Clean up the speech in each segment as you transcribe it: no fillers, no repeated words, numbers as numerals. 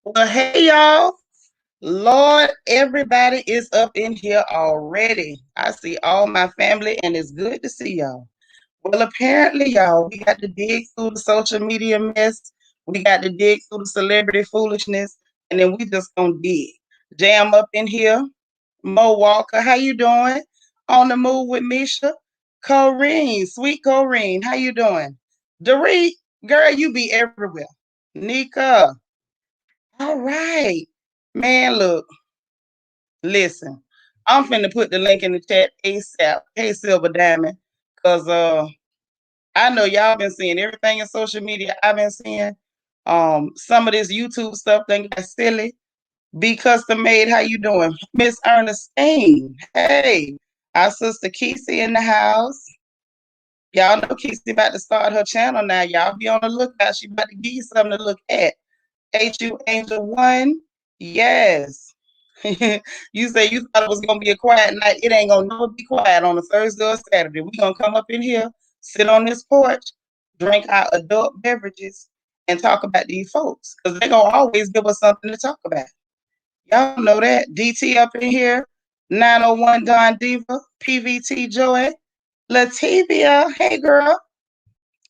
Well, hey y'all. Lord, everybody is up in here already. I see all my family and it's good to see y'all. Well, apparently, y'all, we got to dig through the social media mess. We got to dig through the celebrity foolishness, and then we just gonna dig. Jam up in here. Mo Walker, how you doing? On the move with Misha. Corrine, sweet Corrine, how you doing? Dorit, girl, you be everywhere. Nika, all right. Man, look, listen. I'm finna put the link in the chat ASAP. Hey, Silver Diamond. Cause I know y'all been seeing everything in social media. I've been seeing some of this YouTube stuff done got silly. Be custom made. How you doing? Miss Ernestine. Hey. Our sister Kesey in the house. Y'all know Kesey about to start her channel now. Y'all be on the lookout. She about to give you something to look at. HU Angel One. Yes. You say you thought it was gonna be a quiet night. It ain't gonna never be quiet on a Thursday or Saturday. We gonna come up in here, sit on this porch, drink our adult beverages, and talk about these folks. Because they're gonna always give us something to talk about. Y'all know that. DT up in here, 901 Don Diva, PVT Joy, Latavia. Hey girl.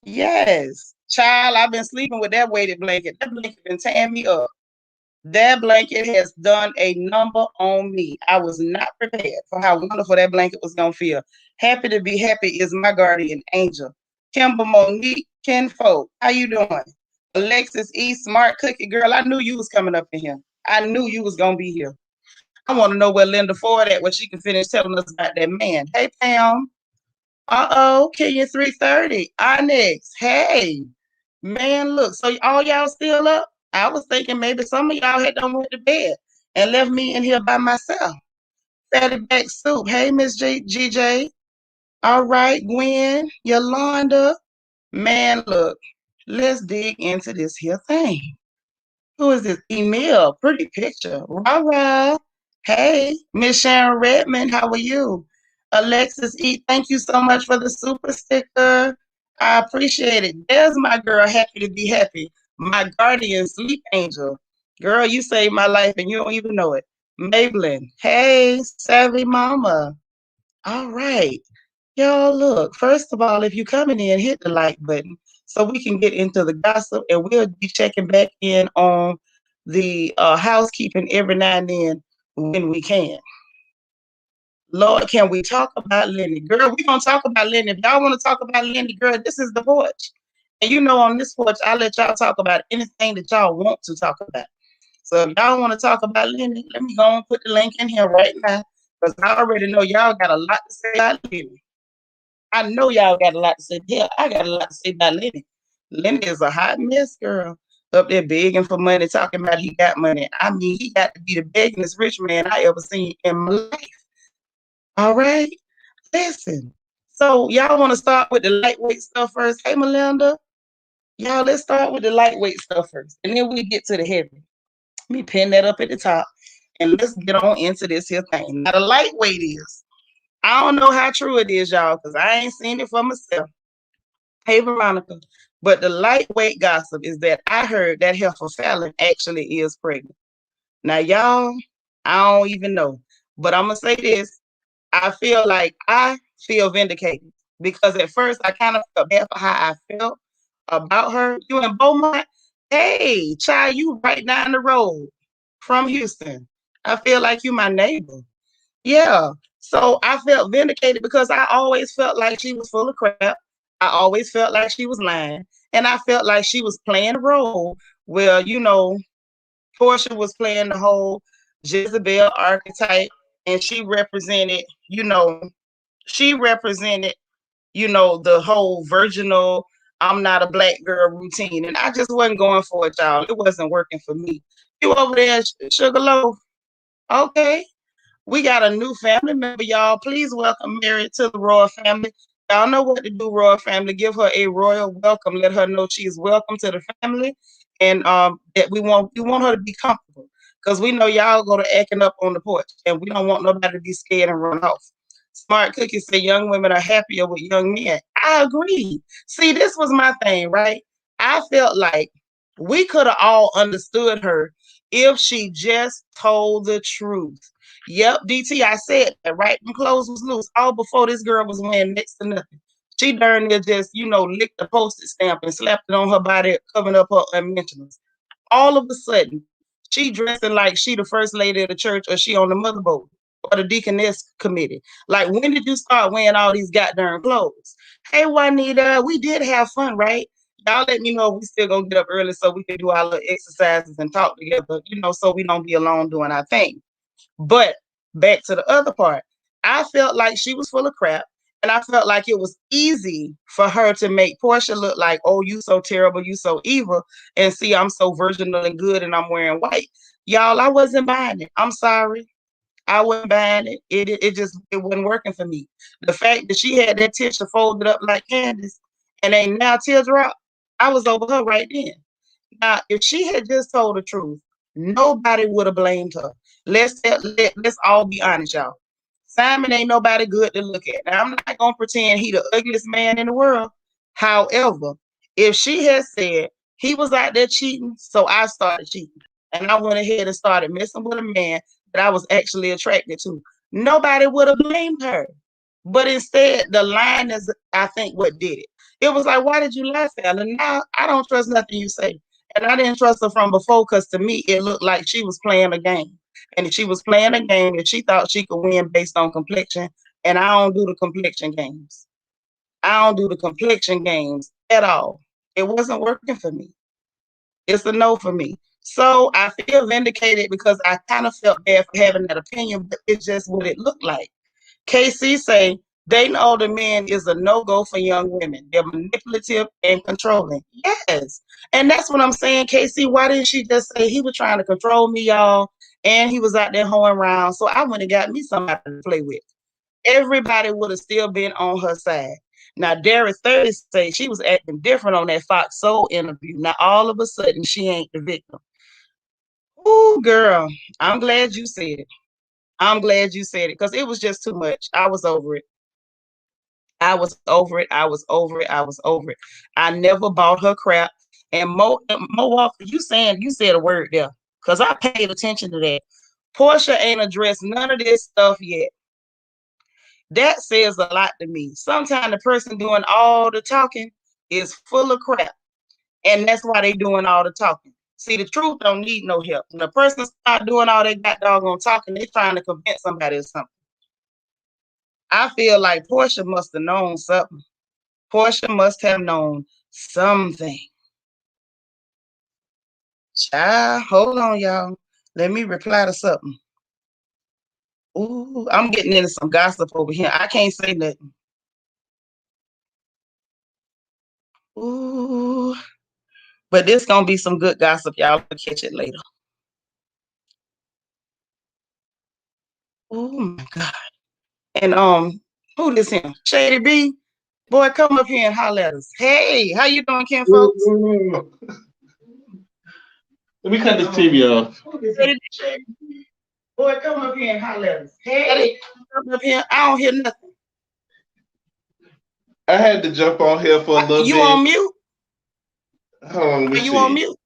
Yes. Child, I've been sleeping with that weighted blanket. That blanket been tearing me up. That blanket has done a number on me. I was not prepared for how wonderful that blanket was going to feel. Happy to be happy is my guardian angel. Kimber Monique Kinfolk, how you doing? Alexis E. Smart Cookie Girl, I knew you was coming up in here. I knew you was going to be here. I want to know where Linda Ford at, where she can finish telling us about that man. Hey, Pam. Uh-oh, Kenya 330. Onyx, hey. Man, look, so all y'all still up? I was thinking maybe some of y'all had done went to bed and left me in here by myself. Fatty back soup. Hey, Miss GJ. All right, Gwen, Yolanda. Man, look, let's dig into this here thing. Who is this? Emil, pretty picture. Rah. Hey, Miss Sharon Redmond, how are you? Alexis E, thank you so much for the super sticker. I appreciate it. There's my girl, happy to be happy. My guardian sleep angel. Girl, you saved my life and you don't even know it. Maybelline, hey, savvy mama. All right. Y'all, look, first of all, if you're coming in, hit the like button so we can get into the gossip and we'll be checking back in on the housekeeping every now and then when we can. Lord, can we talk about Lenny? Girl, we're going to talk about Lenny. If y'all want to talk about Lenny, girl, this is the porch. And you know, on this porch, I let y'all talk about anything that y'all want to talk about. So if y'all want to talk about Lenny, let me go and put the link in here right now because I already know y'all got a lot to say about Lenny. I know y'all got a lot to say. Hell, I got a lot to say about Lenny. Lenny is a hot mess, girl. Up there begging for money, talking about he got money. I mean, he got to be the beggingest rich man I ever seen in my life. All right? Listen. So y'all want to start with the lightweight stuff first? Hey, Melinda. Y'all, let's start with the lightweight stuff first. And then we get to the heavy. Let me pin that up at the top. And let's get on into this here thing. Now, the lightweight is, I don't know how true it is, y'all, because I ain't seen it for myself. Hey, Veronica. But the lightweight gossip is that I heard that heifer Fallon actually is pregnant. Now, y'all, I don't even know. But I'm going to say this. I feel vindicated because at first I kind of felt bad for how I felt about her. You in Beaumont? Hey, child, you right down the road from Houston. I feel like you my neighbor. Yeah. So I felt vindicated because I always felt like she was full of crap. I always felt like she was lying. And I felt like she was playing a role where, Portia was playing the whole Jezebel archetype and she represented, the whole virginal, I'm not a black girl routine. And I just wasn't going for it, y'all. It wasn't working for me. You over there, Sugarloaf? Okay. We got a new family member, y'all. Please welcome Mary to the royal family. Y'all know what to do, royal family. Give her a royal welcome. Let her know she's welcome to the family, and that we want her to be comfortable because we know y'all go to acting up on the porch, and we don't want nobody to be scared and run off. Smart Cookie said young women are happier with young men. I agree. See, this was my thing, right? I felt like we could have all understood her If she just told the truth. Yep, DT, I said that right when clothes was loose, all before this girl was wearing next to nothing. She darn near just, licked the postage stamp and slapped it on her body, covering up her unmentionables. All of a sudden, she dressing like she the first lady of the church, or she on the motherboard or the deaconess committee. Like, when did you start wearing all these goddamn clothes? Hey, Juanita, we did have fun, right? Y'all let me know if we still gonna get up early so we can do our little exercises and talk together, so we don't be alone doing our thing. But back to the other part, I felt like she was full of crap. And I felt like it was easy for her to make Portia look like, oh, you so terrible, you so evil. And see, I'm so virginal and good and I'm wearing white. Y'all, I wasn't buying it. I'm sorry. I wasn't buying it. It wasn't working for me. The fact that she had that tissue folded up like Candace and ain't now teardrop, I was over her right then. Now, if she had just told the truth, nobody would have blamed her. Let's all be honest, y'all. Simon ain't nobody good to look at. Now, I'm not gonna pretend he the ugliest man in the world. However, if she had said he was out there cheating, so I started cheating, and I went ahead and started messing with a man that I was actually attracted to, nobody would have blamed her. But instead, the line is, I think, what did it. It was like, why did you lie, Fallon? Now I don't trust nothing you say. And I didn't trust her from before because to me, it looked like she was playing a game. And she was playing a game and she thought she could win based on complexion. And I don't do the complexion games. I don't do the complexion games at all. It wasn't working for me. It's a no for me. So I feel vindicated because I kind of felt bad for having that opinion, but it's just what it looked like. KC say dating older men is a no-go for young women. They're manipulative and controlling. Yes. And that's what I'm saying, KC. Why didn't she just say he was trying to control me, y'all? And he was out there hoeing around. So I went and got me somebody to play with. Everybody would have still been on her side. Now, Darius 30 say she was acting different on that Fox Soul interview. Now, all of a sudden, she ain't the victim. Ooh, girl, I'm glad you said it. I'm glad you said it because it was just too much. I was over it. I was over it. I was over it. I was over it. I never bought her crap. And Mo Walker, you said a word there because I paid attention to that. Portia ain't addressed none of this stuff yet. That says a lot to me. Sometimes the person doing all the talking is full of crap. And that's why they doing all the talking. See, the truth don't need no help. When a person start doing all they got doggone talking, they trying to convince somebody of something. I feel like Portia must have known something. Portia must have known something. Child, hold on, y'all. Let me reply to something. Ooh, I'm getting into some gossip over here. I can't say nothing. Ooh, but this gonna be some good gossip, y'all. I'll catch it later. Oh my God. And who this him? Shady B? Boy, come up here and holler at us. Hey, how you doing, Ken folks? Let me cut this TV off. Shady B? Boy, come up here and holler at us. Hey, come up here. I don't hear nothing. I had to jump on here for a little You bit. on mute? Hold on, let me Are you see. on mute?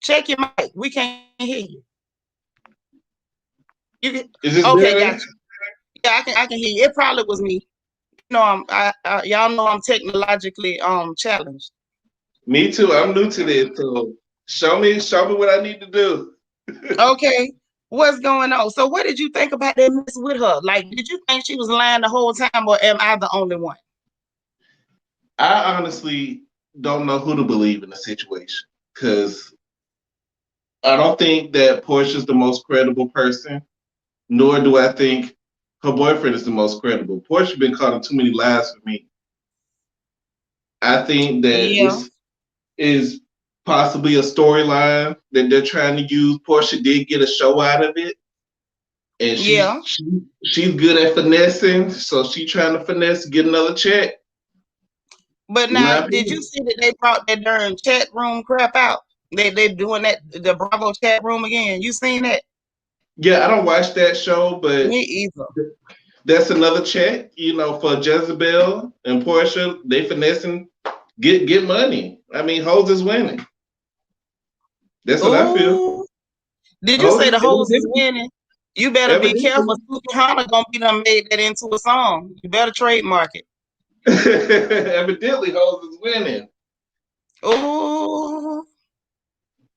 Check your mic. We can't hear you. Is this Okay, better? gotcha. Yeah, I can hear you. It probably was me. Y'all know I'm technologically challenged. Me too. I'm new to this, so show me what I need to do. Okay, what's going on? So, what did you think about that mess with her? Like, did you think she was lying the whole time, or am I the only one? I honestly don't know who to believe in the situation because I don't think that Portia's the most credible person, nor do I think her boyfriend is the most credible. Portia been caught in too many lies for me. I think that Yeah, this is possibly a storyline that they're trying to use. Portia did get a show out of it, and yeah. she's good at finessing, so she's trying to finesse get another check. But In my now, did you opinion. see that they brought that darn chat room crap out? They doing that the Bravo chat room again. You seen that? Yeah, I don't watch that show, but Me either. that's another check, for Jezebel and Portia. They finessing get money. I mean, Heaux is winning. That's what I feel. Oh, Did you Oh, say the hoes is evidently, winning? You better be careful. evidently, Suki Hana gonna be done made that into a song. You better trademark it. evidently, Heaux is winning. Oh,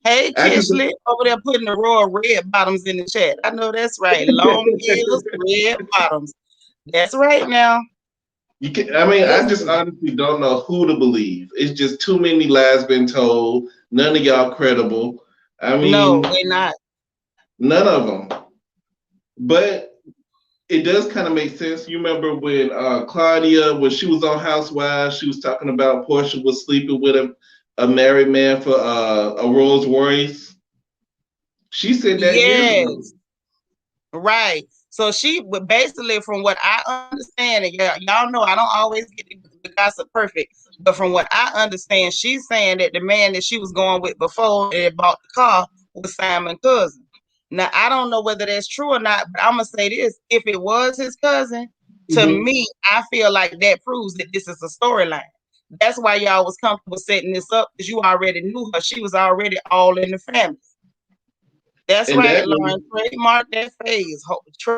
hey I just Kishley, over there putting the royal red bottoms in the chat. I know that's right. Long heels, red bottoms. That's right now. you can. I mean, I just Listen, honestly don't know who to believe. It's just too many lies been told. None of y'all credible. I no, mean, they not. none of them. But it does kind of make sense. You remember when Claudia, when she was on Housewives, she was talking about Portia was sleeping with a married man for a Rolls Royce. She said that years ago. Yes. Right. So she would basically, from what I understand, and y'all know I don't always get the gossip perfect, but from what I understand, she's saying that the man that she was going with before they bought the car was Simon's cousin. Now I don't know whether that's true or not, but I'm gonna say this: if it was his cousin, to Hmm. me, I feel like that proves that this is a storyline. That's why y'all was comfortable setting this up because you already knew her. She was already all in the family. That's And right, that Lauren. Trademark that phrase.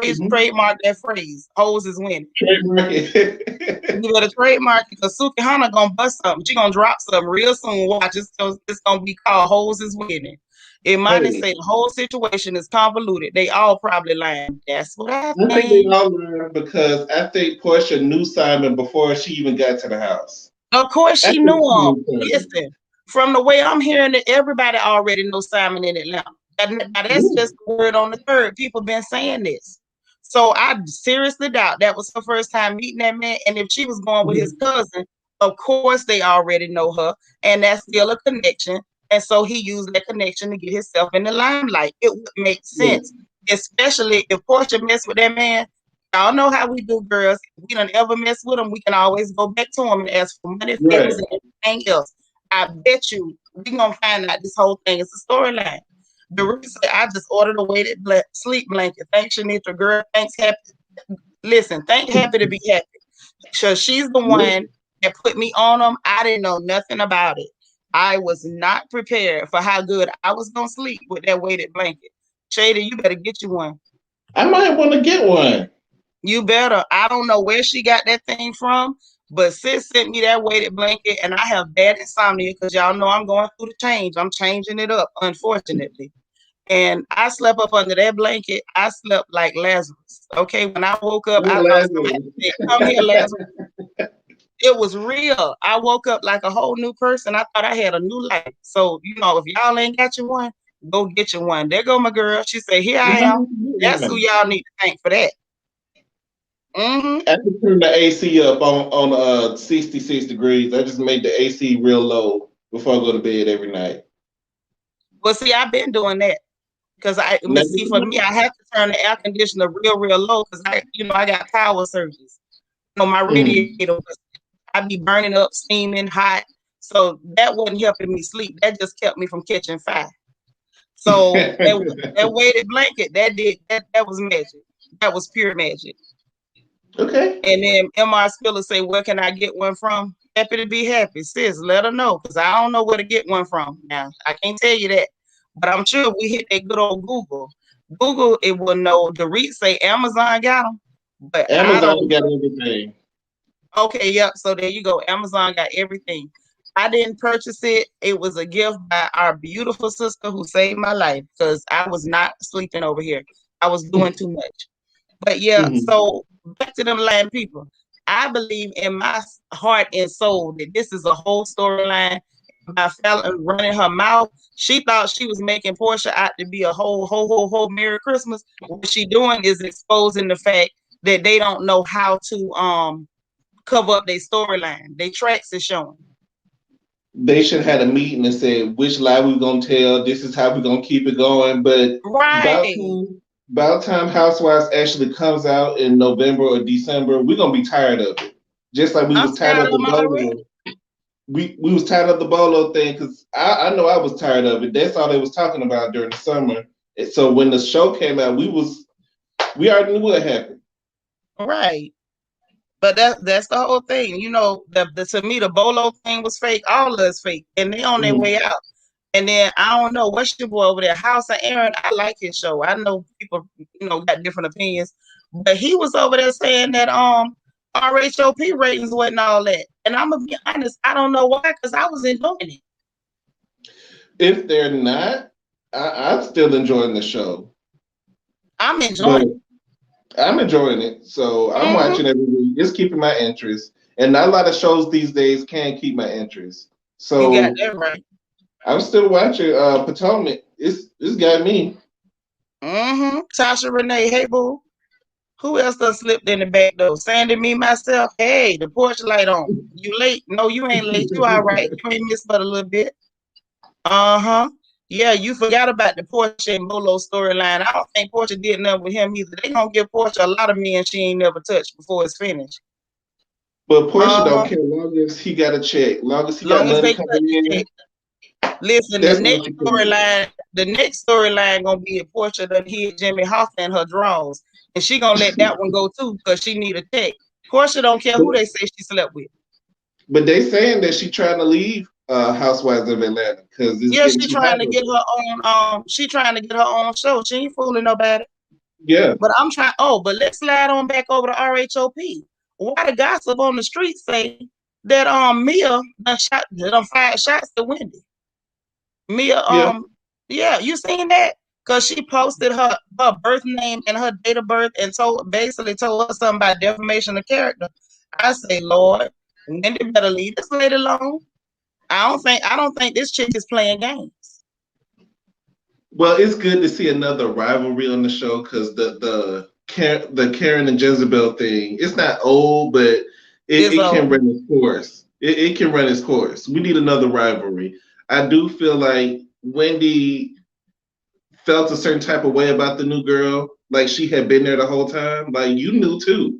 mhm, Trademark that phrase. Hoes is winning. trademark it. You better trademark it because Suki Hana gonna bust something. She gonna drop something real soon. Watch it's gonna be called Hoes is winning. Imani Hey, say the whole situation is convoluted. They all probably lying. That's what I I think they think. all learned because I think Portia knew Simon before she even got to the house. Of course I she knew think she him. knew Simon. Listen, from the way I'm hearing it, everybody already knows Simon in Atlanta. Now that's Yeah, just the word on the third. People been saying this. So I seriously doubt that was her first time meeting that man. And if she was going with his mhm, cousin, of course they already know her. And that's still a connection. And so he used that connection to get himself in the limelight. It would make yeah, sense, especially if Portia messed with that man. Y'all know how we do, girls. If we don't ever mess with them, we can always go back to them and ask for money, favors, right. and everything else. I bet you we're gonna find out this whole thing is a storyline. The reason I just ordered a weighted sleep blanket. Thanks, Seanitra, girl. Thanks, happy. Listen, thank happy to be happy. So she's the Yeah. one that put me on them. I didn't know nothing about it. I was not prepared for how good I was gonna sleep with that weighted blanket. Shady, you better get you one. I might want to get one. You better. I don't know where she got that thing from, but sis sent me that weighted blanket, and I have bad insomnia because y'all know I'm going through the change. I'm changing it up, unfortunately. And I slept up under that blanket. I slept like Lazarus. Okay, when I woke up, Like I thought somebody Lazarus. said, "Come here, Lazarus." It was real. I woke up like a whole new person. I thought I had a new life. So if y'all ain't got you one, go get you one. There go my girl. She said, "Here I I might am." want to get That's who one. y'all need to thank for that. Mm-hmm. I just turned the AC up on 66 degrees. I just made the AC real low before I go to bed every night. Well, see, I've been doing that because but Never see, for me, I have to turn the air conditioner real, real low because I got power surges. My mm. radiator, I be burning up, steaming, hot. So that wasn't helping me sleep. That just kept me from catching fire. So that weighted blanket, that was magic. That was pure magic. Okay. And then MR Spiller say, where can I get one from? Happy to be happy. Sis, let her know, because I don't know where to get one from. Now, I can't tell you that. But I'm sure if we hit that good old Google, it will know. The REIT say Amazon got them, but I Amazon don't got know. everything. Okay, yep. So there you go. Amazon got everything. I didn't purchase it. It was a gift by our beautiful sister who saved my life because I was not sleeping over here. I was doing too much. But yeah, Mhm. so back to them lying people. I believe in my heart and soul that this is a whole storyline. By Fallon running her mouth, she thought she was making Portia out to be a whole Merry Christmas. What she doing is exposing the fact that they don't know how to cover up their storyline. Their tracks is showing. They should have had a meeting and said which lie we gonna tell. This is how we gonna keep it going. But about Right. time, about time Housewives actually comes out in November or December, we're gonna be tired of it. Just like we I'm was tired tired of of the them Bolo. already. We was tired of the Bolo thing because I know I was tired of it. That's all they was talking about during the summer. And so when the show came out, we already knew what happened. Right. But that's the whole thing. To me the Bolo thing was fake. All of it's fake. And they on their Mhm. way out. And then I don't know what's your boy over there, House of Aaron. I like his show. I know people, got different opinions, but he was over there saying that RHOP ratings wasn't all that. And I'm gonna be honest, I don't know why, because I was enjoying it. If they're not, I'm still enjoying the show. I'm enjoying it. I'm enjoying it. So I'm watching every week. It's keeping my interest. And not a lot of shows these days can keep my interest. So you got that right. I'm still watching Potomac. It's got me. Tasha Renee, hey boo. Who else done slipped in the back door? Sandy, me, myself. Hey, the porch light on. You late? No, you ain't late. You all right. You ain't missed but a little bit. Yeah, you forgot about the Portia and Bolo storyline. I don't think Portia did nothing with him either. They gonna give Portia a lot of men she ain't never touched before it's finished. But Portia don't care long as he got a check. Long as he got money coming in. Listen, the next storyline gonna be a Portia that hit Jimmy Hoffa in her drawers. And she gonna let that one go too because she need a check. Portia don't care who they say she slept with. But they saying that she trying to leave Housewives of Atlanta because she trying to get her own she trying to get her own show. She ain't fooling nobody. Yeah. But but let's slide on back over to RHOP. Why the gossip on the street say that Mia done fired shots to Wendy? Mia, you seen that? Because she posted her birth name and her date of birth and basically told her something about defamation of character. I say, Lord, Wendy better leave this lady alone. I don't think this chick is playing games. Well, it's good to see another rivalry on the show because the Karen and Jezebel thing, it's not old, but it can run its course. It can run its course. We need another rivalry. I do feel like Wendy felt a certain type of way about the new girl, like she had been there the whole time. Like you knew too.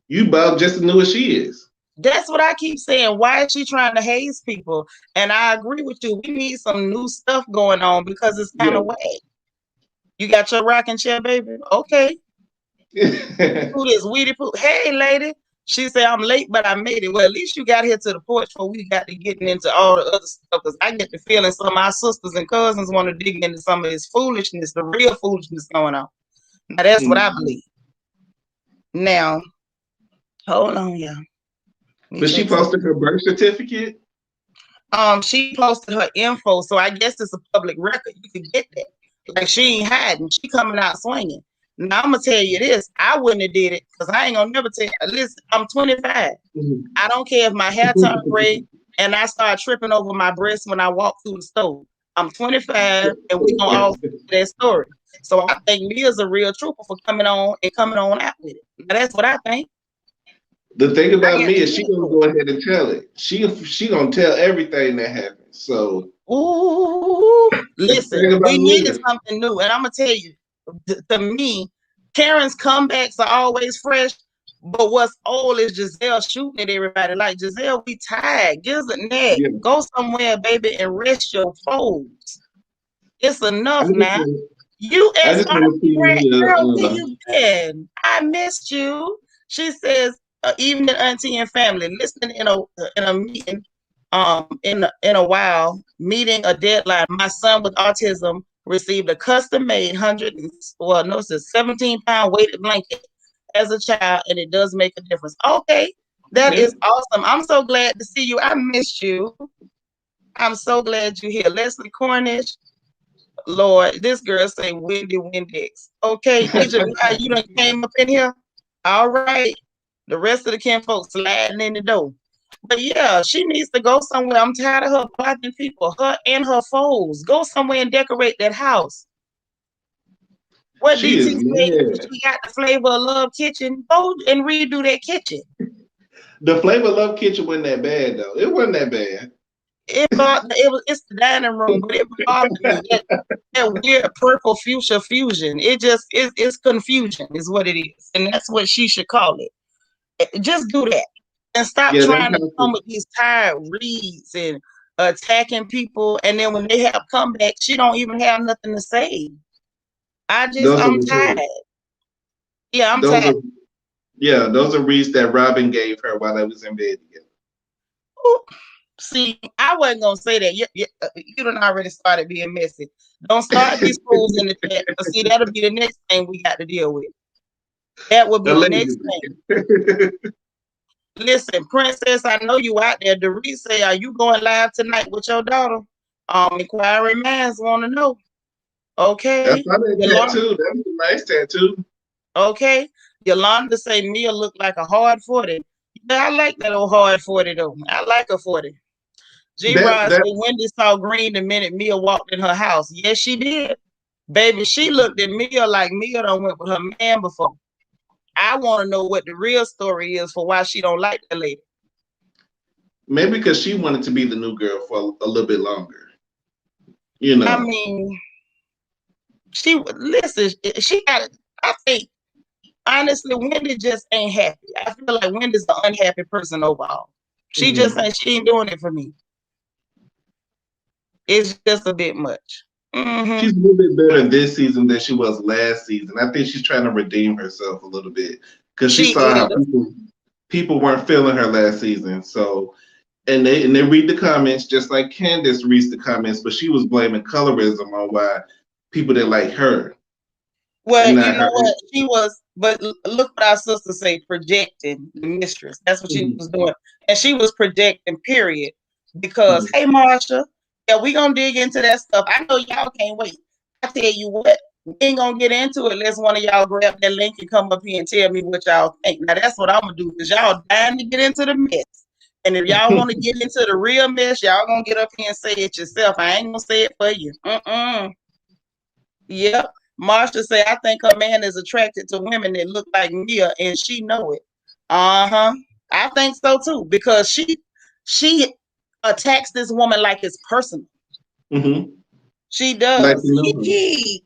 You about just as new as she is. That's what I keep saying. Why is she trying to haze people? And I agree with you. We need some new stuff going on because it's kind of whack. You got your rocking chair, baby? Okay. Who this weedy poo? Hey, lady. She said, I'm late, but I made it. Well, at least you got here to the porch before we got to getting into all the other stuff. Because I get the feeling some of our sisters and cousins want to dig into some of this foolishness, the real foolishness going on. Now, that's what I believe. Now, hold on, y'all. But she posted her birth certificate? She posted her info, so I guess it's a public record. You can get that. Like, she ain't hiding. She coming out swinging. Now, I'm going to tell you this. I wouldn't have did it because I ain't going to never tell you. Listen, I'm 25. I don't care if my hair turned gray and I start tripping over my breasts when I walk through the store. I'm 25, and we going to all see that story. So I think Mia's a real trooper for coming on out with it. Now, that's what I think. The thing about me is she gonna go ahead and tell it. She gonna tell everything that happened. So listen, we needed something new, and I'm gonna tell you, to me, Karen's comebacks are always fresh. But what's old is Giselle shooting at everybody. Like, Giselle, we tired. Give us a neck. Yeah. Go somewhere, baby, and rest your foes. It's enough now. You asked girl, where you been? I missed you. She says, evening, auntie and family, listening in a meeting, in a while, meeting a deadline. My son with autism received a custom-made 17-pound weighted blanket as a child, and it does make a difference. Okay, that is awesome. I'm so glad to see you. I missed you. I'm so glad you're here. Leslie Cornish. Lord, this girl say Wendy Windex. Okay, you done came up in here. All right. The rest of the kin folks sliding in the door. But yeah, she needs to go somewhere. I'm tired of her blocking people, her and her foes. Go somewhere and decorate that house. What DT said, she got the Flavor of Love kitchen. Go and redo that kitchen. The Flavor of Love kitchen wasn't that bad though. It wasn't that bad. It's the dining room, but it bothered me. That weird purple fuchsia fusion. It's confusion, is what it is. And that's what she should call it. Just do that. And stop trying to come with these tired reads and attacking people. And then when they have comebacks, she don't even have nothing to say. I'm tired. Yeah, I'm tired. Those are reads that Robin gave her while they was in bed together. Ooh. See, I wasn't gonna say that. You done already started being messy. Don't start these fools in the chat. See, that'll be the next thing we got to deal with. That will be the next thing. Listen, Princess, I know you out there. Dorit say, are you going live tonight with your daughter? Inquiry minds want to know. Okay. I saw that tattoo. That was a nice tattoo. Okay. Yolanda say Mia look like a hard 40. Yeah, I like that old hard 40 though. I like a 40. G-Rod say Wendy saw green the minute Mia walked in her house. Yes, she did. Baby, she looked at Mia like Mia done went with her man before. I want to know what the real story is for why she don't like that lady. Maybe because she wanted to be the new girl for a little bit longer. You know. I mean, she got. I think honestly, Wendy just ain't happy. I feel like Wendy's an unhappy person overall. She just ain't. She ain't doing it for me. It's just a bit much. She's a little bit better this season than she was last season. I think she's trying to redeem herself a little bit because she saw how people weren't feeling her last season. So, and they read the comments just like Candace reads the comments, but she was blaming colorism on why people didn't like her. Well, you know what she was, but look what our sister say, projecting the mistress. That's what she was doing, and she was projecting. Period. Because hey, Marsha, yeah, we gonna dig into that stuff. I know y'all can't wait. I tell you what, we ain't gonna get into it unless one of y'all grab that link and come up here and tell me what y'all think. Now that's what I'm gonna do because y'all dying to get into the mess. And if y'all want to get into the real mess, y'all gonna get up here and say it yourself. I ain't gonna say it for you. Yep. Marsha say, I think her man is attracted to women that look like Mia, and she know it. I think so too, because she attacks this woman like it's personal. She does.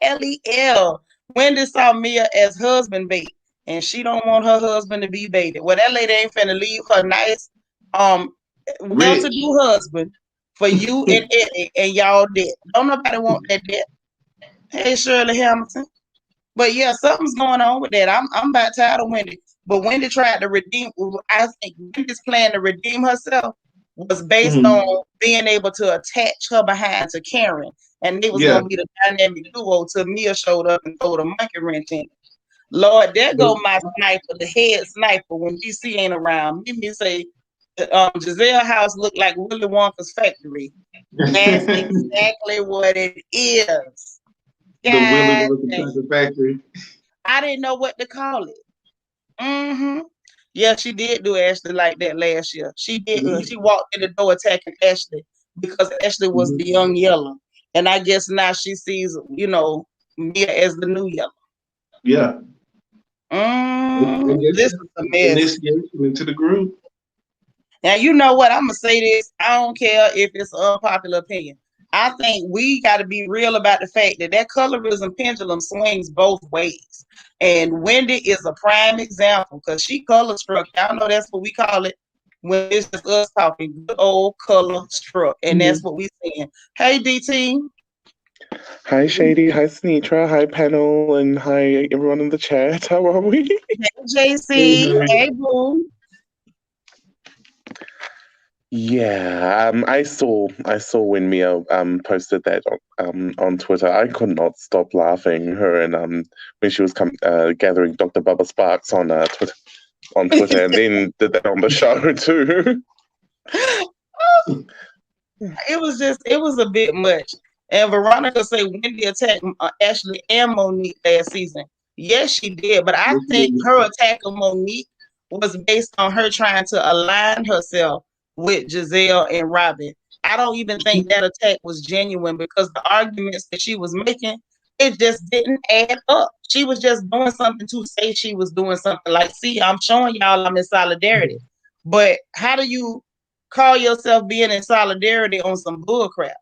LEL. Wendy saw Mia as husband bait, and she don't want her husband to be baited. Well, that lady ain't finna leave her nice, well-to-do husband for you and Eddie and y'all debt. Don't nobody want that debt. Hey, Shirley Hamilton. But yeah, something's going on with that. I'm about tired of Wendy. But Wendy tried to redeem. I think Wendy's plan to redeem herself was based on being able to attach her behind to Karen, and it was gonna be the dynamic duo till Mia showed up and threw the monkey wrench in. Lord, there go my sniper, the head sniper. When DC ain't around, me say, Giselle house look like Willy Wonka's factory. That's exactly what it is. The Willy Wonka factory. I didn't know what to call it. Yeah, she did do Ashley like that last year. She did. She walked in the door attacking Ashley because Ashley was the young yellow, and I guess now she sees, Mia as the new yellow. Yeah. This is a mess. Initiation into the group. Now you know what? I'm gonna say this. I don't care if it's an unpopular opinion. I think we got to be real about the fact that colorism pendulum swings both ways. And Wendy is a prime example because she color struck. Y'all know that's what we call it when it's just us talking, good old color struck. And that's what we saying. Hey, DT. Hi, Shady. Hi, Seanitra. Hi, panel. And hi, everyone in the chat. How are we? Hey, JC. Hey, Boo. Yeah, I saw when Mia posted that on Twitter. I could not stop laughing. Her and when she was gathering Dr. Bubba Sparks on Twitter, and then did that on the show too. It was a bit much. And Veronica say Wendy attacked Ashley and Monique last season. Yes, she did, but I think her attack of Monique was based on her trying to align herself with Giselle and Robin. I don't even think that attack was genuine because the arguments that she was making, it just didn't add up. She was just doing something to say she was doing something. Like, see, I'm showing y'all I'm in solidarity. But how do you call yourself being in solidarity on some bull crap?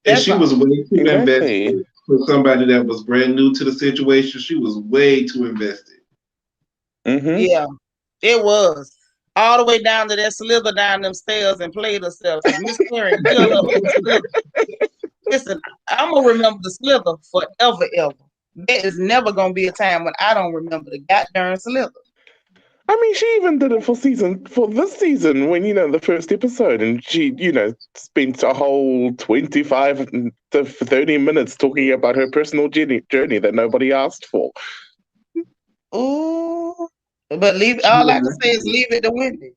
And she was way too invested for somebody that was brand new to the situation. She was way too invested. Yeah, it was. All the way down to that slither down them stairs and played herself. Miss Karen killed her with the slither. Listen, I'm gonna remember the slither forever, ever. There is never gonna be a time when I don't remember the goddamn slither. I mean, she even did it for this season when, the first episode, and she, spent a whole 25 to 30 minutes talking about her personal journey that nobody asked for. Ooh. But all I can say is leave it to Wendy.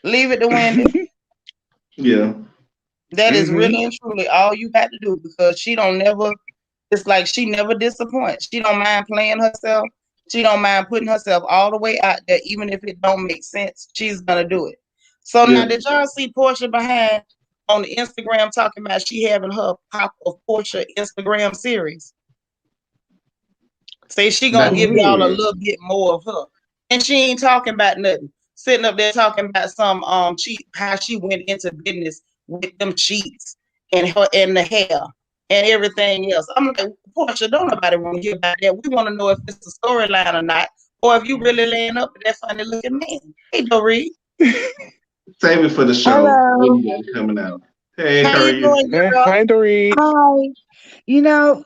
Leave it to Wendy. Yeah. That is really and truly all you got to do, because it's like she never disappoints. She don't mind playing herself. She don't mind putting herself all the way out there, even if it don't make sense. She's gonna do it. So now, did y'all see Portia behind on the Instagram talking about she having her Pop of Portia Instagram series? Say she gonna give y'all a little bit more of her, and she ain't talking about nothing. Sitting up there talking about some how she went into business with them cheats and her and the hair and everything else. I'm like, Portia, don't nobody want to hear about that. We want to know if it's a storyline or not, or if you really laying up with that funny looking man. Hey, Doreen. Save it for the show. Hello. Coming out. Hey, how you doing, girl? Hi, Doreen. Hi.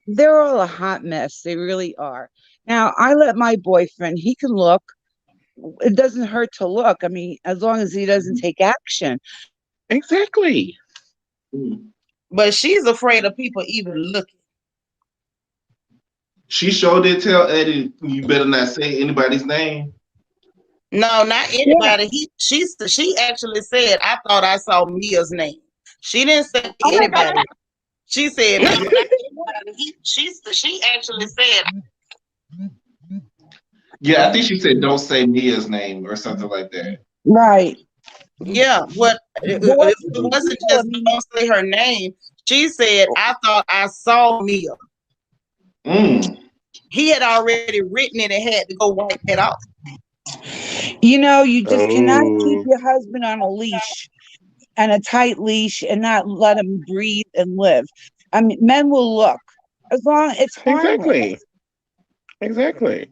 They're all a hot mess. They really are. Now, I let my boyfriend, he can look. It doesn't hurt to look. I mean, as long as he doesn't take action. Exactly. But she's afraid of people even looking. She sure did tell Eddie, you better not say anybody's name. No, not anybody. Yeah. She actually said, I thought I saw Mia's name. She didn't say anybody. She said, no, not anybody. She actually said. Yeah, I think she said, don't say Mia's name or something like that. Right. Yeah, it wasn't just don't say her name. She said, I thought I saw Mia. He had already written it and had to go wipe it off. You just cannot keep your husband on a leash and a tight leash and not let him breathe and live. I mean, men will look as long as it's harmless. Exactly.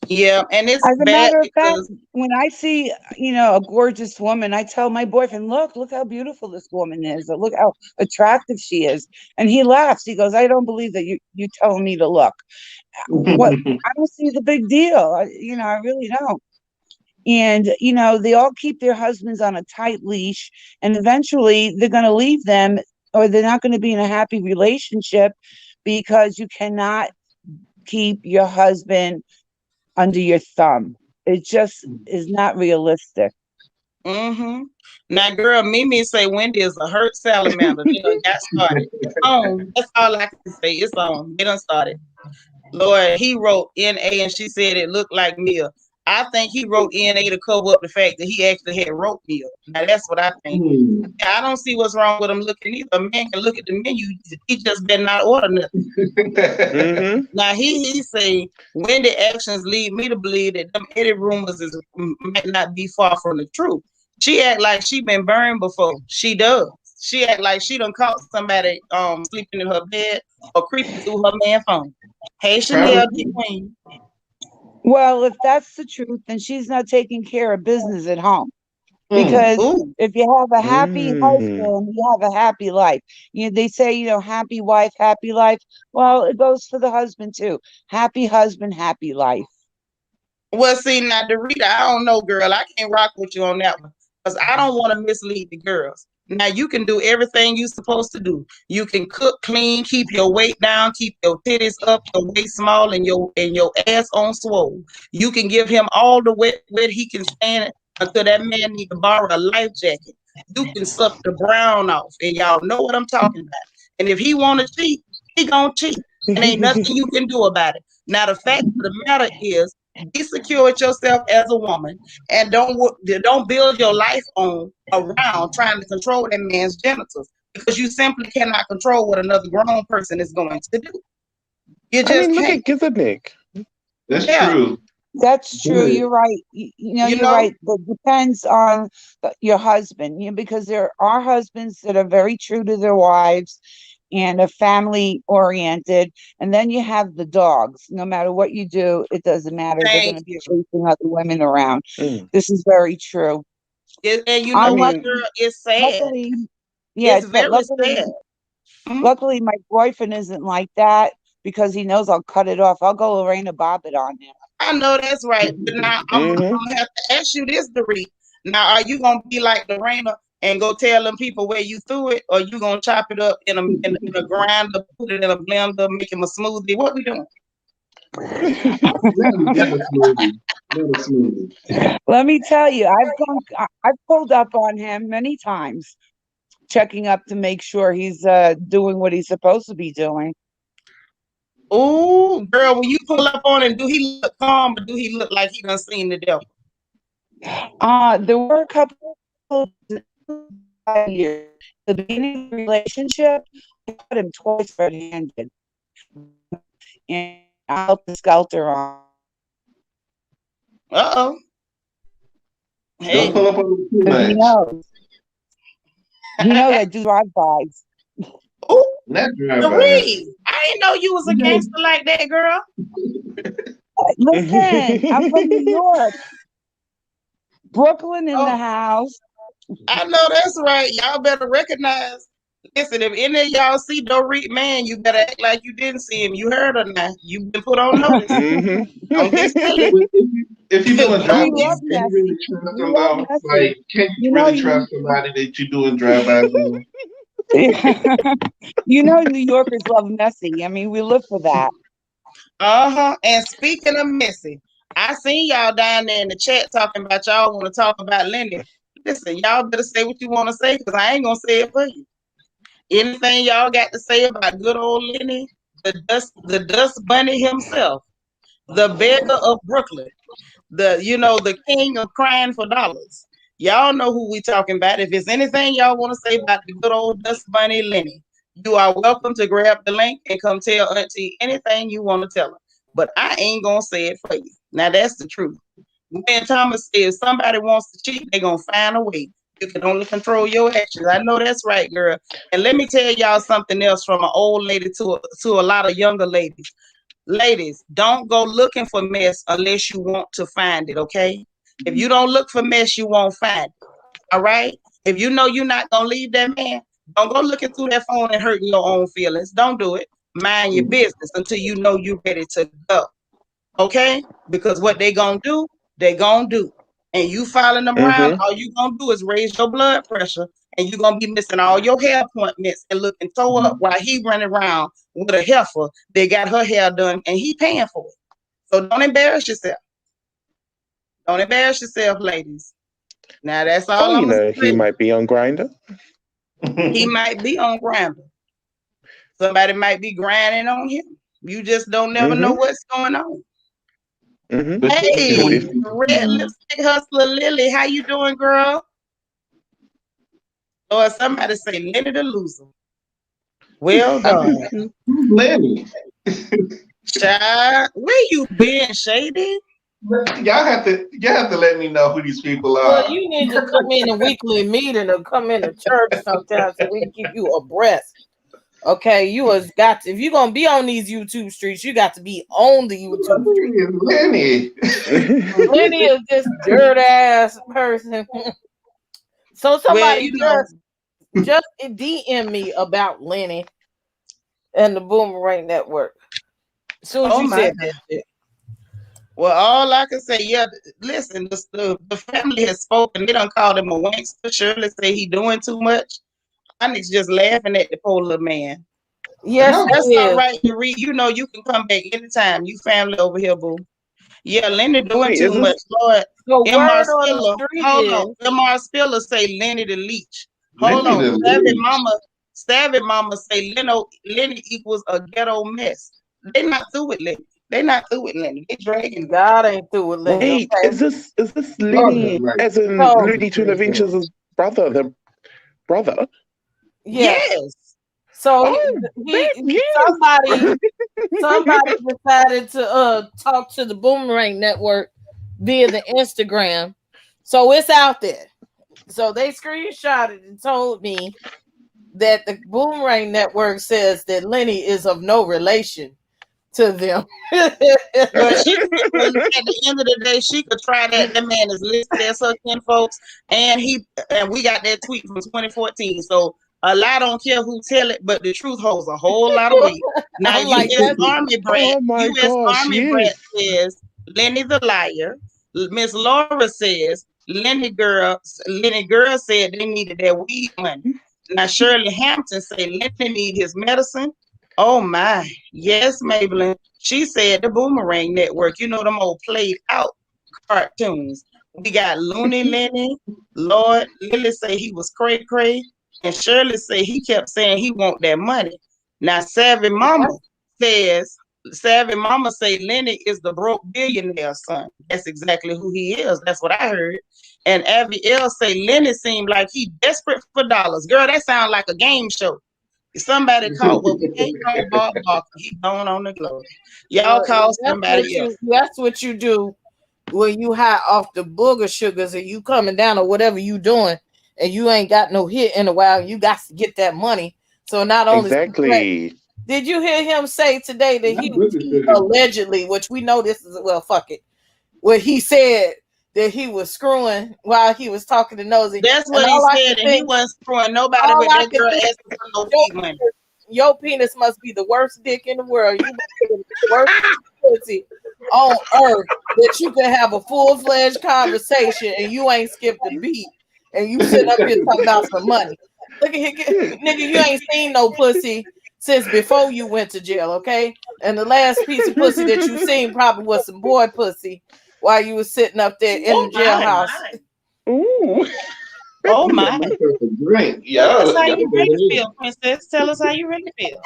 Yeah, and it's as a bad matter of fact, because when I see, a gorgeous woman, I tell my boyfriend, look how beautiful this woman is, or look how attractive she is. And he laughs. He goes, I don't believe that you telling me to look. What I don't see the big deal. I really don't. And, they all keep their husbands on a tight leash, and eventually they're going to leave them, or they're not going to be in a happy relationship, because you cannot keep your husband under your thumb. It just is not realistic. Now, girl, Mimi say Wendy is a hurt salamander. They done got started. It's on. That's all I can say. It's on. They done started. Lord, he wrote N.A. and she said it looked like Mia. I think he wrote N.A. to cover up the fact that he actually had wrote Mia. Now, that's what I think. I don't see what's wrong with him looking either. A man can look at the menu. He just better not order nothing. Now, he say, Wendy actions lead me to believe that them Eddie rumors might not be far from the truth. She act like she been burned before. She does. She act like she done caught somebody sleeping in her bed or creeping through her man phone. Hey, Chanel, Queen. Well, if that's the truth, then she's not taking care of business at home. Because if you have a happy husband, you have a happy life. They say, happy wife, happy life. Well, it goes for the husband too. Happy husband, happy life. Well, see, now, Dorita, I don't know, girl. I can't rock with you on that one, because I don't want to mislead the girls. Now, you can do everything you're supposed to do. You can cook, clean, keep your weight down, keep your titties up, your waist small, and your ass on swole. You can give him all the wet he can stand until that man need to borrow a life jacket. You can suck the brown off, and y'all know what I'm talking about. And if he want to cheat, he gonna cheat, and ain't nothing you can do about it. Now, the fact of the matter is, be secure with yourself as a woman, and don't build your life around trying to control that man's genitals, because you simply cannot control what another grown person is going to do. You just look can't. at Gizzard. That's true. That's true. You're right. You're right. It depends on your husband, because there are husbands that are very true to their wives and are family oriented, and then you have the dogs. No matter what you do, it doesn't matter. They're going to be chasing other women around. This is very true. And you know what, girl? It's sad. Luckily, it's very sad. Luckily, my boyfriend isn't like that, because he knows I'll cut it off. I'll go Lorena Bobbitt on him. I know that's right. But now I'm gonna have to ask you this, Dorit. Now, are you gonna be like Lorena and go tell them people where you threw it, or you gonna chop it up in a grinder, put it in a blender, make him a smoothie? What we doing? Let us smoothie. Let us smoothie. Let me tell you, I've pulled up on him many times, checking up to make sure he's doing what he's supposed to be doing. Oh, girl, when you pull up on him, do he look calm or do he look like he done seen the devil? There were a couple of years. The beginning of the relationship, I got him twice red-handed. And I helped the skelter on. Uh-oh. Hey. Don't pull up on him too He much. knows. He knows I do drive-bys. Oh, Not drive-bys. Dorit, I didn't know you was a gangster like that, girl. Listen, I'm from New York. Brooklyn in the house. I know that's right. Y'all better recognize. Listen, if any of y'all see Dorit, man, you better act like you didn't see him. You heard her now. You've been put on notice. Don't get silly. If you're doing Don't drive-bys, get can you really trust them though? Like, can you really trust somebody that you're doing drive-bys with? You know, New Yorkers love messy. I mean, we live for that. And speaking of messy, I seen y'all down there in the chat talking about y'all want to talk about Lenny. Listen, y'all better say what you want to say because I ain't gonna say it for you. Anything y'all got to say about good old Lenny, the dust bunny himself, the beggar of Brooklyn, the king of crying for dollars. Y'all know who we talking about. If it's anything y'all want to say about the good old dust bunny Lenny, you are welcome to grab the link and come tell Auntie anything you want to tell her. But I ain't gonna say it for you. Now that's the truth. When Thomas says somebody wants to cheat, they're gonna find a way. You can only control your actions. I know that's right, girl. And let me tell y'all something else from an old lady to a lot of younger ladies. Ladies, don't go looking for mess unless you want to find it, okay? If you don't look for mess, you won't find it. All right? If you know you're not gonna leave that man, don't go looking through that phone and hurting your own feelings. Don't do it. Mind your business until you know you're ready to go. Okay? Because what they gonna do, they gonna do. And you following them around, all you gonna do is raise your blood pressure, and you're gonna be missing all your hair appointments and looking tore up while he running around with a heifer that got her hair done and he paying for it. So don't embarrass yourself. Don't embarrass yourself, ladies. Now that's all I'm gonna say. He might be on Grindr. He might be on Grindr. Somebody might be grinding on him. You just don't never know what's going on. Hey, red lipstick hustler Lily, how you doing, girl? Or somebody say Lenny the loser. Well done. Lenny. Child, where you been, Shady? Y'all have to let me know who these people are. Well, you need to come in a weekly meeting or come in a church sometimes so we can keep you abreast. Okay, you has got to, if you're gonna be on these YouTube streets, you got to be on the YouTube streets. Lenny is this dirt ass person. So somebody just DM me about Lenny and the Boomerang Network. So you said that shit. Well, all I can say, listen, the family has spoken. They don't call him a wankster. Shirley say he doing too much. Onyx just laughing at the poor little man. Yes, that's all right to read. You know, you can come back anytime. You family over here, boo. Yeah, Lenny doing too much. Lord, M.R. Spiller say Lenny the leech. Hold on, Savvy Mama say Lenny equals a ghetto mess. They not through with Lenny. They dragging. God ain't through with Lenny. Wait, okay. is this Lenny as in Looney Tune Adventures' brother? The brother? Yes. So somebody decided to talk to the Boomerang Network via the Instagram. So it's out there. So they screenshotted and told me that the Boomerang Network says that Lenny is of no relation to them. But at the end of the day, she could try that. That man is listed as her kin folks, and we got that tweet from 2014. So a lie don't care who tell it, but the truth holds a whole lot of weight. Now, U.S. Army Brat says Lenny the liar. Miss Laura says Lenny girl said they needed their weed money. Now Shirley Hampton say Lenny need his medicine. Oh my, yes, Maybelline. She said the Boomerang Network. You know them old played out cartoons. We got Looney Lenny. Lord Lily say he was cray cray, and Shirley say he kept saying he want that money. Now says Savvy Mama say Lenny is the broke billionaire son. That's exactly who he is. That's what I heard. And Abby L say Lenny seemed like he desperate for dollars. Girl, that sounds like a game show. Somebody called, well, we ain't called Bob Barker. He gone on the globe. Y'all call somebody else. That's what you do when you high off the booger sugars and you coming down or whatever you doing, and you ain't got no hit in a while. You got to get that money. So not only exactly. Did you hear him say today that he allegedly, which we know this is fuck it, what he said that he was screwing while he was talking to Nosy. That's what he said, and he wasn't screwing nobody with that girl asking for no weed money. Your penis must be the worst dick in the world. You must be the worst pussy on earth that you can have a full-fledged conversation and you ain't skipped a beat and you sitting up here talking about some money. Look at here, nigga, you ain't seen no pussy since before you went to jail, okay? And the last piece of pussy that you seen probably was some boy pussy while you was sitting up there in the jailhouse. Ooh. Oh my! Drink. Tell us how you really feel, Princess. Tell us how you really feel.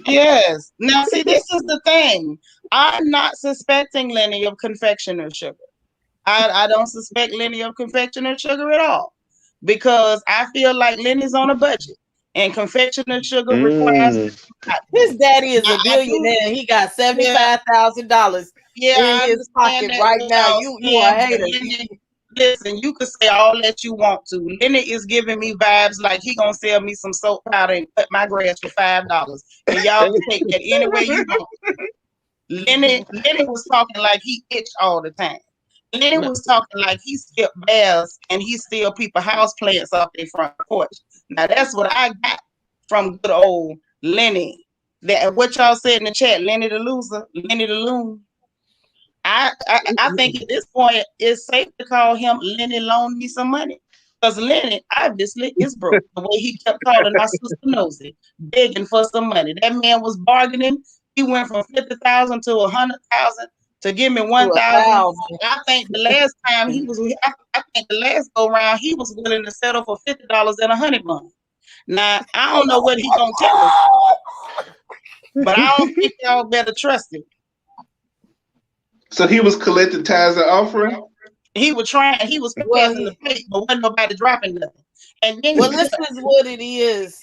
Yes. Now, see, this is the thing. I'm not suspecting Lenny of confectioner sugar. I don't suspect Lenny of confectioner sugar at all, because I feel like Lenny's on a budget, and confectioner sugar requires. His daddy is a billionaire. He got $75,000 in his pocket right now. You a hater. Listen, you could say all that you want to. Lenny is giving me vibes like he gonna sell me some soap powder and cut my grass for $5, and y'all can take that any way you want. Lenny was talking like he itched all the time. Lenny was talking like he skipped baths and he steal people house plants off their front porch. Now that's what I got from good old Lenny. That what y'all said in the chat, Lenny the loser, Lenny the loon. I think at this point it's safe to call him Lenny loan me some money, because Lenny obviously is broke. The way he kept calling our sister Nosy, begging for some money. That man was bargaining. He went from 50,000 to 100,000 to give me 1,000. I think the last time he was, I think the last go round he was willing to settle for $50 and a honeycomb. Now I don't know what he's gonna tell us, but I don't think y'all better trust him. So he was collecting tithes and offering? He was trying, he was passing the plate, but wasn't nobody dropping nothing. And then this is what it is,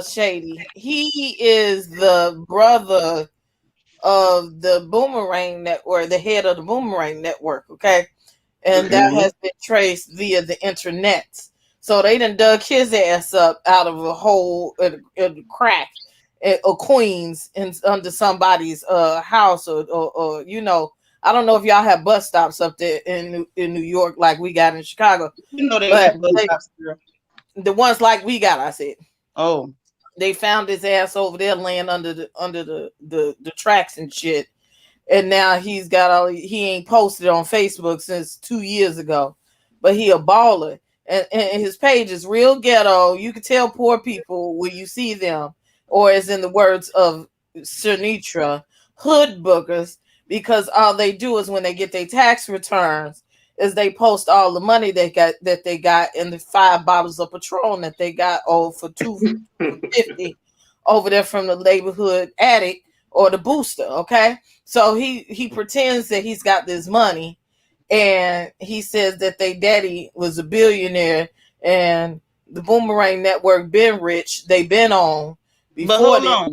Shady. He is the brother of the Boomerang Network, the head of the Boomerang Network, okay? And that has been traced via the internet. So they done dug his ass up out of a hole in a crack of Queens under somebody's house or you know. I don't know if y'all have bus stops up there in New York like we got in Chicago. You know they have bus stops there. The ones like we got, I said. Oh. They found his ass over there laying under the tracks and shit. And now he ain't posted on Facebook since 2 years ago. But he a baller. And his page is real ghetto. You can tell poor people when you see them, or as in the words of Seanitra, hood bookers. Because all they do is when they get their tax returns is they post all the money they got in the 5 bottles of Patron that they got for $2.50 over there from the neighborhood addict or the booster. Okay, so he pretends that he's got this money, and he says that their daddy was a billionaire and the Boomerang Network been rich. They been on. But hold on,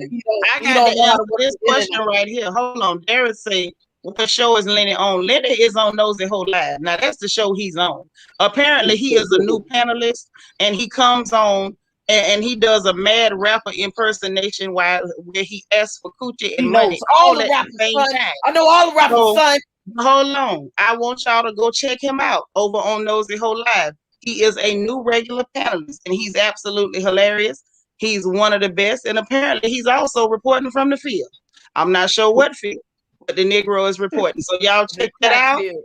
I got to answer this question right here. Hold on, Derek say, what show is Lenny on? Lenny is on Nosy Heaux Live. Now that's the show he's on. Apparently he is a new panelist, and he comes on and he does a mad rapper impersonation where he asks for coochie and money all at the same time. I know all the rappers, son. Hold on, I want y'all to go check him out over on Nosy Heaux Live. He is a new regular panelist, and he's absolutely hilarious. He's one of the best, and apparently he's also reporting from the field. I'm not sure what field, what the Negro is reporting. So y'all check that Crack out beard.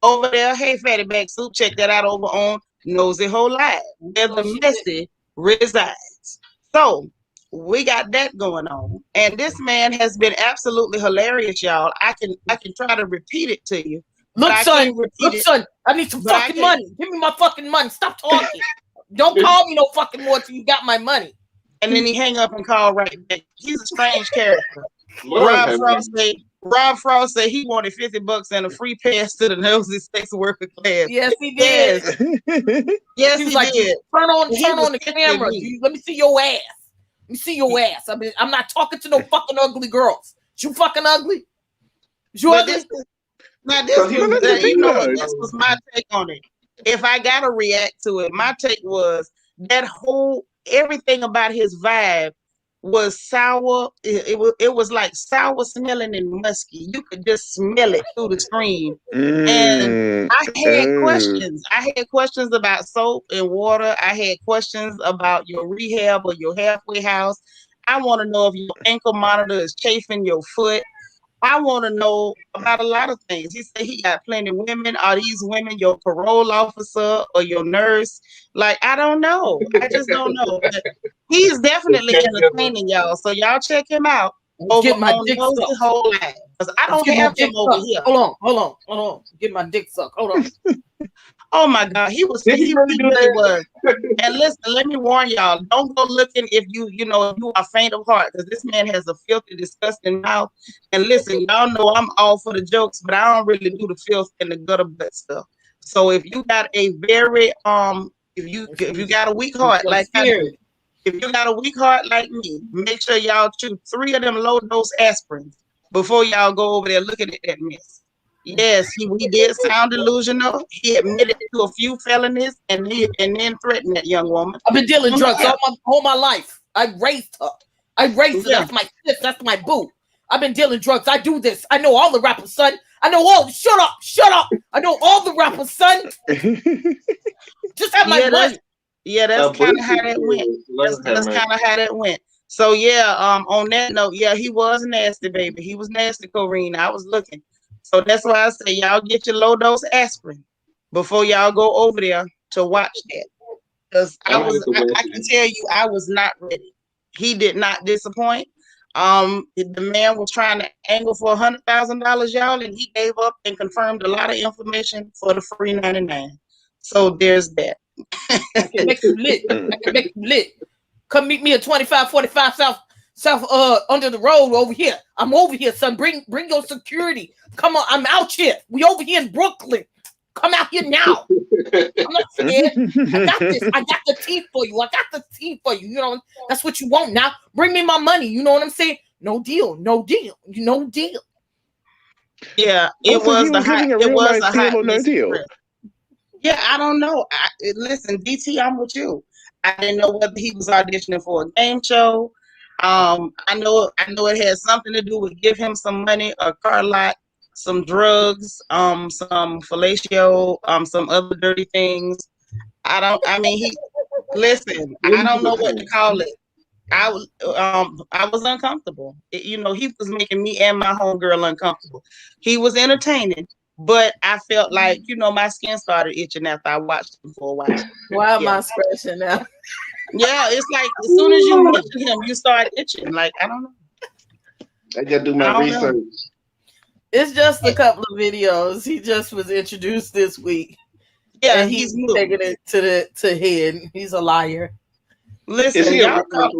over there. Hey, Fatty Back Soup, check that out over on Nosy Whole Live, where Oh, the she messy resides. So we got that going on, and this man has been absolutely hilarious, y'all. I can try to repeat it to you, but Look, I son. can't repeat Look, it. son. I need some But I fucking can't- money. Give me my fucking money. Stop talking. Don't call me no fucking more till you got my money. And then he hang up and call right back. He's a strange character. Lord Rob have Frost mercy. said he wanted $50 and a free pass to the nosy sex worker class. Yes, he did. Yes, He was he like, did. turn He was on the tickling camera. me. Let me see your ass. Let me see your ass. I mean, I'm not talking to no fucking ugly girls. Is you fucking ugly? Is you But ugly? this So he was was the you know what? video. This was my take on it. If I gotta react to it, my take was that whole everything about his vibe was sour. It was like sour smelling and musky. You could just smell it through the screen. And I had questions. I had questions about soap and water. I had questions about your rehab or your halfway house. I want to know if your ankle monitor is chafing your foot. I want to know about a lot of things. He said he got plenty of women. Are these women your parole officer or your nurse? Like, I don't know. I just don't know. But he's definitely entertaining y'all. So y'all check him out over Get my on dick Nosy sucked. Whole Live. Because I don't Get my have dick him over sucked. here. Hold on. Get my dick sucked. Hold on. Oh my God, he Did he really do that? was. And listen, let me warn y'all: don't go looking if you are faint of heart, because this man has a filthy, disgusting mouth. And listen, y'all know I'm all for the jokes, but I don't really do the filth and the gutter butt stuff. So if you got a very if you got a weak heart like I do, if you got a weak heart like me, make sure y'all chew 3 of them low dose aspirins before y'all go over there looking at that mess. Yes, he did sound delusional. He admitted to a few felonies and then threatened that young woman. I've been dealing drugs all my life. I raised her. her. Yeah. That's my sis. That's my boo. I've been dealing drugs. I do this. I know all the rappers, son. I know all. Shut up. I know all the rappers, son. Just have my money. That's kind of how that went. That's kind of how that went. So yeah, on that note, yeah, he was nasty, baby. He was nasty, Corrine. I was looking. So that's why I say y'all get your low dose aspirin before y'all go over there to watch that. Because I can tell you I was not ready. He did not disappoint. The man was trying to angle for $100,000, y'all, and he gave up and confirmed a lot of information for the free 99. So there's that. I can make you lit. Come meet me at 2545 South under the road over here. I'm over here, son. Bring your security. Come on, I'm out here. We over here in Brooklyn. Come out here now. I'm not scared. I got this. I got the teeth for you. You know, that's what you want now. Bring me my money. You know what I'm saying? No deal. Yeah, it was a hot no deal. Yeah, I don't know. Listen, DT, I'm with you. I didn't know whether he was auditioning for a game show. I know it had something to do with give him some money, a car lot, some drugs, some fellatio, some other dirty things. I don't know what to call it. I was uncomfortable. He was making me and my homegirl uncomfortable. He was entertaining, but I felt like, my skin started itching after I watched him for a while. Why am I scratching now? Yeah, it's like as soon as you mention him, you start itching. Like, I don't know. I gotta do my research. It's just a couple of videos. He just was introduced this week. Yeah, and he's taking it to head. He's a liar. Listen, y'all call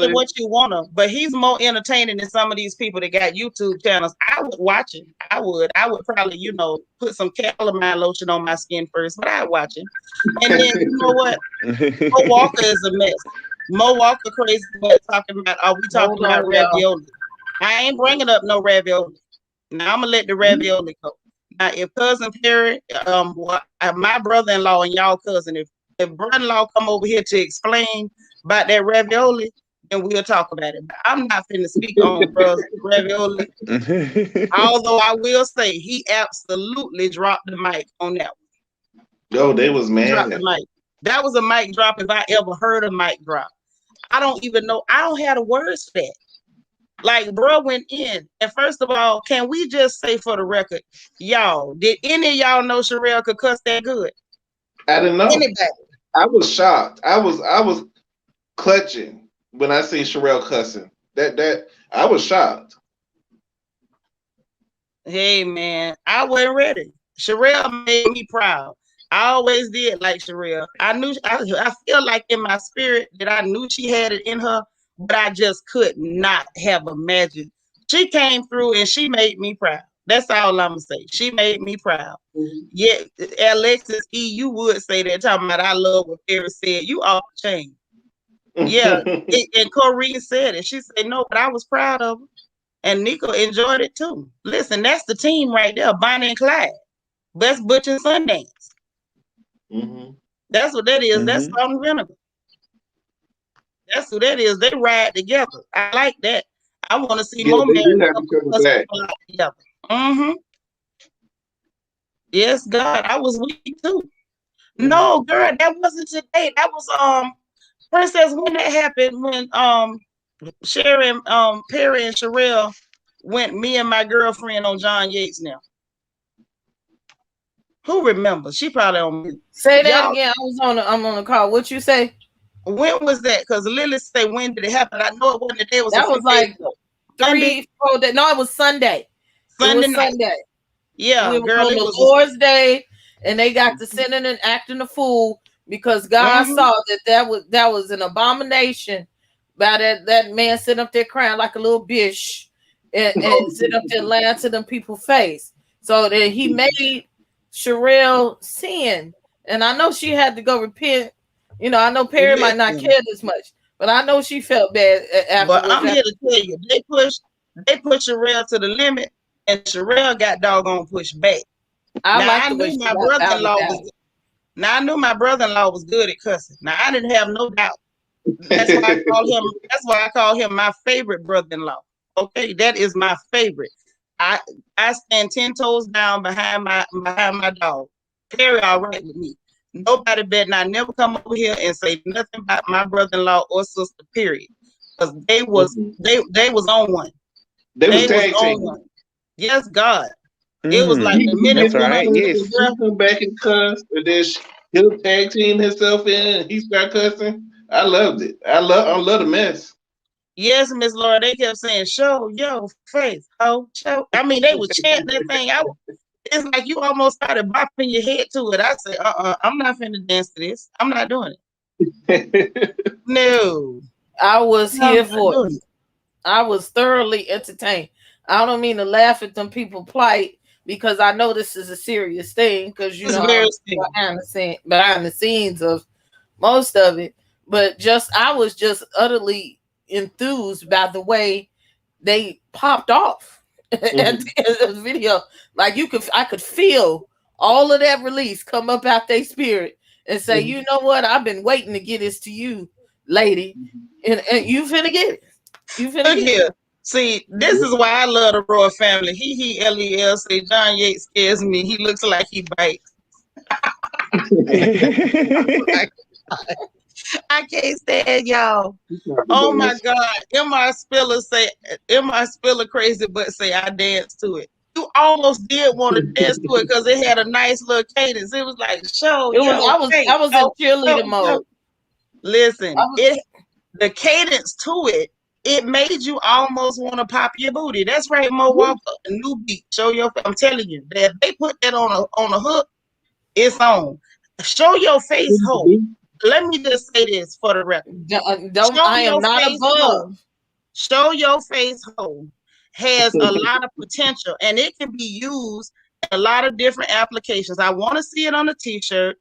it what you want to, but he's more entertaining than some of these people that got YouTube channels. I would watch him. I would probably, put some calamine lotion on my skin first, but I'd watch him. And then, you know what? Mo Walker is a mess. Mo Walker crazy talking about, talking about ravioli. I ain't bringing up no ravioli. Now I'm going to let the ravioli go. Now, if Cousin Perry, my brother-in-law and y'all cousin, if brother-in-law come over here to explain about that ravioli, then we'll talk about it. But I'm not finna speak on ravioli. Although I will say he absolutely dropped the mic on that one. Yo, they was mad. Dropped the mic. That was a mic drop if I ever heard a mic drop. I don't even know. I don't have the words for that. Like, bro went in. And first of all, can we just say for the record, y'all, did any of y'all know Sharrell could cuss that good? I didn't know. Anybody? I was shocked. I was clutching when I seen Sharrell cussing. That I was shocked. Hey, man, I wasn't ready. Sharrell made me proud. I always did like Sharrell. I feel like in my spirit that I knew she had it in her, but I just could not have imagined. She came through and she made me proud. That's all I'm gonna say. She made me proud. Mhm. Yeah, Alexis E, you would say that talking about I love what Ferris said. You off the chain. Yeah, and Corrine said it. She said no, but I was proud of her. And Nico enjoyed it too. Listen, that's the team right there, Bonnie and Clyde. Best Butch and Sundance. Mhm. That's what that is. That's Mhm. salt and vinegar. That's who that is. They ride together. I like that. I want to see Yeah, more they do married have each other couples back. together. Mm-hmm. Yes, God, I was weak too. No, girl, that wasn't today. That was Princess, when that happened, when Sharon, Perry and Sharrell went me and my girlfriend on John Yates now. Who remembers? She probably on mute. Say that Y'all, again. I'm on the call. What you say? when was that? Because Lily said, when did it happen? I know it wasn't today. It was a That few was days like ago. Sunday? 4 days. No, it was Sunday. It Sunday was night. Sunday. Yeah, We was girl, on it the was. Lord's Day, and they got to sitting and acting a fool because God saw that was an abomination by that man sitting up there crying like a little bitch and sitting up there lying to them people's face. So that he made Sharrell sin, and I know she had to go repent. You know, I know Perry might not Listen, care this much, but I know she felt bad but afterwards. I'm here to tell you, they pushed Sharrell to the limit, and Sharrell got doggone pushed back. I Now like I the way knew she my got bowed brother-in-law down. was. Now I knew my brother-in-law was good at cussing. Now I didn't have no doubt. That's why I call him. That's why I call him my favorite brother-in-law. Okay, that is my favorite. I I stand 10 toes down behind my dog. Perry, all right with me. Nobody better not never come over here and say nothing about my brother-in-law or sister. Period. Because Mhm. they was on one. They was They was tag on team. one. Yes, God. It was like Mm. the He minute That's get we to went right. to cuss the and Yes. she breath. come back and cuss, and then he'll tag team himself in and he start cussing. I loved it. I love the mess. Yes, Miss Laura, they kept saying, show your face, ho, show. I mean, they was chanting that thing out. It's like you almost started bopping your head to it. I said, I'm not finna dance to this. I'm not doing it. No, I was no, I'm here not for it. doing it. I was thoroughly entertained. I don't mean to laugh at them people plight because I know this is a serious thing because you It's know very I'm still. behind the scenes of most of it. But I was just utterly enthused by the way they popped off at the end of the video. Like I could feel all of that release come up out their spirit and say, you know what, I've been waiting to get this to you, lady, and you finna get it. You finna Look get it. here. See, this is why I love the Royal family. He Lel say John Yates scares me. He looks like he bites. I can't stand y'all. Oh my God. MR Spiller crazy, but say I danced to it. You almost did want to dance to it because it had a nice little cadence. It was like, show It was yo face. I was in cheerleader mode. Listen, the cadence to it, it made you almost want to pop your booty. That's right, Mo Walker, a new beat. Show your I'm telling you, that if they put that on a hook, it's on. Show your face, Ho. Let me just say this for the record. Don't I am not above. Show your face, Ho has a lot of potential and it can be used in a lot of different applications. I want to see it on a t-shirt.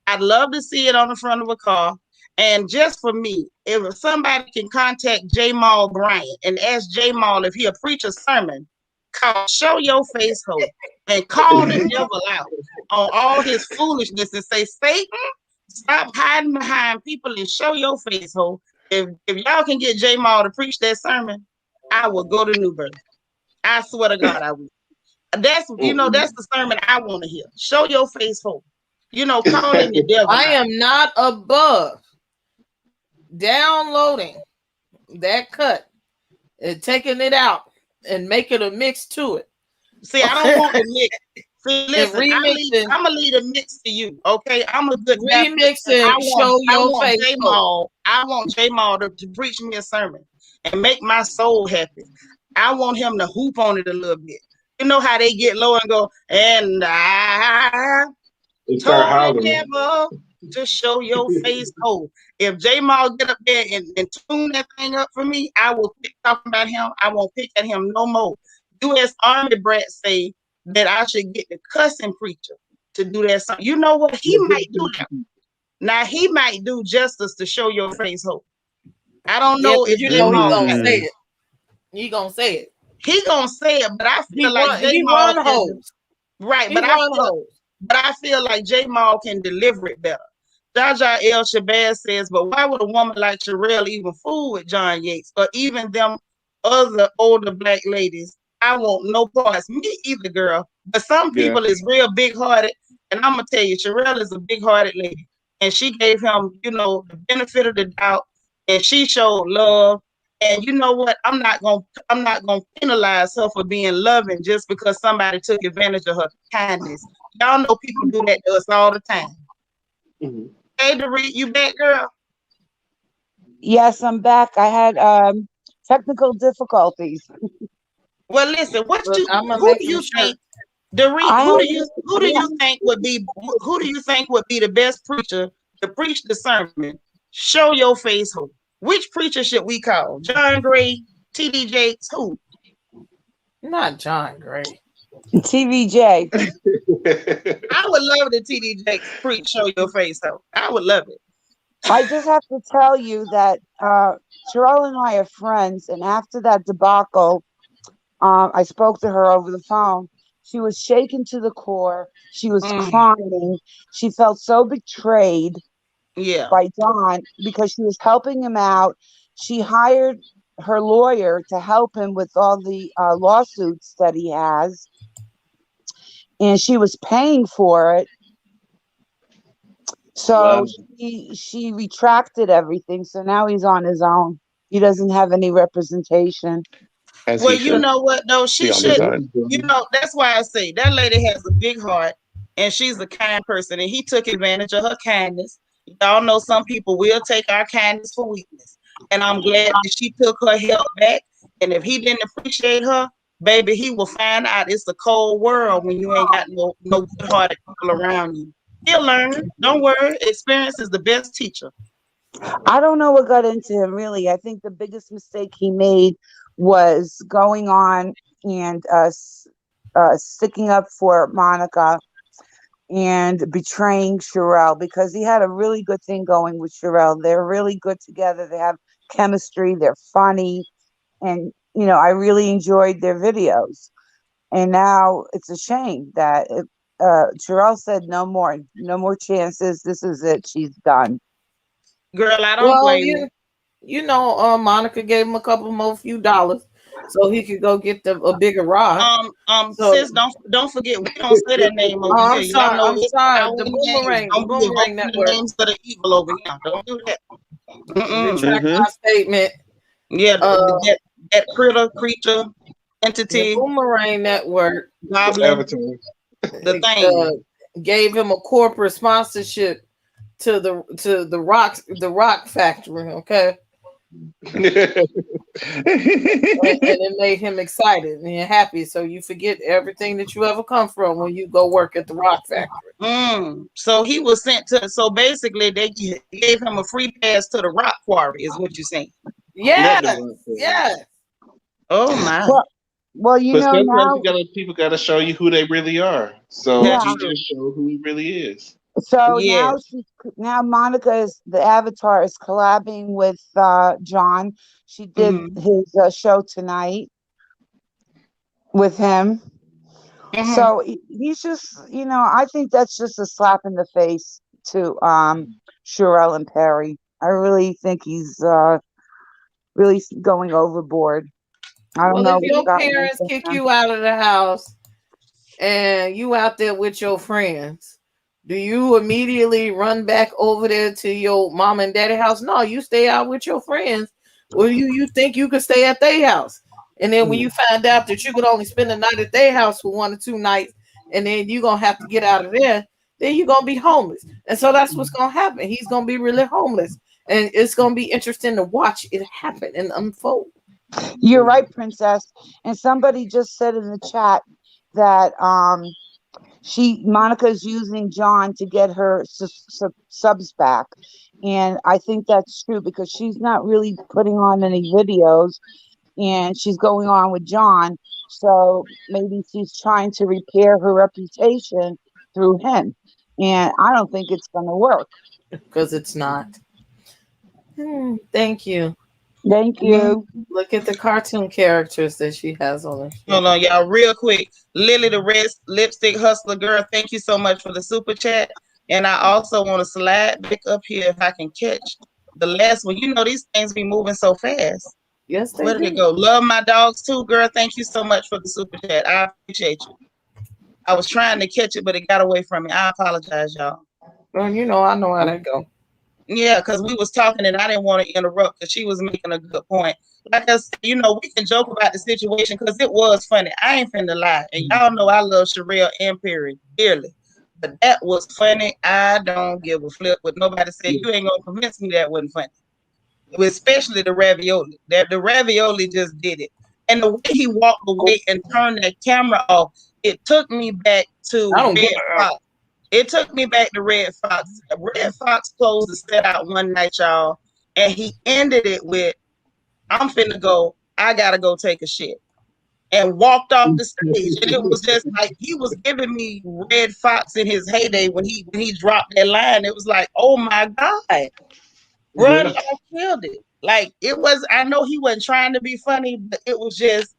I'd love to see it on the front of a car. And just for me, if somebody can contact J. Maul Bryant and ask J. Maul if he'll preach a sermon called Show Your Face, Ho, and call the devil out on all his foolishness and say, Satan, stop hiding behind people and show your face, Ho. If y'all can get J. Maul to preach that sermon, I will go to New Birth. I swear to God, I will. That's that's the sermon I want to hear. Show your face, Ho. Calling the devil I out. am not above downloading that cut and taking it out and making a mix to it. See, I don't want the mix. See, listen, remixing. I'm gonna leave a mix to you, okay? I'm a good Remixing, show your face. I want J Maul to preach me a sermon and make my soul happy. I want him to hoop on it a little bit. You know how they get low and go, and I told you never to show your face whole. If J Maul get up there and tune that thing up for me, I will quit talking about him. I won't pick at him no more. U.S. Army brats say that I should get the cussing preacher to do that song. You know what? He might do that. Now he might do justice to show your face hope. I don't know if you J know Maul he gonna say it. He gonna say it. He gonna say it, but I feel like J he Maul run Heaux. Right, He but run I feel like J Maul can deliver it better. Jaja El Shabazz says, but why would a woman like Sharrell even fool with John Yates or even them other older black ladies? I want no parts. Me either, girl. But some people is real big-hearted, and I'm gonna tell you, Sharrell is a big-hearted lady, and she gave him, the benefit of the doubt, and she showed love. And you know what? I'm not gonna penalize her for being loving just because somebody took advantage of her kindness. Y'all know people do that to us all the time. Mm-hmm. Hey, Dorit, you back, girl? Yes, I'm back. I had technical difficulties. Well, listen, who do you think, Dorit? Who do you think would be the best preacher to preach the sermon? Show your face, who? Which preacher should we call? John Gray, T.D. Jakes, who? Not John Gray. TVJ. I would love the T.D. Jakes preach Show Your Face, though. I would love it. I just have to tell you that Sharrell and I are friends, and after that debacle, I spoke to her over the phone. She was shaken to the core. She was crying. She felt so betrayed by Don because she was helping him out. She hired her lawyer to help him with all the lawsuits that he has, and she was paying for it. So she retracted everything. So now he's on his own. He doesn't have any representation. Well, you know what, though? She should. That's why I say that lady has a big heart and she's a kind person. And he took advantage of her kindness. Y'all know some people will take our kindness for weakness. And I'm glad that she took her help back. And if he didn't appreciate her, baby, he will find out it's a cold world when you ain't got no good-hearted people around you. He'll learn. Don't worry. Experience is the best teacher. I don't know what got into him, really. I think the biggest mistake he made was going on and sticking up for Monica and betraying Sharrell, because he had a really good thing going with Sharrell. They're really good together. They have chemistry. They're funny. And, I really enjoyed their videos. And now it's a shame that Sharrell said no more chances. This is it. She's done. Girl, I don't blame you. Monica gave him a few dollars so he could go get a bigger rod. Sis, don't forget, we don't say that name over here. I'm sorry. The Boomerang Network. Names that are evil over here. Don't do that. Retract my statement. Yeah, that creature, entity. The Boomerang Network. Goblin. The thing gave him a corporate sponsorship to the rock factory, okay? And it made him excited and happy, so you forget everything that you ever come from when you go work at the rock factory. So he was sent to, so basically they gave him a free pass to the rock quarry, is what you're saying? Yeah. Oh my. Well, now people got to show you who they really are. So he just showed who he really is. So now Monica is the Avatar is collabing with John. She did his show tonight with him. So he's just, I think that's just a slap in the face to Sharrell and Perry. I really think he's really going overboard. I don't know. If your parents kick you out of the house and you out there with your friends, do you immediately run back over there to your mom and daddy house? No, you stay out with your friends Well, you think you could stay at their house, and then when you find out that you could only spend the night at their house for 1 or 2 nights, and then you're gonna have to get out of there, then you're gonna be homeless. And so that's what's gonna happen. He's gonna be really homeless. And it's gonna be interesting to watch it happen and unfold. You're right, Princess. And somebody just said in the chat that Monica's using John to get her subs back. And I think that's true because she's not really putting on any videos and she's going on with John. So maybe she's trying to repair her reputation through him. And I don't think it's going to work. Because it's not. Thank you. Thank you. Look at the cartoon characters that she has on her. Hold on, y'all, real quick. Lily the Red Lipstick Hustler Girl, thank you so much for the super chat. And I also want to slide back up here if I can catch the last one. You know, these things be moving so fast. Yes, they Where did it go? Love my dogs too, girl. Thank you so much for the super chat. I appreciate you. I was trying to catch it, but it got away from me. I apologize, y'all. Well, you know, I know how that go. Yeah, because we was talking and I didn't want to interrupt because she was making a good point. Like I said, you know, we can joke about the situation because it was funny. I ain't finna lie. And y'all know I love Sharrell and Perry dearly. But that was funny. I don't give a flip what nobody said. You ain't gonna convince me that wasn't funny. Especially the ravioli. The ravioli just did it. And the way he walked away and turned that camera off, it took me back to Red Fox. It took me back to Red Fox. Red Fox closed the set out one night, y'all, and he ended it with, I'm finna go, I gotta go take a shit. And walked off the stage. And it was just like he was giving me Red Fox in his heyday when he dropped that line. It was like, oh my God. Run off killed it. Like it was, I know he wasn't trying to be funny, but it was just,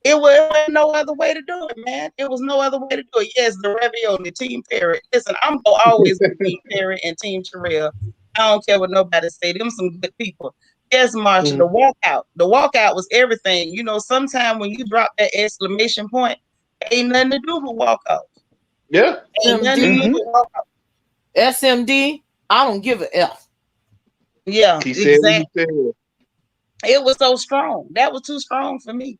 it was no other way to do it, man. It was no other way to do it. Yes, the ravioli, Team Perry. Listen, I'm gonna always be Team Perry and Team Sharrell. I don't care what nobody say. Them some good people. Yes, Marsha, the walkout. The walkout was everything. You know, sometimes when you drop that exclamation point, ain't nothing to do but walk out. Yeah. Ain't nothing to do but walk out. SMD, I don't give a F. Yeah, He said exactly. It was so strong. That was too strong for me.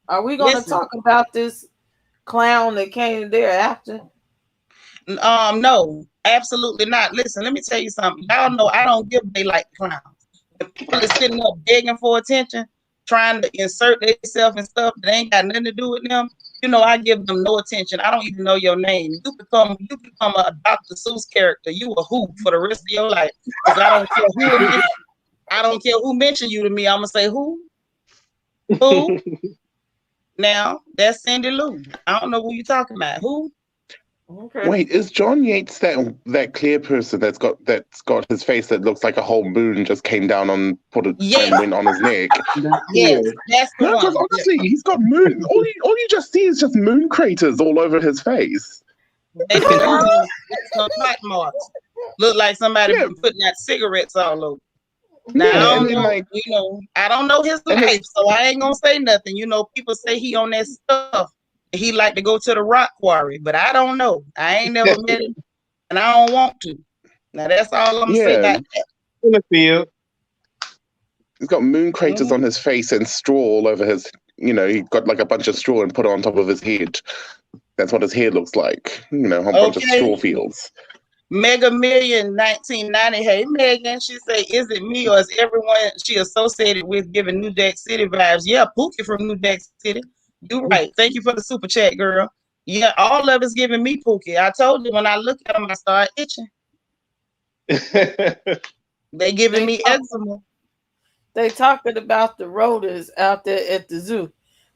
Are we going to talk about this clown that came there after? No, absolutely not. Listen, let me tell you something. Y'all know I don't give they like clowns. When people are sitting up begging for attention, trying to insert themselves and stuff that ain't got nothing to do with them, you know, I give them no attention. I don't even know your name. You become a Dr. Seuss character. You a who for the rest of your life. Because I don't care who mentioned you to me. I'm gonna say who? Who? Now that's Cindy Lou. I don't know who you talking about. Who? Okay. Wait, is John Yates that clear person that's got his face that looks like a whole moon just came down and went on his neck? Yes, that's the one. Because honestly, he's got moon. All you just see is just moon craters all over his face. Some pot marks. Look like somebody been putting out cigarettes all over. Now I don't know, you know, I don't know his life, so I ain't gonna say nothing. You know, people say he on that stuff. He like to go to the rock quarry, but I don't know. I ain't never met him, and I don't want to. Now that's all I'm gonna say about that. In the field, he's got moon craters on his face and straw all over his. You know, he got like a bunch of straw and put it on top of his head. That's what his hair looks like. You know, a bunch of straw fields. Mega Million 1990. Hey Megan, she say, is it me or is everyone she associated with giving New Jack City vibes? Yeah, Pookie from New Jack City. You're right. Thank you for the super chat, girl. Yeah, all of it's giving me Pookie. I told you when I look at them, I start itching. They giving me eczema. They talking about the rotors out there at the zoo.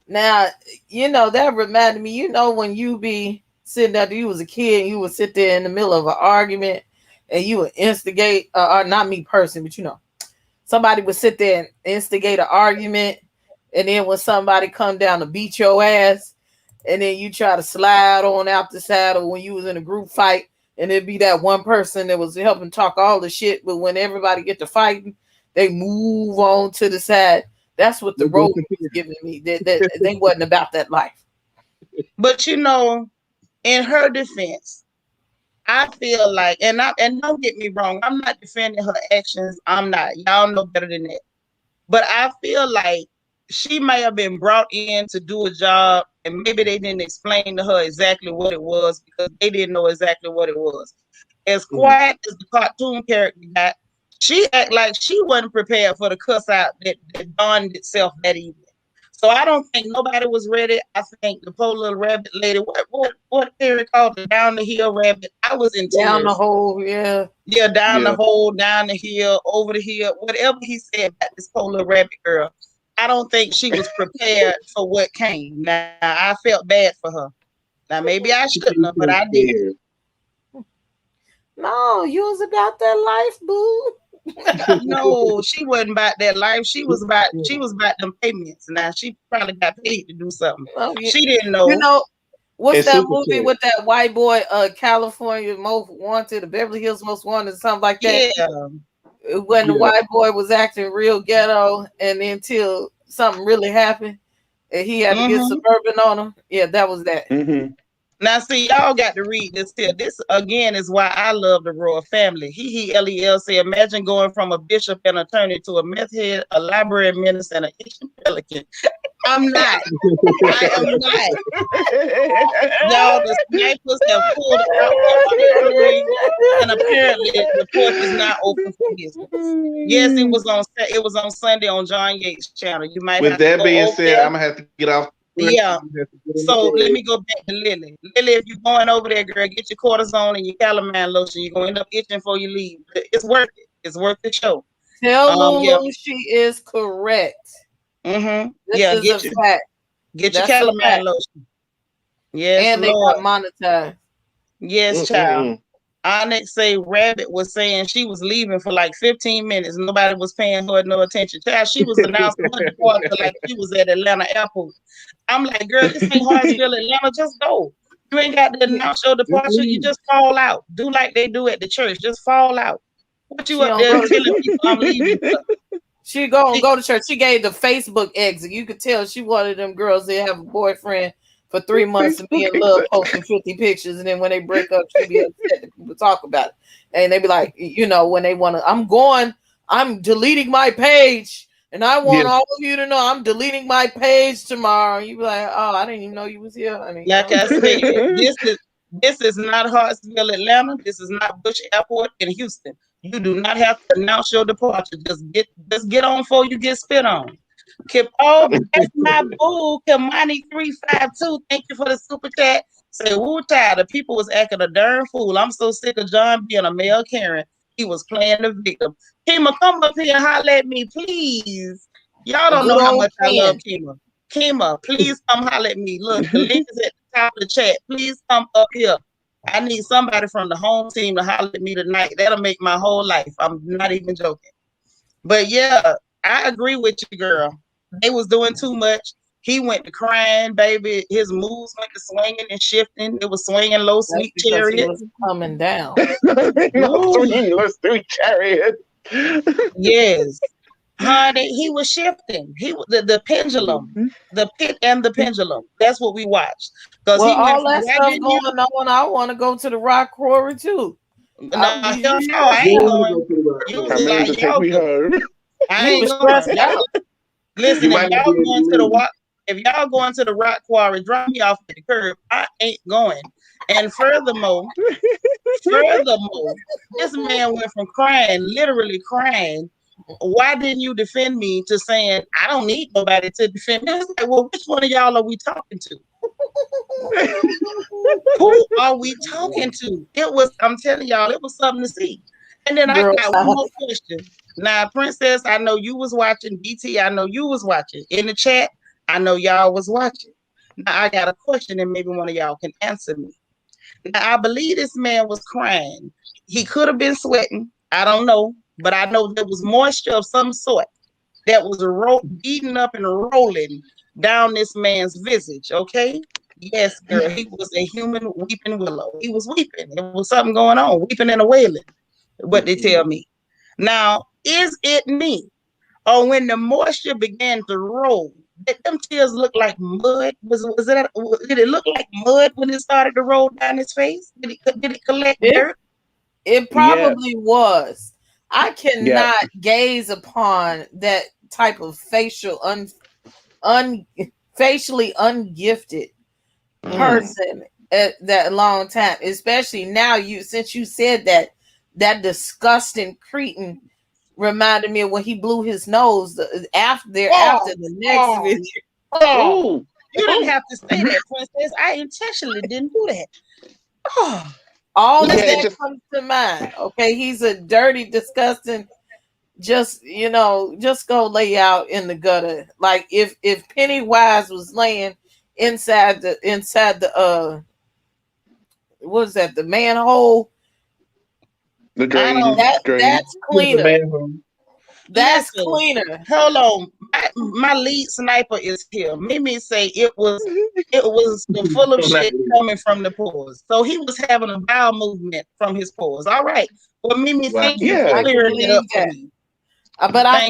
Now, you know, that reminded me, you know, when you be sitting there, you was a kid, and you would sit there in the middle of an argument and you would instigate, or not me personally, but you know, somebody would sit there and instigate an argument, and then when somebody come down to beat your ass, and then you try to slide on out the saddle when you was in a group fight, and it'd be that one person that was helping talk all the shit, but when everybody get to fighting, they move on to the side. That's what the road was giving me. They wasn't about that life. But you know, in her defense, I feel like, and don't get me wrong, I'm not defending her actions. I'm not. Y'all know better than that. But I feel like she may have been brought in to do a job, and maybe they didn't explain to her exactly what it was because they didn't know exactly what it was. As quiet as the cartoon character got, she act like she wasn't prepared for the cuss out that dawned itself that evening. So I don't think nobody was ready. I think the poor little rabbit lady, what theory called the down the hill rabbit? I was in tears. Down the hole, yeah. Yeah, down the hole, down the hill, over the hill, whatever he said about this poor little rabbit girl. I don't think she was prepared for what came. Now I felt bad for her. Now maybe I shouldn't have, but I did. No, you was about that life, boo. No, she wasn't about that life. She was about them payments. Now she probably got paid to do something. Oh, yeah. She didn't know. You know, what's It's that super movie cool. with that white boy, California Most Wanted, the Beverly Hills Most Wanted, something like that? Yeah. When the white boy was acting real ghetto, and until something really happened, and he had to get suburban on him. Yeah, that was that. Now, see, y'all got to read this here. This, again, is why I love the royal family. He, L-E-L, say, imagine going from a bishop and attorney to a meth head, a library minister, and an Asian pelican. I'm not. I am not. Y'all, the snipers have pulled out their artillery, and apparently the porch is not open for business. Yes, it was on Sunday on John Yates' channel. You might With have to that go being over said, there. I'm gonna have to get off. Yeah. So let me go back to Lily. Lily, if you're going over there, girl, get your cortisone and your calamine lotion. You're gonna end up itching before you leave. It's worth it. It's worth the show. Tell Lulu she is correct. This is a fact. Get your calamine lotion. Yes, and Lord. They got monetized. Yes, child. Onyx say Rabbit was saying she was leaving for like 15 minutes. Nobody was paying her no attention. Child, she was announcing her departure like she was at Atlanta airport. I'm like, girl, this ain't Hartsville, Atlanta. Just go. You ain't got to announce your departure. You just fall out. Do like they do at the church. Just fall out. What you up there telling people I'm leaving? She go to church. She gave the Facebook exit. You could tell she wanted them girls to have a boyfriend for 3 months and be in love, posting 50 pictures, and then when they break up, she be upset that people talk about it. And they be like, you know, when they want to, I'm deleting my page, and I want all of you to know I'm deleting my page tomorrow. You be like, oh, I didn't even know you was here, honey. Like I said, this is not Hartsville, Atlanta. This is not Bush Airport in Houston. You do not have to announce your departure. Just get on before you get spit on. That's my boo, Kimani352. Thank you for the super chat. Say, woo tired. The people was acting a darn fool. I'm so sick of John being a male Karen. He was playing the victim. Kima, come up here and holler at me, please. Y'all don't know how much I love Kima. Kima, please come holler at me. Look, the link is at the top of the chat. Please come up here. I need somebody from the home team to holler at me tonight. That'll make my whole life. I'm not even joking. But yeah, I agree with you, girl. They was doing too much. He went to crying, baby. His moves went to swinging and shifting. It was swinging low, sweet chariot. He was coming down. Low, sweet chariot. Yes. Honey, he was shifting. The pendulum, the pit and the pendulum. That's what we watched. Because all that stuff going on, I want to go to the rock quarry too. I ain't going. You was like, take me home. I ain't going. Listen, if y'all going to the rock quarry, drop me off at the curb. I ain't going. And furthermore, this man went from crying, literally crying. Why didn't you defend me to saying I don't need nobody to defend me? It's like, well, which one of y'all are we talking to? Who are we talking to? I'm telling y'all, it was something to see. And then I got one more question. Now, Princess, I know you was watching. BT, I know you was watching. In the chat, I know y'all was watching. Now, I got a question and maybe one of y'all can answer me. Now, I believe this man was crying. He could have been sweating. I don't know. But I know there was moisture of some sort that was beating up and rolling down this man's visage, okay? Yes, girl, he was a human weeping willow. He was weeping. There was something going on, weeping and a wailing, what they tell me. Now, is it me? Or when the moisture began to roll, did them tears look like mud? Did it look like mud when it started to roll down his face? Did it collect dirt? It probably was. I cannot gaze upon that type of facially ungifted person at that long time, especially now. Since you said that disgusting cretin reminded me of when he blew his nose after the next video. Oh, you didn't have to say that, Princess. I intentionally didn't do that. Oh, all of that comes to mind. Okay, he's a dirty, disgusting. Just just go lay out in the gutter. Like if Pennywise was laying inside the what is that, the manhole? The drain. That's cleaner. That's listen, cleaner. Hold on, my lead sniper is here. Mimi say it was full of shit coming from the pores. So he was having a bowel movement from his pores. All right. Well, Mimi, thank you for clearing it up for me. But I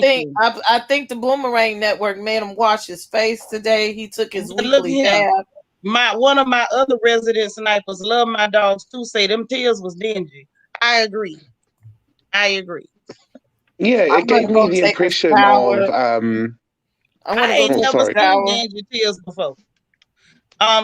think the Boomerang Network made him wash his face today. He took his weekly bath. One of my other resident snipers love my dogs too. Say them tears was dingy. I agree. Yeah, it gave me the impression of I ain't never seen dingy tears before.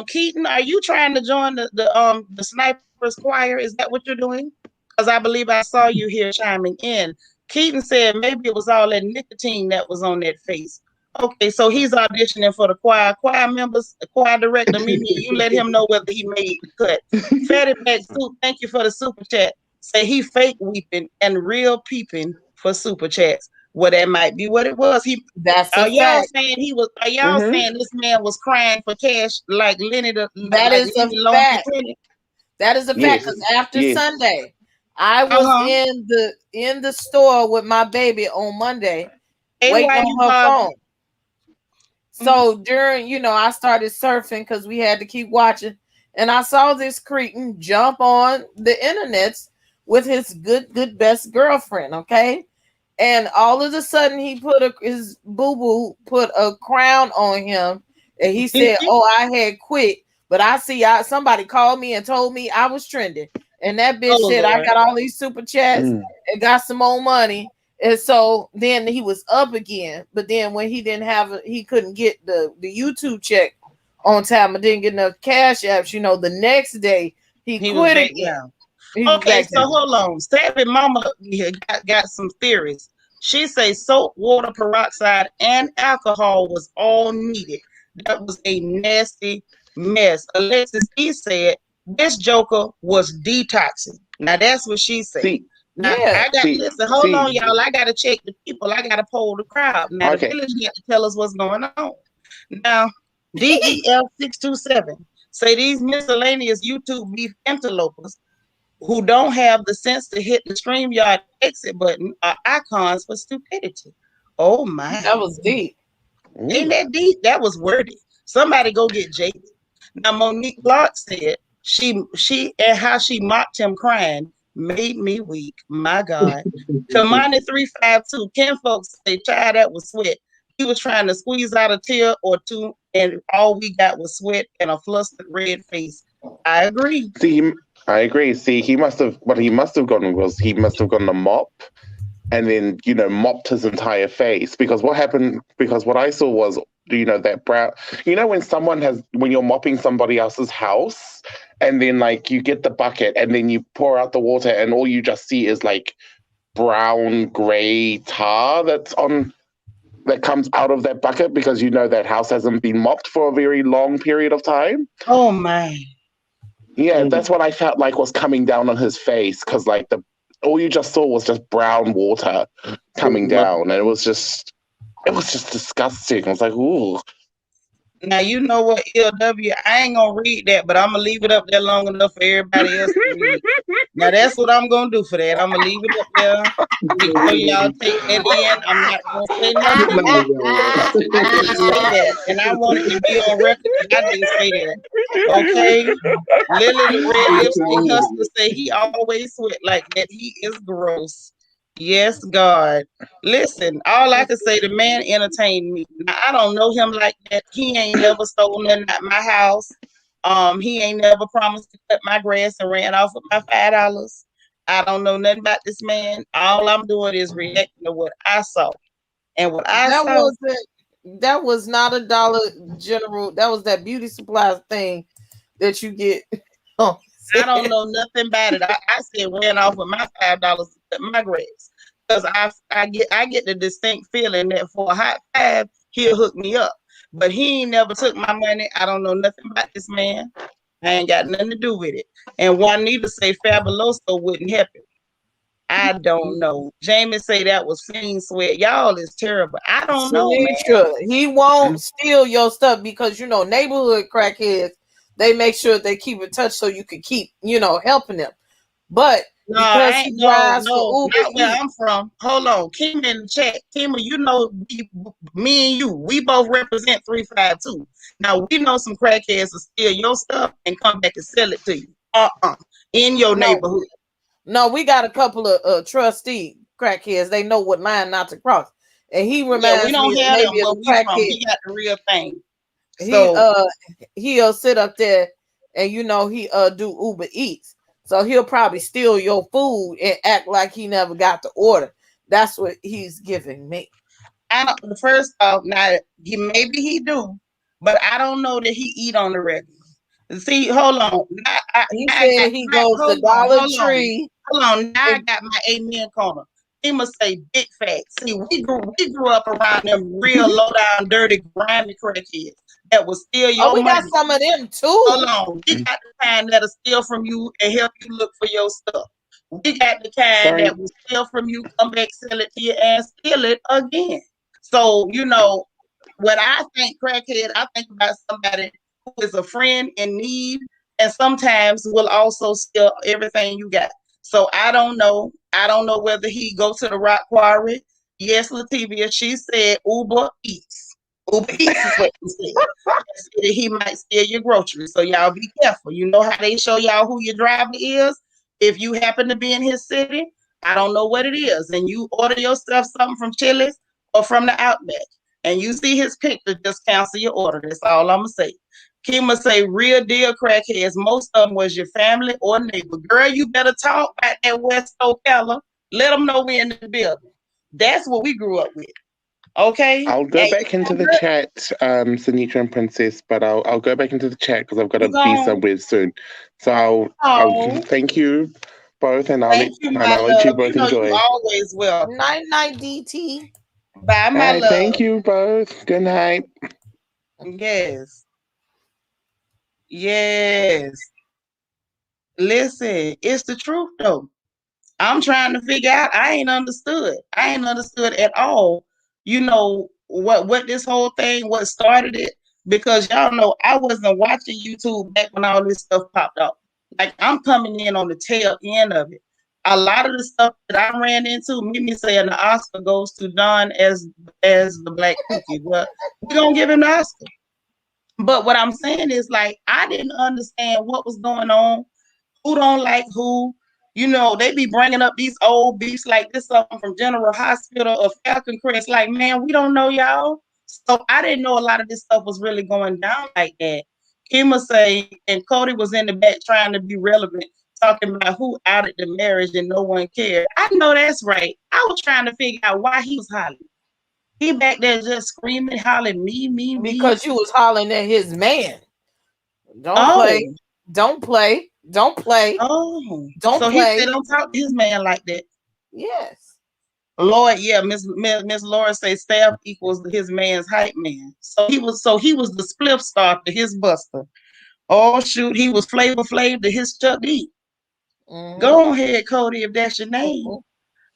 Keaton, are you trying to join the snipers choir? Is that what you're doing? Because I believe I saw you here chiming in. Keaton said maybe it was all that nicotine that was on that face. Okay, so he's auditioning for the choir. Choir members, the choir director, Mimi, you let him know whether he made the cut. Fatty Back Soup, thank you for the super chat. Say he fake weeping and real peeping for super chats. Well, that might be what it was. Are y'all saying this man was crying for cash like Lenny the That is a fact. That is a fact, because after Sunday, I was in the store with my baby on Monday, waiting on her phone. So during, I started surfing because we had to keep watching, and I saw this cretin jump on the internets with his good best girlfriend. Okay, and all of a sudden his boo put a crown on him, and he said, "Oh, I had quit." But somebody called me and told me I was trending. And that bitch said, Lord, I got all these super chats and got some more money. And so then he was up again. But then when he couldn't get the YouTube check on time and didn't get enough cash apps, the next day he quit again. Okay, so hold on. Savvy Mama got some theories. She say salt, water, peroxide, and alcohol was all needed. That was a nasty mess. Alexis E said this Joker was detoxing. Now that's what she said. Hold on, y'all. I gotta check the people. I gotta poll the crowd. Now the village got to tell us what's going on. Now DEL627 say these miscellaneous YouTube beef interlopers who don't have the sense to hit the StreamYard exit button are icons for stupidity. Oh my. That was deep. Ain't that deep? That was wordy. Somebody go get Jaded. Now Monique Clark said she and how she mocked him crying made me weak. My God. Kamani 352. Ken folks say, child, that was sweat. He was trying to squeeze out a tear or two, and all we got was sweat and a flustered red face. I agree. I agree. See, he must have gone a mop and then, mopped his entire face. Because what happened, what I saw was, that brown, when you're mopping somebody else's house and then like you get the bucket and then you pour out the water and all you just see is like brown, gray tar that comes out of that bucket because that house hasn't been mopped for a very long period of time. Oh my. Yeah, that's what I felt like was coming down on his face because like all you just saw was just brown water coming down, and it was just disgusting. I was like, ooh. Now you know what, LW, I ain't gonna read that, but I'm gonna leave it up there long enough for everybody else to read. Now that's what I'm gonna do for that. I'm gonna leave it up there before y'all take that in. I'm not gonna say nothing. I didn't say that, and I want it to be on record that I didn't say that. Okay, Lily the red lipstick hustler say he always sweat like that. He is gross. Yes, God. Listen, all I can say, the man entertained me. Now, I don't know him like that. He ain't never stolen nothing at my house. He ain't never promised to cut my grass and ran off with my $5. I don't know nothing about this man. All I'm doing is reacting to what I saw. And what I That saw, was not a Dollar General. That was that beauty supplies thing that you get. Oh, I don't know nothing about it. I said ran off with my $5 at my grades. Because I get the distinct feeling that for a hot five, he'll hook me up. But he ain't never took my money. I don't know nothing about this man. I ain't got nothing to do with it. And Juanita say Fabuloso wouldn't help it. I don't know. Jamie say that was fiend sweat. Y'all is terrible. I don't know, man. Seanitra, he won't steal your stuff because neighborhood crackheads, they make sure they keep in touch so you can keep helping them. But No, because I he ain't drives no, for Uber not where Eats, I'm from. Hold on, Kima in the chat. Kima, me and you, we both represent 352. Now we know some crackheads will steal your stuff and come back and sell it to you. In your no, neighborhood. no, we got a couple of trustee crackheads. They know what line not to cross, and he Yeah, we reminds don't me of have them maybe of where a we from. crackhead. We got the real thing. He So he'll sit up there and he do Uber Eats. So he'll probably steal your food and act like he never got the order. That's what he's giving me. first off, now maybe he do, but I don't know that he eat on the regular. See, hold on. He Now I got said he goes to Dollar Tree. hold on. Now I And, got my amen corner. He must say big fat. See, we grew up around them real low down, dirty, grimy crackheads that will steal oh, your we got money. some of them Hold too. on. We got the kind that'll steal from you and help you look for your stuff. We got the kind Sorry. that will steal from you, come back, sell it to you, and steal it again. So, when I think crackhead, I think about somebody who is a friend in need and sometimes will also steal everything you got. So I don't know. I don't know whether he go to the rock quarry. Yes, Lativia, she said Uber Eats. Uber Eats is what she said. He might steal your groceries. So y'all be careful. You know how they show y'all who your driver is? If you happen to be in his city, I don't know what it is, and you order your stuff something from Chili's or from the Outback, and you see his picture, just cancel your order. That's all I'm gonna say. Kima say real deal crackheads. Most of them was your family or neighbor. Girl, you better talk about that West Coast fella. Let them know we in the building. That's what we grew up with. Okay. I'll go And back into the chat, Seanitra and Princess, but I'll go back into the chat because I've got to you be gone. somewhere soon. So I'll Oh, thank you both, and thank you, my I'll let you love. You both know you enjoy. always welcome. Night night DT. Bye, All my right, thank love. you both. Good night. Yes. Yes. Listen, it's the truth though. I'm trying to figure out. I ain't understood. I ain't understood at all. What this whole thing, what started it? Because y'all know I wasn't watching YouTube back when all this stuff popped up. Like I'm coming in on the tail end of it. A lot of the stuff that I ran into, Mimi saying the Oscar goes to Don as the Black Cookie. Well, we're gonna give him the Oscar. But what I'm saying is like I didn't understand what was going on, who don't like who. They be bringing up these old beefs like this something from General Hospital or Falcon Crest. Like, man, we don't know y'all. So I didn't know a lot of this stuff was really going down like that. Kima say, and Cody was in the back trying to be relevant, talking about who outed the marriage and no one cared. I know that's right. I was trying to figure out why he was hollering. He back there just screaming, hollering, me, me, me. Because you was hollering at his man. Don't play. Oh, Don't play. Don't play. oh. Don't So he play. said, don't talk to his man like that. Yes. Lord, yeah, Miss Laura say staff equals his man's hype man. So he was the spliff star to his Buster. Oh shoot, he was Flavor Flav to his Chuck D. Mm-hmm. Go ahead, Cody, if that's your name.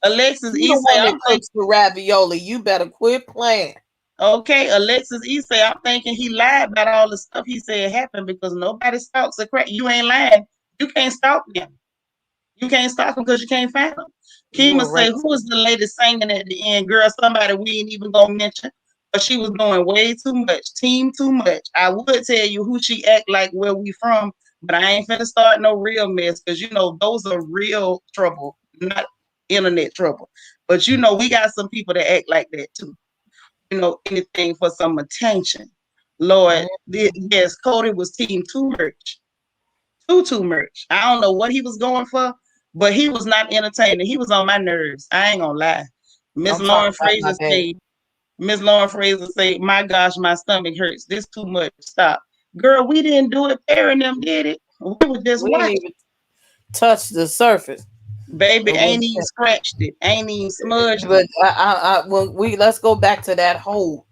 Alexis You E the say one that I'm thinking. cooks the ravioli. You better quit playing. Okay, Alexis E say I'm thinking he lied about all the stuff he said happened because nobody stalks a crack. You ain't lying. You can't stalk them. You can't stalk them because you can't find them. You Kima a say, who racist. was the lady singing at the end? Girl, somebody we ain't even gonna mention. But she was doing way too much, team too much. I would tell you who she act like where we from, but I ain't finna start no real mess because those are real trouble, not internet trouble. But we got some people that act like that too. Anything for some attention. Lord, yes, Cody was team too much. Too much. I don't know what he was going for, but he was not entertaining. He was on my nerves. I ain't gonna lie. Miss I'm talking Lauren about my Frazier baby. say, Miss Lauren Fraser say, "My gosh, my stomach hurts. This too much. Stop, girl. We didn't do it. Perry and them did it. We were just We didn't watching. even touch the surface. Baby, ain't even scratched it. Ain't even smudged But it. when let's go back to that whole,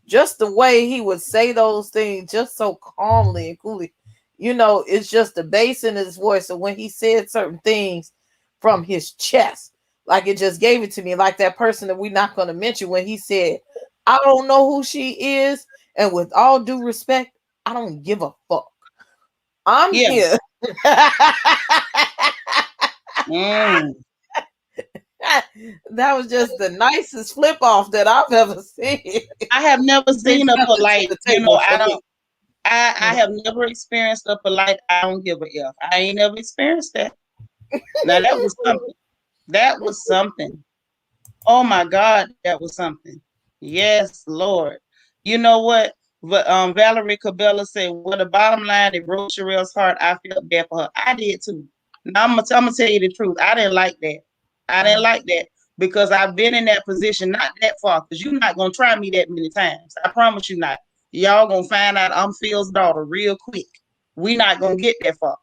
just the way he would say those things, just so calmly and coolly. It's just the bass in his voice. So when he said certain things from his chest, like it just gave it to me, like that person that we're not going to mention when he said, "I don't know who she is, and with all due respect, I don't give a fuck. I'm Yeah. here." Mm. That was just the nicest flip off that I've ever seen. I have never seen a Bring something to polite. the You know, table I for me. don't. I have never experienced a polite. I don't give a f. I ain't never experienced that. Now that was something. That was something. Oh my God, that was something. Yes, Lord. You know what? But Valerie Cabela said, "Well, the bottom line, it broke Sharrell's heart. I felt bad for her. I did too. Now I'm gonna tell you the truth. I didn't like that. I didn't like that because I've been in that position, not that far, because you're not gonna try me that many times. I promise you not. Y'all gonna find out I'm Phil's daughter real quick. We not gonna get that far.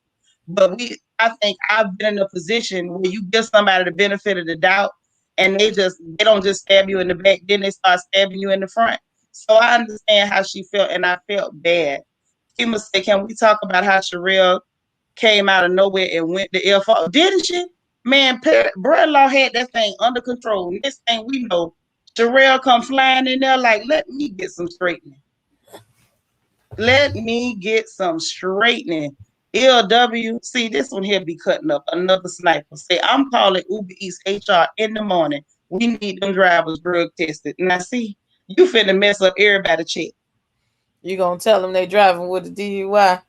But I think I've been in a position where you give somebody the benefit of the doubt and they don't just stab you in the back, then they start stabbing you in the front. So I understand how she felt, and I felt bad. Kima said, "Can we talk about how Sharrell came out of nowhere and went to F? Didn't she? Man, Brother-in-law had that thing under control. Next thing we know, Sharrell come flying in there like, let me get some straightening. Let me get some straightening. LW, see, this one here be cutting up. Another sniper. Say, I'm calling Uber Eats HR in the morning. We need them drivers drug tested. Now, see, you finna mess up everybody's check. You gonna tell them they driving with a DUI?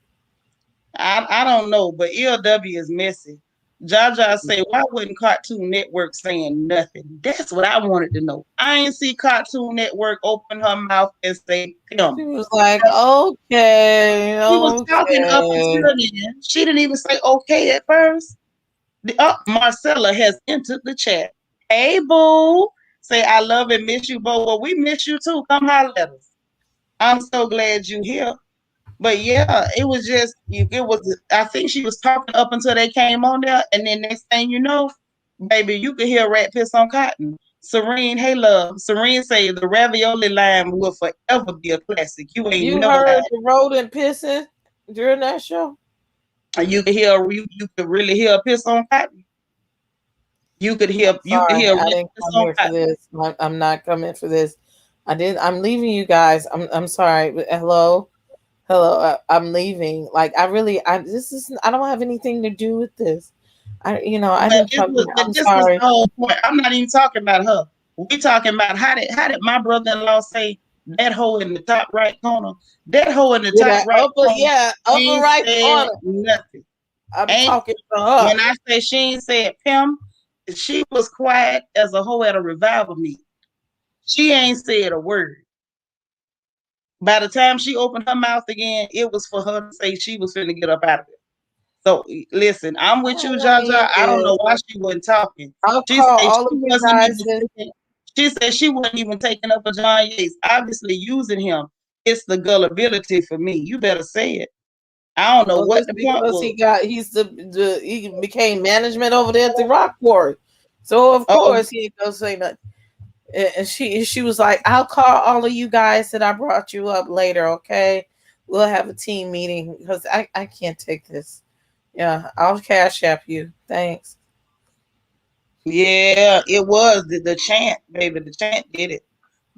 I don't know, but LW is messy. Jaja say, why wasn't Cartoon Network saying nothing? That's what I wanted to know. I ain't see Cartoon Network open her mouth and say, She was like, okay, She was talking up okay. until then. She didn't even say okay at first. Marcella has entered the chat. Hey, boo. Say, I love and miss you, boo. Well, we miss you too. Come holler at us. I'm so glad you here. But yeah, it was I think she was talking up until they came on there. And then next thing you know, baby, you could hear rat piss on cotton. Serene, hey, love. Serene say the ravioli line will forever be a classic. You ain't You never heard lied. the rodent pissing during that show? You could really hear a piss on cotton. You could hear Sorry, I really didn't piss come on here for cotton. this. I'm not coming for this. I'm leaving you guys. I'm sorry. Hello. I'm leaving. Like I don't have anything to do with this. I didn't come here. I'm This was sorry. the whole point. I'm not even talking about her. We talking about how did my brother-in-law say that hoe in the top right corner? That hoe in the Yeah, top that right corner upper ain't right said corner. nothing. I'm Ain't talking to her. when I say she ain't said Pim, she was quiet as a hoe at a revival meeting. She ain't said a word. By the time she opened her mouth again, it was for her to say she was finna get up out of it. So listen, I'm with you, All I need Jaja. I don't know is why she wasn't talking. I'll She call said all she of you wasn't guys. even taking. She said she wasn't even taking up for John Yates. Obviously, using him. It's the gullibility for me. You better say it. I don't know Well, what it's the point because was. he became management over there at the Rock Quarry. So of Oh, course he ain't gonna say nothing. And she was like, I'll call all of you guys that I brought you up later, okay? We'll have a team meeting because I can't take this. Yeah, I'll cash app you. Thanks. yeah, it was the chant, baby. The chant did it.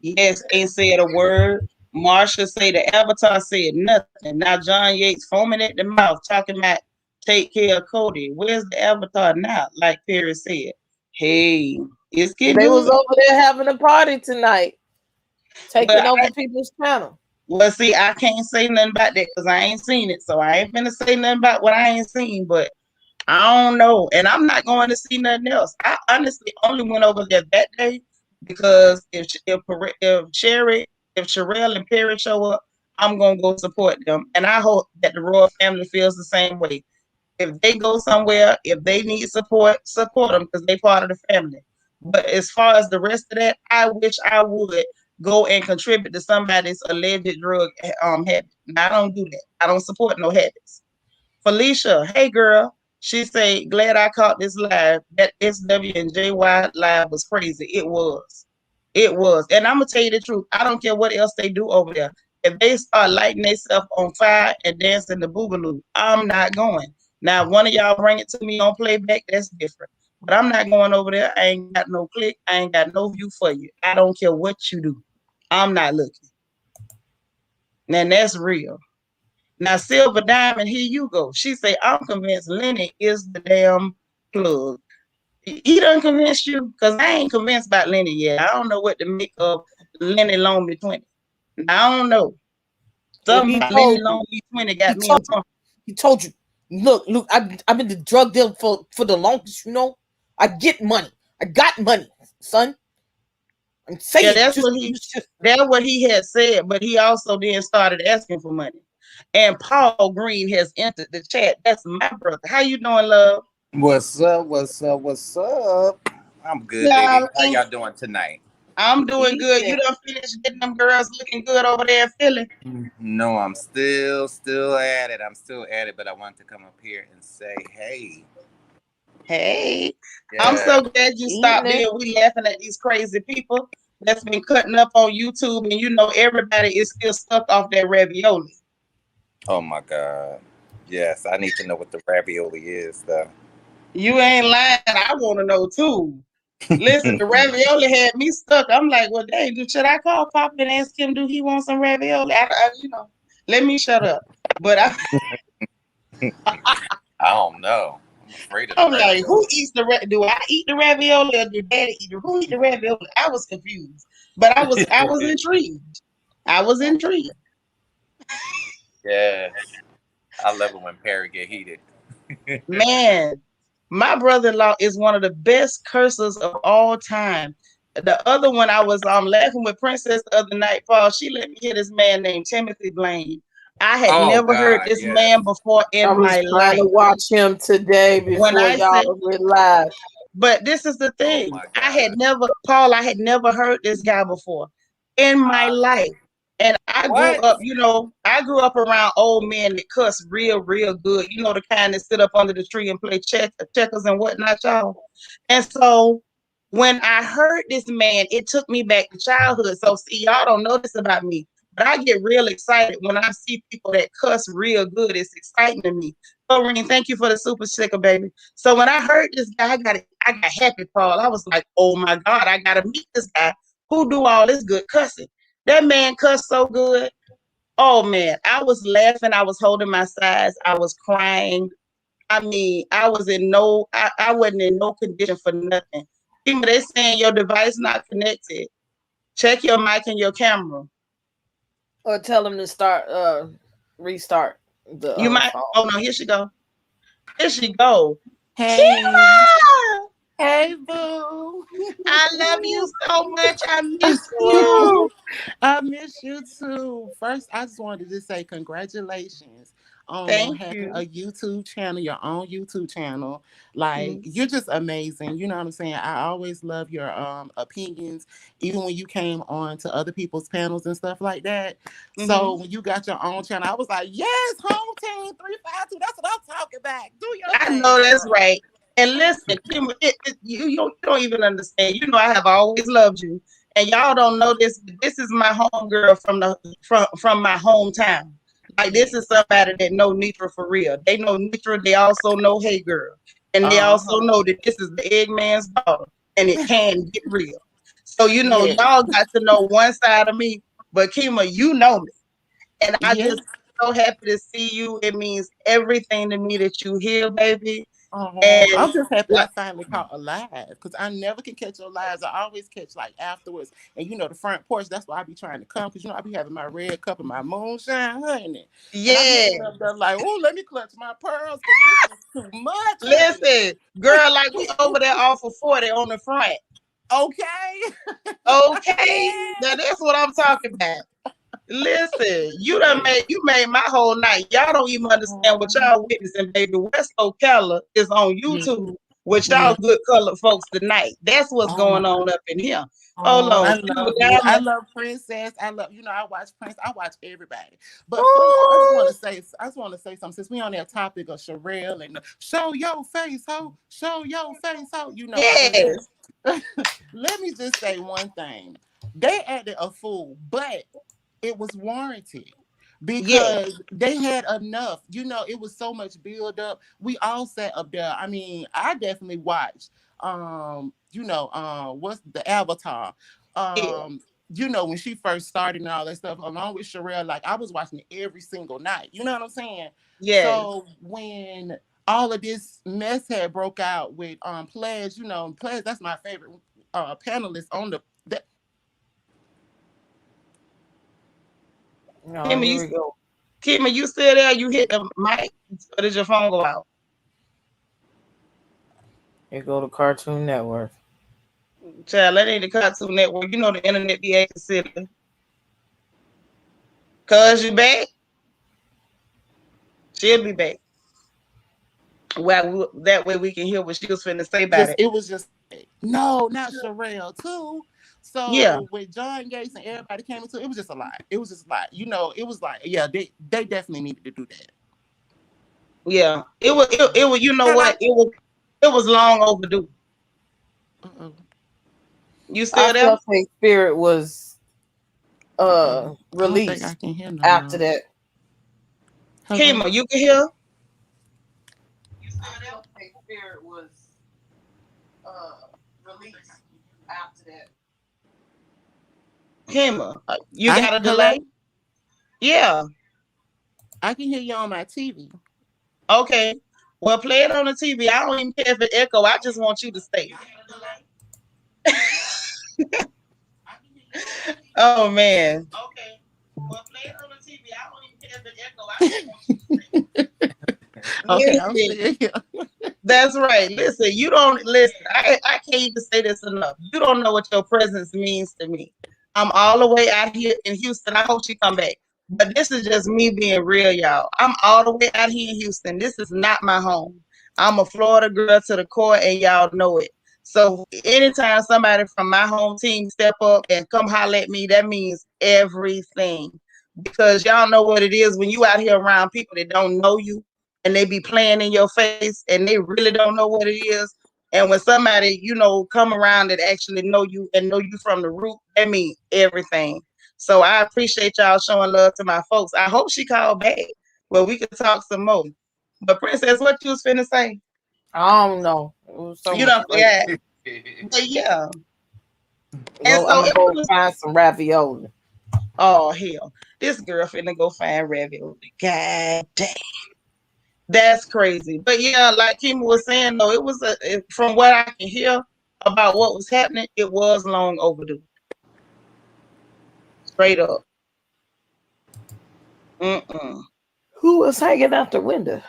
Yes, ain't said a word. Marsha say the Avatar said nothing. Now John Yates foaming at the mouth, talking about take care of Cody. Where's the Avatar now? Like Perry said. Hey, it's getting They was good. over there having a party tonight, taking Well, over people's channel. see, I can't say nothing about that because I ain't seen it. So I ain't gonna say nothing about what I ain't seen, but I don't know. And I'm not going to see nothing else. I honestly only went over there that day because if Sharrell and Perry show up, I'm gonna go support them. And I hope that the royal family feels the same way. If they go somewhere, if they need support them because they part of the family. But as far as the rest of that, I wish I would go and contribute to somebody's alleged drug habit. Now, I don't do that. I don't support no habits. Felicia, hey girl. She say, glad I caught this live. That SW and JY live was crazy. It was. It was. And I'm gonna tell you the truth. I don't care what else they do over there. If they start lighting themselves on fire and dancing the boogaloo, I'm not going. Now, if one of y'all bring it to me on playback, that's different. But I'm not going over there. I ain't got no click. I ain't got no view for you. I don't care what you do. I'm not looking. Now that's real. Now, Silver Diamond, here you go. She say, I'm convinced Lenny is the damn plug. He done convinced you? Because I ain't convinced about Lenny yet. I don't know what to make of Lenny Long Me 20. I don't know. Something about Lenny Long Me 20 got me uncomfortable. He told you, look, I've been the drug dealer for the longest, you know. I get money. I got money, son. I'm saying Yeah, that's what he had said, but he also then started asking for money. And Paul Green has entered the chat. That's my brother. How you doing, love? What's up? What's up? What's up? I'm good, baby. How y'all doing tonight? I'm doing good. You done finished getting them girls looking good over there in Philly? No, I'm still at it. I'm still at it, but I want to come up here and say, hey. Hey. Yeah. I'm so glad you stopped being we laughing at these crazy people that's been cutting up on YouTube, and you know everybody is still stuck off that ravioli. Oh my God. Yes, I need to know what the ravioli is, though. You ain't lying. I want to know too. Listen, the ravioli had me stuck. I'm like, well, dang, should I call Papa and ask him, do he want some ravioli? Let me shut up. But I don't know. I'm afraid of I'm like, who eats do I eat the ravioli or do Daddy eat it? Who eat the ravioli? I was confused. But I was intrigued. I was intrigued. Yes. I love it when Perry get heated. Man, my brother-in-law is one of the best cursors of all time. The other one, I was laughing with Princess the other night, Paul. She let me hear this man named Timothy Blaine. I had never heard this man before in my life. I was trying to watch him today before y'all went live. But this is the thing. I had never heard this guy before in my life. And I grew up around old men that cuss real, real good. You know, the kind that sit up under the tree and play checkers and whatnot, y'all. And so when I heard this man, it took me back to childhood. So see, y'all don't know this about me, but I get real excited when I see people that cuss real good. It's exciting to me. Doreen, thank you for the super sticker, baby. So when I heard this guy, I got happy, Paul. I was like, oh my God, I gotta meet this guy who do all this good cussing. That man cussed so good. Oh man, I was laughing. I was holding my sides. I was crying. I mean, I wasn't in no condition for nothing. People, they saying your device not connected. Check your mic and your camera. Or tell them to restart the you might phone. Oh no, here she go. Here she go. Hey. Hey, boo. I love you so much. I miss you. I miss you too. First, I just wanted to say congratulations on having a YouTube channel, your own YouTube channel. Like, you're just amazing. You know what I'm saying? I always love your opinions, even when you came on to other people's panels and stuff like that. So when you got your own channel, I was like, yes, home team 352. That's what I'm talking about. Do your thing. I know that's right. And listen, Kim, you don't even understand. You know I have always loved you, and y'all don't know this. This is my home girl from my hometown. Like, this is somebody that know Nitra for real. They know Nitra. They also know Hey Girl, and they also know that this is the Eggman's daughter, and it can get real. So y'all got to know one side of me, but Kima, you know me, and I just so happy to see you. It means everything to me that you here, baby. And I'm just happy I finally caught a live, because I never can catch your lives. I always catch like afterwards. And the front porch, that's why I be trying to come, because I be having my red cup and my moonshine, honey. Yeah. And like, oh, let me clutch my pearls, because this is too much. Listen, girl, like we over there off of 40 on the front. Okay. Now that's what I'm talking about. Listen, you made my whole night. Y'all don't even understand what y'all witnessing, baby. West Ocala is on YouTube with y'all good colored folks tonight. That's what's going on up in here. Hold I on. love you. I love Princess. I love, I watch Prince. I watch everybody. But first, I just want to say something. Since we on that topic of Sharrell and show your face, ho, show your face, ho. Yes. Let me just say one thing. They acted a fool, but it was warranted because they had enough. It was so much build up. We all sat up there. I mean, I definitely watched. What's the Avatar? When she first started and all that stuff, along with Sharrell, like I was watching it every single night. You know what I'm saying? Yeah. So when all of this mess had broke out with Pledge, Pledge, that's my favorite panelist on the. Here we go. Kimmy, you still there? You hit the mic, or did your phone go out? It go to Cartoon Network. Child, that ain't the Cartoon Network. You know the internet be acting silly. Cuz you back? She'll be back. Well, that way we can hear what she was finna say about it. It was just no, not Sharrell too. So when John Gates and everybody came into it was just a lot. It was just a lot. It was like, yeah, they definitely needed to do that. Yeah, it was. You know what? It was long overdue. You still there? I felt like Spirit was released I can hear after that. Kima, you can hear? You still there? Spirit was released after that. Kima, you got a delay? Yeah. I can hear you on my TV. Okay. Well, play it on the TV. I don't even care if it echo. I just want you to stay. Oh man. Okay. Well, play it on the TV. I don't even care if it echo. I just want you to stay. Okay, I'm still here. That's right. Listen, you don't listen. I can't even say this enough. You don't know what your presence means to me. I'm all the way out here in Houston. I hope she come back. But this is just me being real, y'all. I'm all the way out here in Houston. This is not my home. I'm a Florida girl to the core, and y'all know it. So anytime somebody from my home team step up and come holler at me, that means everything. Because y'all know what it is when you out here around people that don't know you and they be playing in your face and they really don't know what it is. And when somebody, come around that actually know you and know you from the root, that means everything. So I appreciate y'all showing love to my folks. I hope she called back where we could talk some more. But Princess, what you was finna say? I don't know. You don't forget. But yeah. And so I'm gonna go find some ravioli. Oh hell. This girl finna go find ravioli. God damn. That's crazy. But yeah, like Kim was saying though, it was from what I can hear about what was happening, it was long overdue. Straight up. Who was hanging out the window?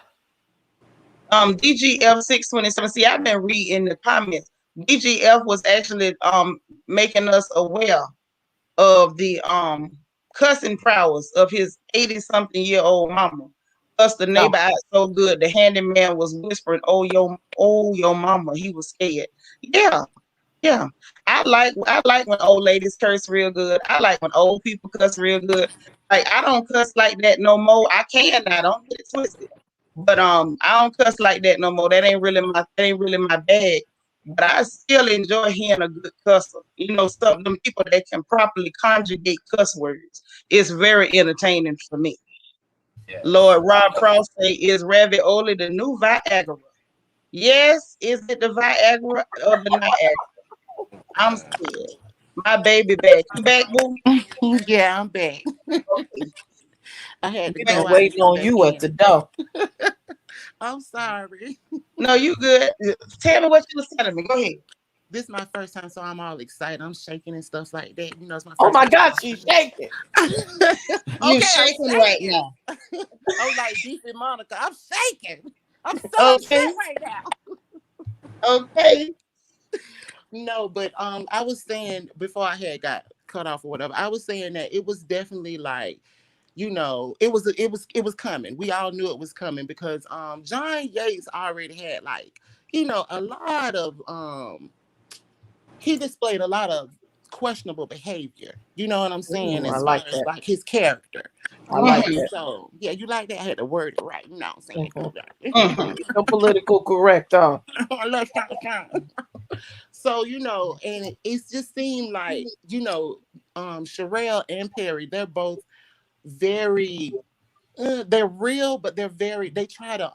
DGF 627. See, I've been reading the comments. DGF was actually making us aware of the cussing prowess of his 80-something-year-old mama. Us, the neighbor out so good. The handyman was whispering, "Oh your mama." He was scared. Yeah. I like when old ladies curse real good. I like when old people cuss real good. Like I don't cuss like that no more. I can now. Don't get it twisted. But I don't cuss like that no more. That ain't really my bag. But I still enjoy hearing a good cusser. Some of them people that can properly conjugate cuss words. It's very entertaining for me. Yes. Lord Rob Frost say, is ravioli the new Viagra? Yes, is it the Viagra or the Niagara? I'm scared. My baby back. You back, boo? Yeah, I'm back. Okay. I had to go waiting on you at the door. I'm sorry. No, you good. Tell me what you was telling me. Go ahead. This is my first time, so I'm all excited. I'm shaking and stuff like that. It's my first Oh my God, she's shaking. You're shaking right now. I'm like Beefy Monica. I'm shaking. I'm so upset right now. Okay. No, but I was saying before I had got cut off or whatever, I was saying that it was definitely like, it was coming. We all knew it was coming because John Yates already had like, a lot of he displayed a lot of questionable behavior. You know what I'm saying? Ooh, I As far like as that. like his character. I like And that. so yeah, you like that? I had to word it right. You know what I'm saying? Mm-hmm. So political correct, Let's talk time. So, and it just seemed like, Sharrell and Perry, they're both very they're real, but they try to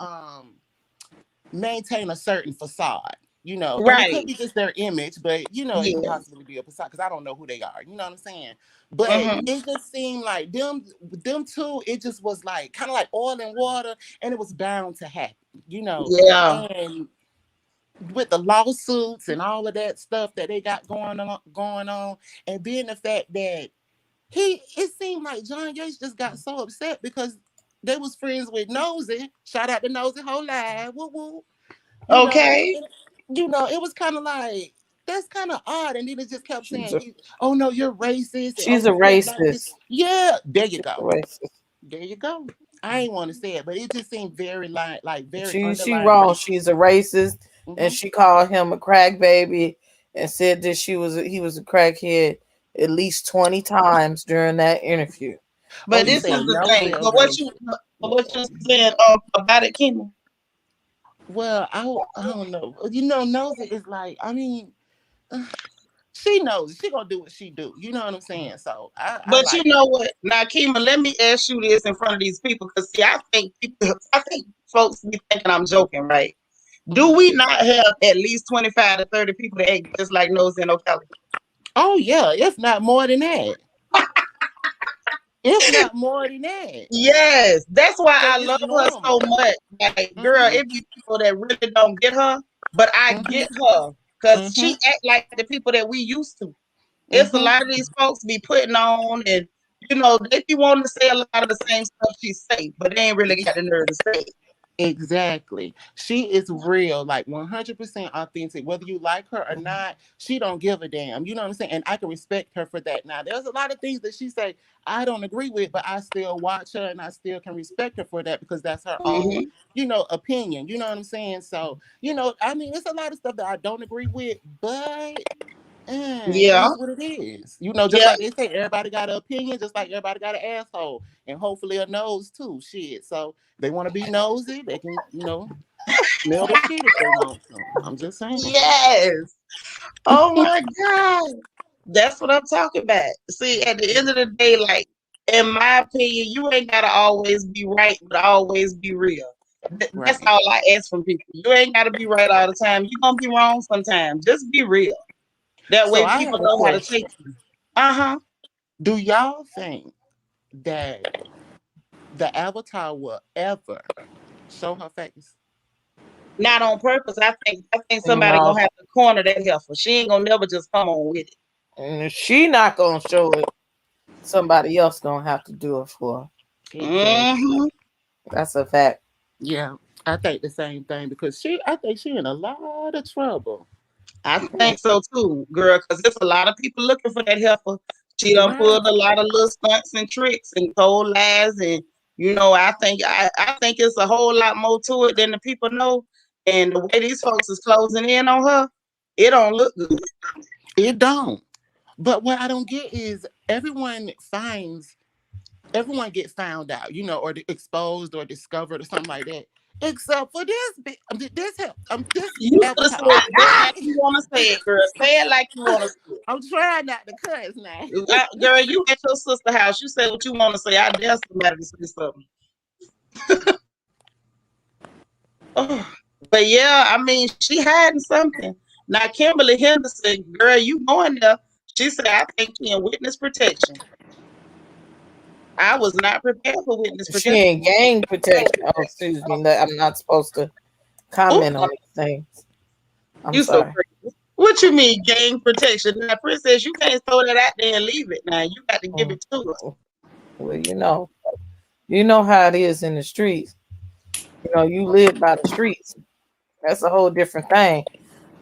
maintain a certain facade, and it could Right. be just their image, but it could Yeah. possibly be a facade because I don't know who they are. You know what I'm saying? But Mm-hmm. it just seemed like them two. It just was like kind of like oil and water, and it was bound to happen. Yeah. And with the lawsuits and all of that stuff that they got going on, and then the fact that it seemed like John Yates just got so upset because they was friends with Nosy. Shout out to Nosy whole live. Woo woo. You know, Okay. and, it was kind of like that's kind of odd. And then it just kept she's saying, a "Oh no, you're racist." And, oh, she's a you can't like this. racist. Yeah, there you She's a go. racist. There you go. I ain't want to say it, but it just seemed very like very She underlying wrong. racist. She's a racist, and Hmm. she called him a crack baby, and said that he was a crackhead at least 20 times during that interview. Oh, But you this is saying the Nosy thing. or But what racist? you saying about it, Kim? Well, I don't know. Nosy is like, I mean, she knows she gonna do what she do. You know what I'm saying? So I But you like know her. what? Now, Kima, let me ask you this in front of these people, because see, I think folks be thinking I'm joking, right? Do Mhm. we not have at least 25 to 30 people that act just like Nose in Ocala? Oh yeah, if not more than that. If not more than that. Yes, that's why Cause I it's love her so normal. much. Like, girl, Mm-hmm. it be people that really don't get her, but I Mm-hmm. get her because Mm-hmm. she act like the people that we used to. It's a Mm-hmm. lot of these folks be putting on, and they be wanting to say a lot of the same stuff she say, but they ain't really got the nerve to say it. Exactly. She is real, like 100% authentic. Whether you like her or not, she don't give a damn. You know what I'm saying? And I can respect her for that. Now, there's a lot of things that she say I don't agree with, but I still watch her and I still can respect her for that because that's her own, Hmm. opinion. You know what I'm saying? So, I mean, it's a lot of stuff that I don't agree with, but it Yeah, is what it is. Just yeah. like they say, everybody got an opinion, just like everybody got an asshole, and hopefully a nose too. Shit. So they want to be nosy, they can, smell the shit if they want to. I'm just saying. Yes. Oh my God. That's what I'm talking about. See, at the end of the day, like, in my opinion, you ain't gotta always be right, but always be real. That's Right. all I ask from people. You ain't gotta be right all the time. You're gonna be wrong sometimes. Just be real. That So way I people have a know how to take question. you. Uh-huh. Do y'all think that the avatar will ever show her face? Not on purpose. I think somebody No, gonna have to corner that heifer. She ain't gonna never just come on with it. and if she not gonna show it, somebody else gonna have to do it for her. Exactly. Hmm. That's a fact. Yeah. I think the same thing because I think she in a lot of trouble. I think so too, girl, because there's a lot of people looking for that heifer. She done Right. pulled a lot of little stunts and tricks and told lies, and I think it's a whole lot more to it than the people know. And the way these folks is closing in on her, it don't look good. It don't. But what I don't get is everyone gets found out, or exposed or discovered or something like that. Except for this You could have said avatar. that like you want to say it, girl. Say it like you want to say I'm trying not to cuss now. it. Girl, you at your sister house. You say what you want to say. I dare somebody to say something. Oh, but yeah, I mean, she hiding something. Now, Kimberly Henderson, girl, you going there? She said, "I think she in witness protection." I was not prepared for witness She protection. ain't gang protection. Oh, excuse me. I'm not supposed to Oh, comment on these things. I'm you so sorry. crazy. What you mean, gang protection? Now, princess, you can't throw that out there and leave it. Now, you got to give Mm. it to us. Well, you know how it is in the streets. You live by the streets. That's a whole different thing.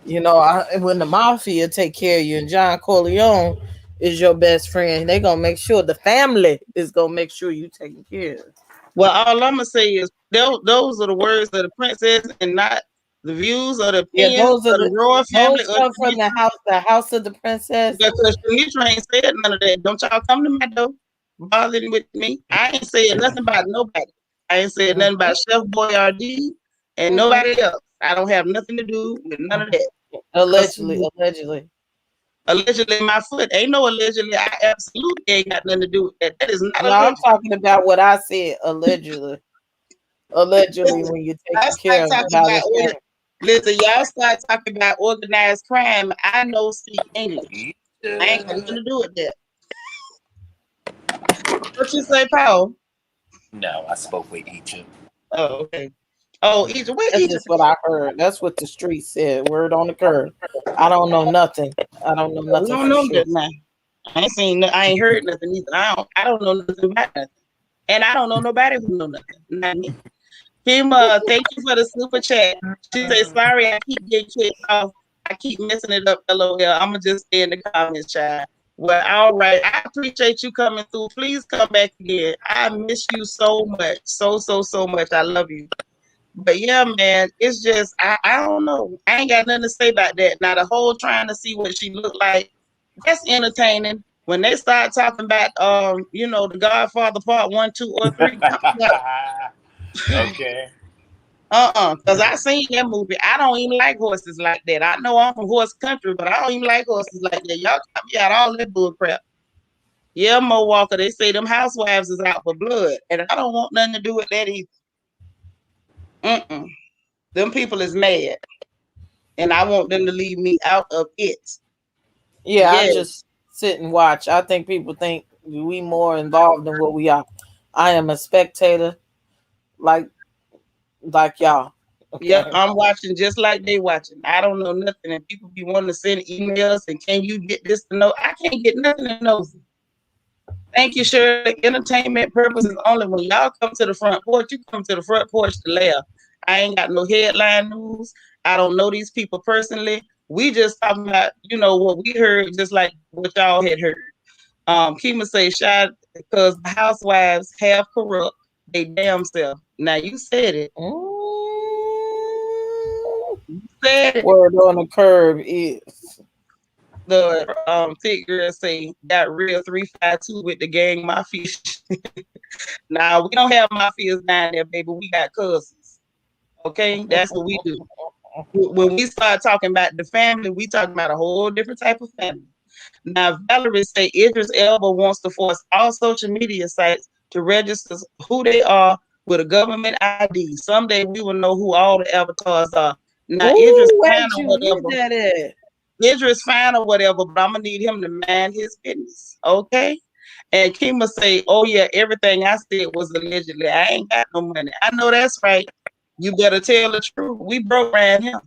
When the mafia take care of you and John Corleone is your best friend, they gonna make sure the family is gonna make sure you taken care of. Well, all I'm gonna say is those are the words of the princess, and not The views or the Yeah, opinions those are of the royal family those or come from the house of the princess. because Seanitra ain't said none of that. Don't y'all come to my door bothering with me. I ain't said nothing about nobody. I ain't said nothing about Chef Boyardee and nobody else. I don't have nothing to do with none of that. Allegedly. Allegedly, my foot. Ain't no allegedly. I absolutely ain't got nothing to do with that. That is not No, I'm talking about what I said allegedly. Allegedly, when you're taking care of valid parents. Listen, y'all start talking about organized crime. I know speak English. I ain't got nothing to do with that. What you say, Paul? No, I spoke with Egypt. Oh, okay. Oh, Egypt. Where That's Egypt? just what I heard. That's what the street said. Word on the curb. I don't know nothing. I don't know nothing. We don't know that now. I ain't seen. I ain't heard nothing either. I don't know nothing about nothing, and I don't know nobody who know nothing. Not me. Kim, thank you for the super chat. She said, "Sorry, I keep getting kicked off. I keep messing it up. LOL. I'ma just stay in the comments, child." Well, all right. I appreciate you coming through. Please come back again. I miss you so much, so much. I love you. But yeah, man, it's just I don't know. I ain't got nothing to say about that. Now the whole trying to see what she looked like, that's entertaining. When they start talking about the Godfather Part 1, 2, or 3, Okay. because I seen that movie. I don't even like horses like that. I know I'm from horse country, but I don't even like horses like that. Y'all got me out all that bull crap. Yeah, Mo Walker, they say them housewives is out for blood, and I don't want nothing to do with that either. Them people is mad, and I want them to leave me out of it. Yeah, I just sit and watch. I think people think we more involved than what we are. I am a spectator, like y'all. Okay. Yeah, I'm watching just like they watching. I don't know nothing, and people be wanting to send emails and can you get this to know? I can't get nothing to know. Thank you, Shirley. Entertainment purposes only. When y'all come to the front porch, you come to the front porch to laugh. I ain't got no headline news. I don't know these people personally. We just talking about, what we heard, just like what y'all had heard. Kima say, "Shot because the housewives have corrupt they damn self." Now you said it. You said it. Word on the curb is the thick girl say got real 352 with the gang mafia. Now we don't have mafias down there, baby. We got cousins. Okay, that's what we do. When we start talking about the family, we talking about a whole different type of family. Now, Valerie say Idris Elba wants to force all social media sites to register who they are with a government ID. Someday we will know who all the avatars are. Now, Idris fine or whatever. Idris fine or whatever, but I'm gonna need him to mind his business, okay? And Kima say, "Oh yeah, everything I said was allegedly. I ain't got no money." I know that's right. You better tell the truth. We broke around him.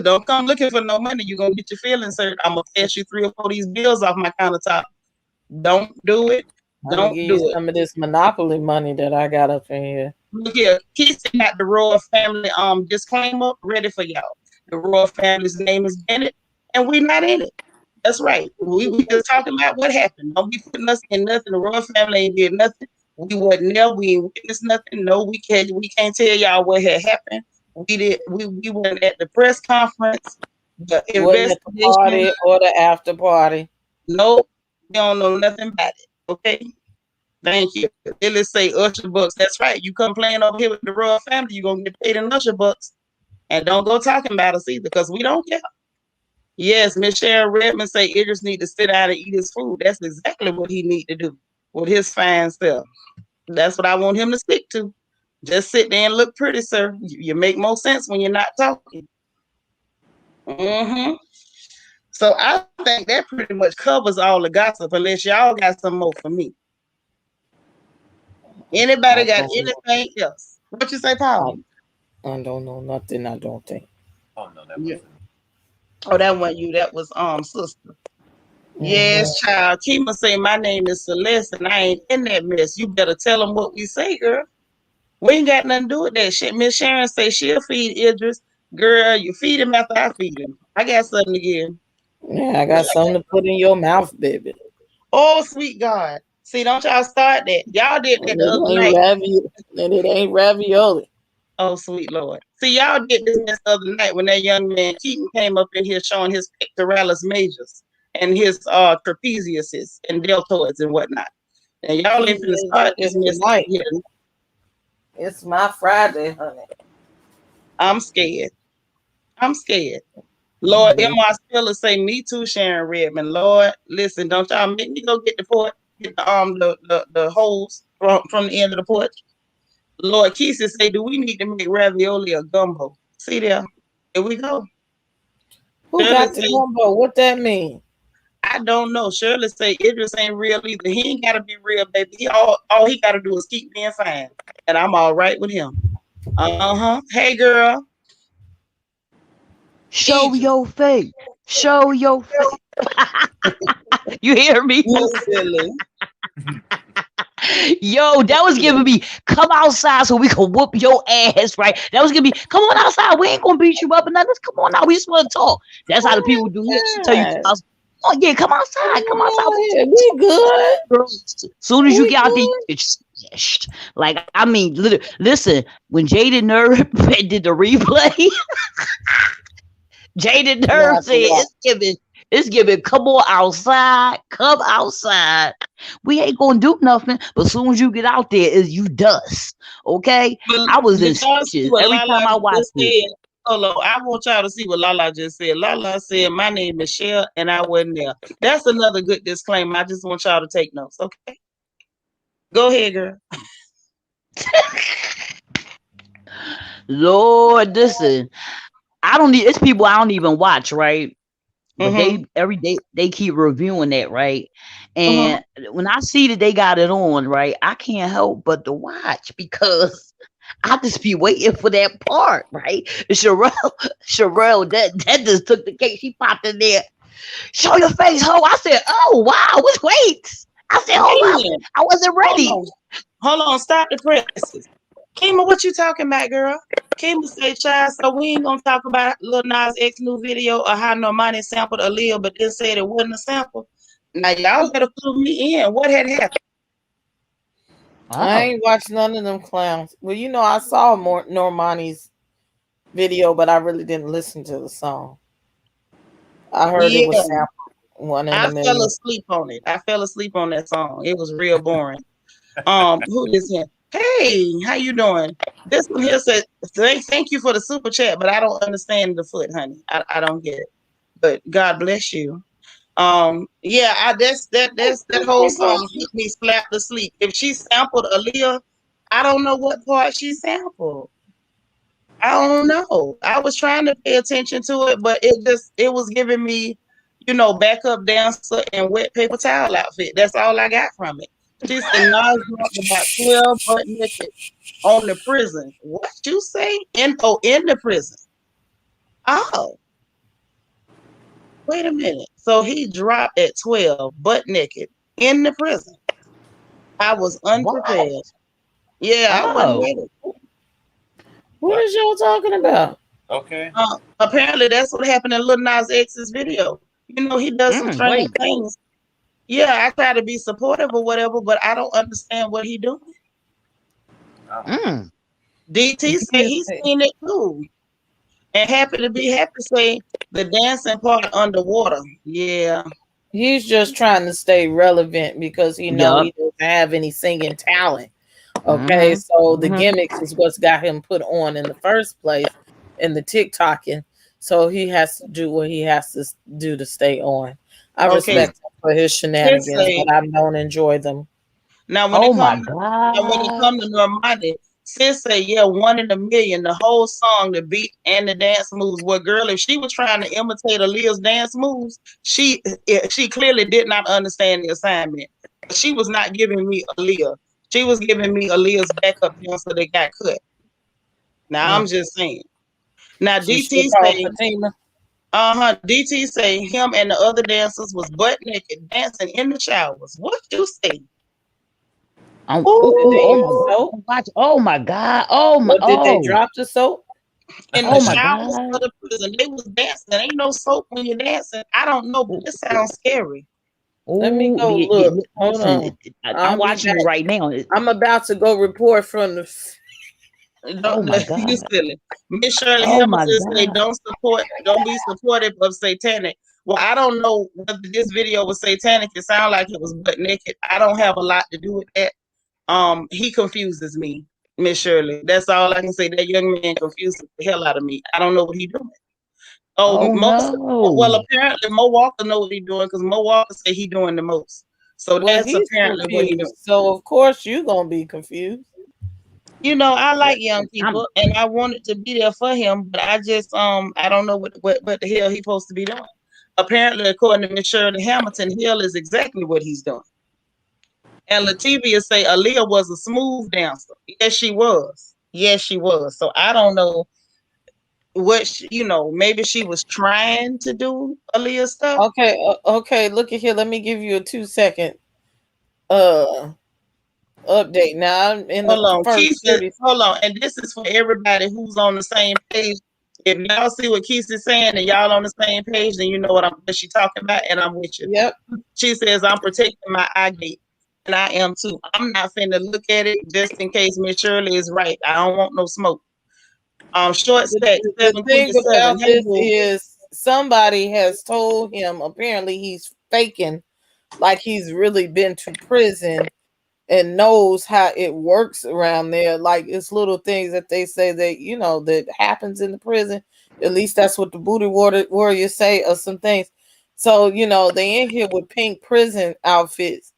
Don't come looking for no money. You're gonna get your feelings hurt. I'm gonna pass you 3 or 4 of these bills off my countertop. Don't do it. Don't give do you it. some of this monopoly money that I got up in here. Look here, Keisha got the royal family disclaimer ready for y'all. The royal family's name is Bennett, and we're not in it. That's right. We just talking about what happened. Don't be putting us in nothing. The royal family ain't did nothing. We wasn't there. We ain't witnessed nothing. No, we can't tell y'all what had happened. We weren't at the press conference. The investigation, at the party or the after party. Nope. We don't know nothing about it. Okay. Thank you. Let's say Usher bucks. That's right. You come playing over here with the royal family, you're gonna get paid in Usher bucks. And don't go talking about us either, because we don't care. Yes, Miss Sharon Redmond say Idris need to sit down and eat his food. That's exactly what he need to do with his fine self. That's what I want him to stick to. Just sit there and look pretty, sir. You make more sense when you're not talking. So I think that pretty much covers all the gossip, unless y'all got some more for me. Anybody got anything else? What you say, Paul? I don't know nothing. I don't think. Oh no, that wasn't. Oh, that wasn't you. That was sister. Yes, child. Kima say my name is Celeste, and I ain't in that mess. You better tell them what we say, girl. We ain't got nothing to do with that shit. Miss Sharon say she'll feed Idris. Girl, you feed him after I feed him. I got something to give. Yeah, I got something to put in your mouth, baby. Oh, sweet God. See, don't y'all start that. Y'all did that the other night. And it ain't ravioli. Oh, sweet Lord. See, y'all did this mess the other night when that young man Keaton came up in here showing his pectoralis majors and his trapeziuses and deltoids and whatnot. And y'all ain't finna start this mess tonight. here. It's my Friday, honey. I'm scared. I'm scared. Lord, M.R. Spiller say, me too, Sharon Redmond. Lord, listen, don't y'all make me go get the port, get the holes from the end of the porch. Lord Keisha say, do we need to make ravioli or gumbo? See there. Here we go. Who Shirley got the gumbo? What that mean? I don't know. Shirley say Idris ain't real either. He ain't gotta be real, baby. All he gotta do is keep being fine. And I'm all right with him. Hey girl. Show your face. Show your face. You hear me? Silly. Yo, that was giving me come outside so we can whoop your ass, right? That was giving me come on outside. We ain't gonna beat you up and nothing. Come on out. We just want to talk. That's how the people do it. She tell you, oh yeah, come outside. Come outside. We good. Soon as you get out there, it's like I mean, listen. When Jaded Nerd did the replay, Jaded Nerd said it's giving. Come on outside. Come outside. We ain't gonna do nothing. But as soon as you get out there, you dust. Okay. I was in stitches every time I watched it. Hello, I want y'all to see what Lala just said. Lala said, my name is Michelle and I wasn't there. That's another good disclaimer. I just want y'all to take notes, okay? Go ahead, girl. Lord, listen. It's people I don't even watch, right? But they every day they keep reviewing that, right? And when I see that they got it on, right, I can't help but to watch because I just be waiting for that part, right? Sharrell, that just took the cake. She popped in there. Show your face, ho. I said, oh wow, wait. I said, hold up. I wasn't ready. Hold on, stop the presses. Kima, what you talking about, girl? Kima said, child, so we ain't gonna talk about Lil Nas X new video or how Normani sampled Aaliyah, but then said it wasn't a sample. Now y'all better clue me in. What had happened? I ain't watched none of them clowns. Well, you know, I saw Normani's video, but I really didn't listen to the song. I heard it was sampled. I fell asleep on it. I fell asleep on that song. It was real boring. Who is here? Hey, how you doing? This one here said, thank you for the super chat, but I don't understand the foot, honey. I don't get it. But God bless you. That whole song hit me slapped asleep. If she sampled Aaliyah, I don't know what part she sampled. I don't know. I was trying to pay attention to it, but it was giving me, backup dancer and wet paper towel outfit. That's all I got from it. She said Nas dropped about 12 butt naked on the prison. What you say? In the prison. Oh. Wait a minute. So he dropped at 12 butt naked in the prison. I was unprepared. What? Yeah, I wasn't ready. What is y'all talking about? Okay. Apparently that's what happened in Lil Nas X's video. He does some strange things. Yeah, I try to be supportive or whatever, but I don't understand what he doing. DT said he's seen it too. And happy to say the dancing part underwater. Yeah. He's just trying to stay relevant because he doesn't have any singing talent. Okay, so the gimmicks is what's got him put on in the first place in the TikToking. So he has to do what he has to do to stay on. I respect him for his shenanigans, but I don't enjoy them. Now, when it comes to Normani, sis say, yeah, 1 in a million, the whole song, the beat and the dance moves. Well, girl, if she was trying to imitate Aaliyah's dance moves, she clearly did not understand the assignment. She was not giving me Aaliyah. She was giving me Aaliyah's backup dancer that got cut. Now, I'm just saying. Now, DT say him and the other dancers was butt naked dancing in the showers. What you say? Oh my God. Did they drop the soap? In the showers of the prison. They was dancing. Ain't no soap when you're dancing. I don't know, but it sounds scary. Let me go look. Hold on. I'm watching it right now. I'm about to go report from the Oh my You God. silly. Miss Shirley Oh my Hamilton say, God. don't be supportive of satanic. Well, I don't know whether this video was satanic. It sounded like it was butt naked. I don't have a lot to do with that. He confuses me, Miss Shirley. That's all I can say. That young man confuses the hell out of me. I don't know what he doing. Oh, Oh well, no. apparently Mo Walker know what he doing because Mo Walker say he doing the most. So Well, that's he's apparently what he doing. confused. So of course you gonna be confused. You know, I Yeah, like young I'm people and I wanted to be there for him, but I just I don't know what the hell he's supposed to be doing. Apparently, according to Miss Shirley Hamilton, Hill is exactly what he's doing. And Lativia say Aaliyah was a smooth dancer. Yes, she was. Yes, she was. So I don't know what maybe she was trying to do Aaliyah stuff. Okay, look at here. Let me give you a 2-second update. Now I'm in the Hold on, first Keith. 30. Hold on, and this is for everybody who's on the same page. If y'all see what Keith is saying and y'all on the same page, then you know what she talking about, and I'm with you. Yep. She says I'm protecting my eye gate, and I am too. I'm not finna look at it just in case Miss Shirley is right. I don't want no smoke. Short stack The thing 727. about Hey this boo. is somebody has told him apparently he's faking like he's really been to prison and knows how it works around there. Like it's little things that they say that that happens in the prison. At least that's what the booty warriors say, or some things. So they in here with pink prison outfits,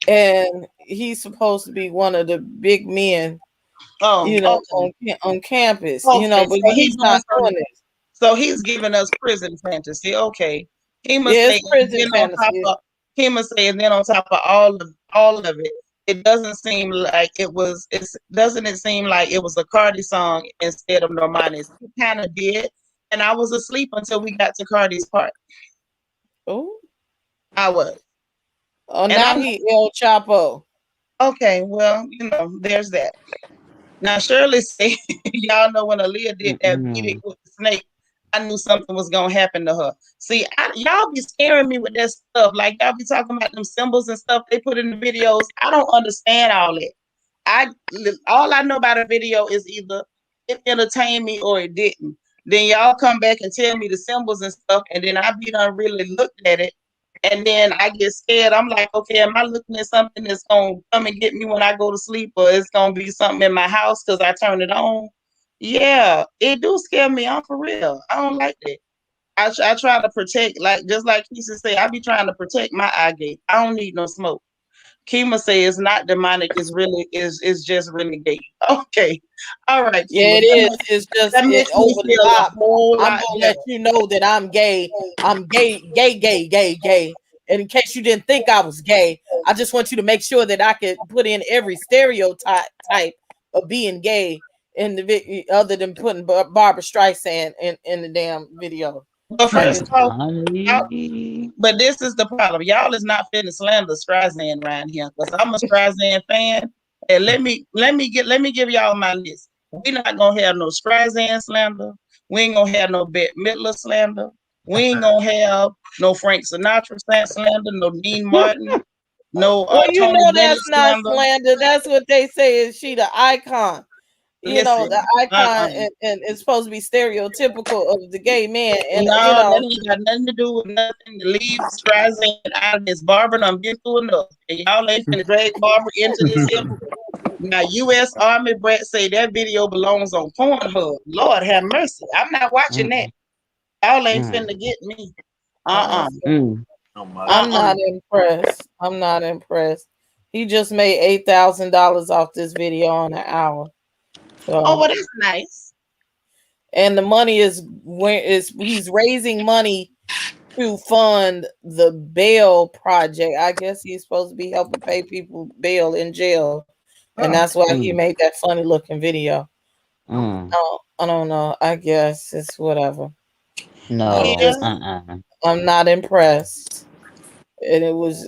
and he's supposed to be one of the big men, Oh, okay. on campus. Okay, But so he's not doing this. so he's giving us prison fantasy. Okay. He must Yeah, say, it's and prison then on top fantasy. of he must say, and then on top of all of it, it doesn't seem like it was. Doesn't it seem like it was a Cardi song instead of Normani's? It kind of did, and I was asleep until we got to Cardi's part. Oh, I was, and now I'm he El Chapo. okay. Well, there's that. Now, Shirley said, y'all know when Aaliyah did that beating mm-mm. with the snake, I knew something was going to happen to her. See, y'all be scaring me with that stuff. Like, y'all be talking about them symbols and stuff they put in the videos. I don't understand all that. All I know about a video is either it entertained me or it didn't. Then y'all come back and tell me the symbols and stuff, and then I be done really looked at it, and then I get scared. I'm like, okay, am I looking at something that's gonna come and get me when I go to sleep, or it's gonna be something in my house because I turn it on? Yeah, it do scare me. I'm for real. I don't like that. I try to protect, like just like Keisha say, I be trying to protect my eye gate. I don't need no smoke. Kima say it's not demonic, it's just really gay. Okay. All right, Yeah, Kima. it is. It's just That it makes me over the feel a top. whole I'm lot gonna better. let you know that I'm gay. I'm gay, gay, gay, gay, gay. And in case you didn't think I was gay, I just want you to make sure that I could put in every stereotype type of being gay in the other than putting Barbara Streisand in the damn video. But Like first it's off, y'all, Honey. but this is the problem. Y'all is not finna slander Streisand around here because I'm a Streisand fan. And let me give y'all my list. We're not gonna have no Streisand slander. We ain't gonna have no Bette Midler slander. We ain't gonna have no Frank Sinatra slander, no Dean Martin, no well, Tony Bennett that's not slander. slander. That's what they say is she the icon. Listen, The icon uh-uh. and it's supposed to be stereotypical of the gay man. And No, that ain't got nothing to do with nothing to leave Streisand out of this. Barbara done been through enough. And y'all ain't finna drag Barbara into this here. Now, U.S. Army Brat say that video belongs on Pornhub. Lord have mercy. I'm not watching that. Mm, Y'all ain't mm, finna get me. uh, Uh-uh. mm. Oh my God. I'm Uh-uh. not impressed. I'm not impressed. He just made $8,000 off this video in an hour. Oh, So, well, that's nice. and the money is he's raising money to fund the bail project. I guess he's supposed to be helping pay people bail in jail, and Oh. that's why he Mm, made that funny looking video. mm. I don't know. I guess it's whatever. I'm Yeah. No. just I'm not impressed. And it was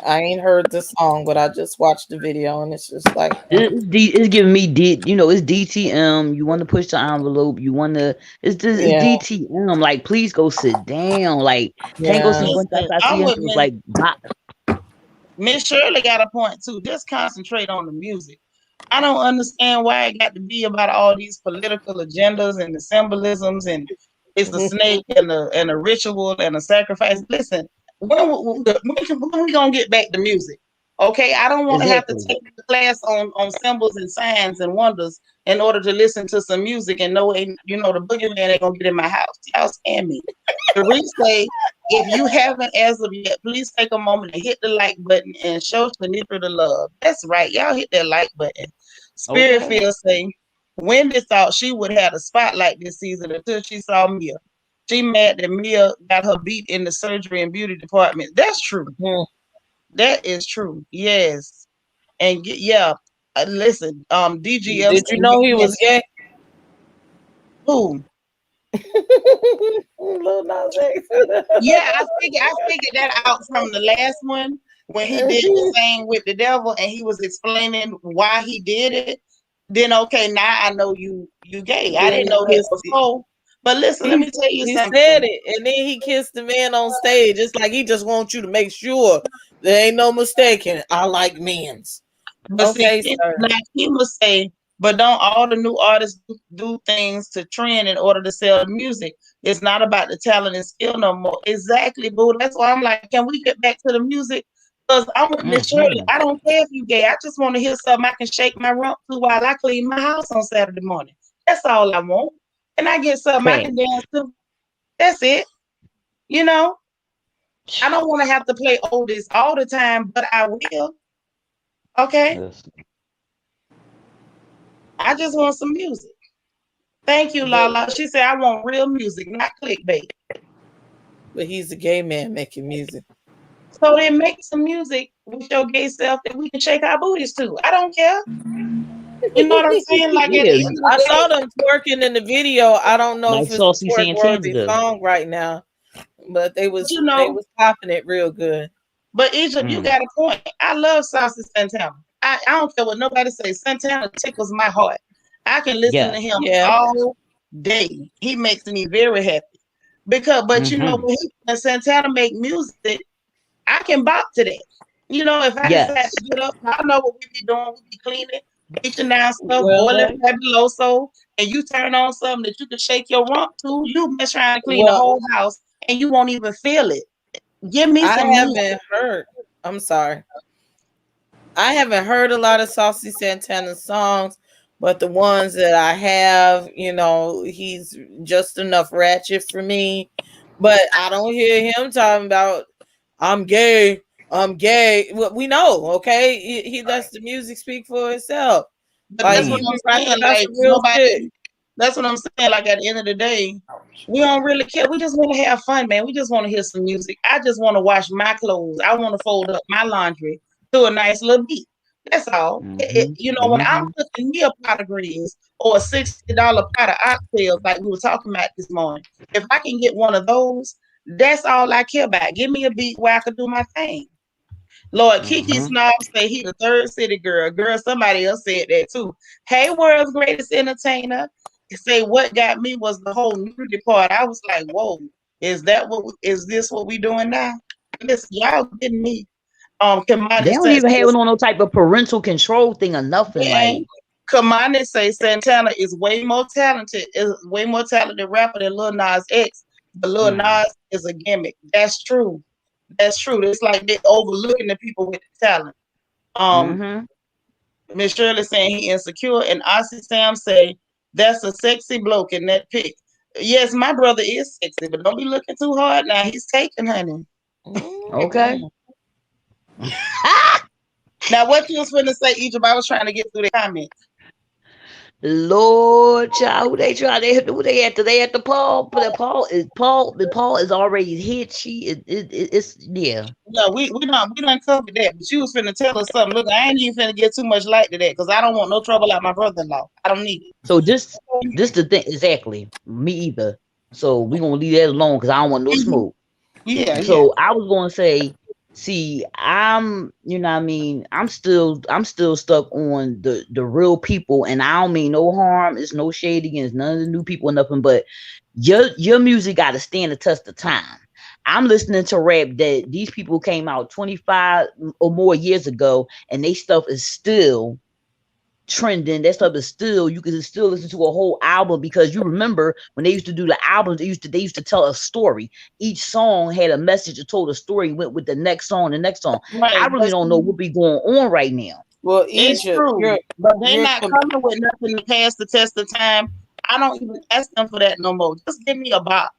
I ain't heard the song, but I just watched the video, and it's just like It's giving me it's DTM. You want to push the envelope. You want to. It's yeah, DTM. Like, please go sit down. Like, tengo yeah. 50 Listen, I'm with asientos. Like, Miss Shirley got a point, too. Just concentrate on the music. I don't understand why it got to be about all these political agendas and the symbolisms and it's a snake and a ritual and a sacrifice. Listen, when we gonna get back to music? Okay, I don't want to have to Exactly. take a class on symbols and signs and wonders in order to listen to some music and know, the boogeyman ain't gonna get in my house. Y'all scam me. The say, if you haven't as of yet, please take a moment and hit the like button and show Seanitra the love. That's right, y'all hit that like button. Spirit Okay. Field say, Wendy thought she would have the spotlight this season until she saw Mia. She mad that Mia got her beat in the surgery and beauty department. That's true. That is true. Yes. And yeah, listen, DGF Did you know he was gay? Who? Lil Nas X. Yeah, I figured that out from the last one when he did the thing with the devil and he was explaining why he did it. Then okay, now I know you gay. I didn't know that before. But listen, let me tell you He something. said it, and then he kissed the man on stage. It's like he just wants you to make sure there ain't no mistaking. I like men's. But Okay, see, sir. now he must say, but don't all the new artists do things to trend in order to sell music? It's not about the talent and skill no more. Exactly, boo. That's why I'm like, can we get back to the music? Because I want Miss Shirley. I don't care if you gay. I just want to hear something I can shake my rump to while I clean my house on Saturday morning. That's all I want. And I get something I can dance to. That's it. You know, I don't want to have to play oldies all the time, but I will. Okay. Yes. I just want some music. Thank you, Lala. She said, I want real music, not clickbait. But he's a gay man making music. So then make some music with your gay self that we can shake our booties to. I don't care. You know what I'm saying? Like at the end of the I day, saw them twerking in the video. I don't know Like if it's a Saucy twerk Santana worthy does. song right now, but they was popping it real good. But Egypt, you got a point. I love Saucy Santana. I don't care what nobody says. Santana tickles my heart. I can listen to him all day. He makes me very happy. But you know, when Santana make music, I can bop to that. You know, if I decide to get up, I know what we be doing. We be cleaning, bleaching down stuff, boiling fabuloso, and you turn on something that you can shake your rump to. You been trying to clean the whole house, and you won't even feel it. Give me some music. I'm sorry. I haven't heard a lot of Saucy Santana songs, but the ones that I have, he's just enough ratchet for me. But I don't hear him talking about I'm gay. I'm gay. Well, we know, okay? He lets the music speak for itself. But that's what I'm saying. Like nobody. That's what I'm saying. Like at the end of the day, we don't really care. We just want to have fun, man. We just want to hear some music. I just want to wash my clothes. I want to fold up my laundry to a nice little beat. That's all. When I'm cooking me a pot of greens or a $60 pot of oxtails, like we were talking about this morning, if I can get one of those, that's all I care about. Give me a beat where I can do my thing. Lord, Kiki Snob say he the third city girl. Girl, somebody else said that too. Hey, world's greatest entertainer. Say what got me was the whole nudity part. I was like, whoa, is this what we doing now? Listen, y'all getting me. They don't even have no type of parental control thing or nothing. Like Kamani say Santana is way more talented rapper than Lil Nas X. But Lil Nas is a gimmick. That's true. That's true. It's like they're overlooking the people with the talent. Miss Shirley saying he insecure, and Ossie Sam say that's a sexy bloke in that pic. Yes, my brother is sexy, but don't be looking too hard now. He's taking, honey. Okay. Now, what you was finna say, Egypt? I was trying to get through the comments. Lord, child, who they try? Who they at? They at the Paul? But Paul is already hit. It's yeah. No, we done covered that. But you was finna tell us something. Look, I ain't even finna get too much light to that because I don't want no trouble like my brother-in-law. I don't need it. So this the thing exactly. Me either. So we gonna leave that alone because I don't want no smoke. Yeah. So I was gonna say, see, I'm still stuck on the real people, and I don't mean no harm. It's no shade against none of the new people or nothing, but your music got to stand the test of time. I'm listening to rap that these people came out 25 or more years ago, and they stuff is still trending. That stuff is still, you can still listen to a whole album, because you remember when they used to do the albums, they used to tell a story. Each song had a message, it told a story, went with the next song, the next song. Right. I really don't know what be going on right now. Well, It's Egypt, true, but they're not coming with nothing to pass the test of time. I don't even ask them for that no more. Just give me a box.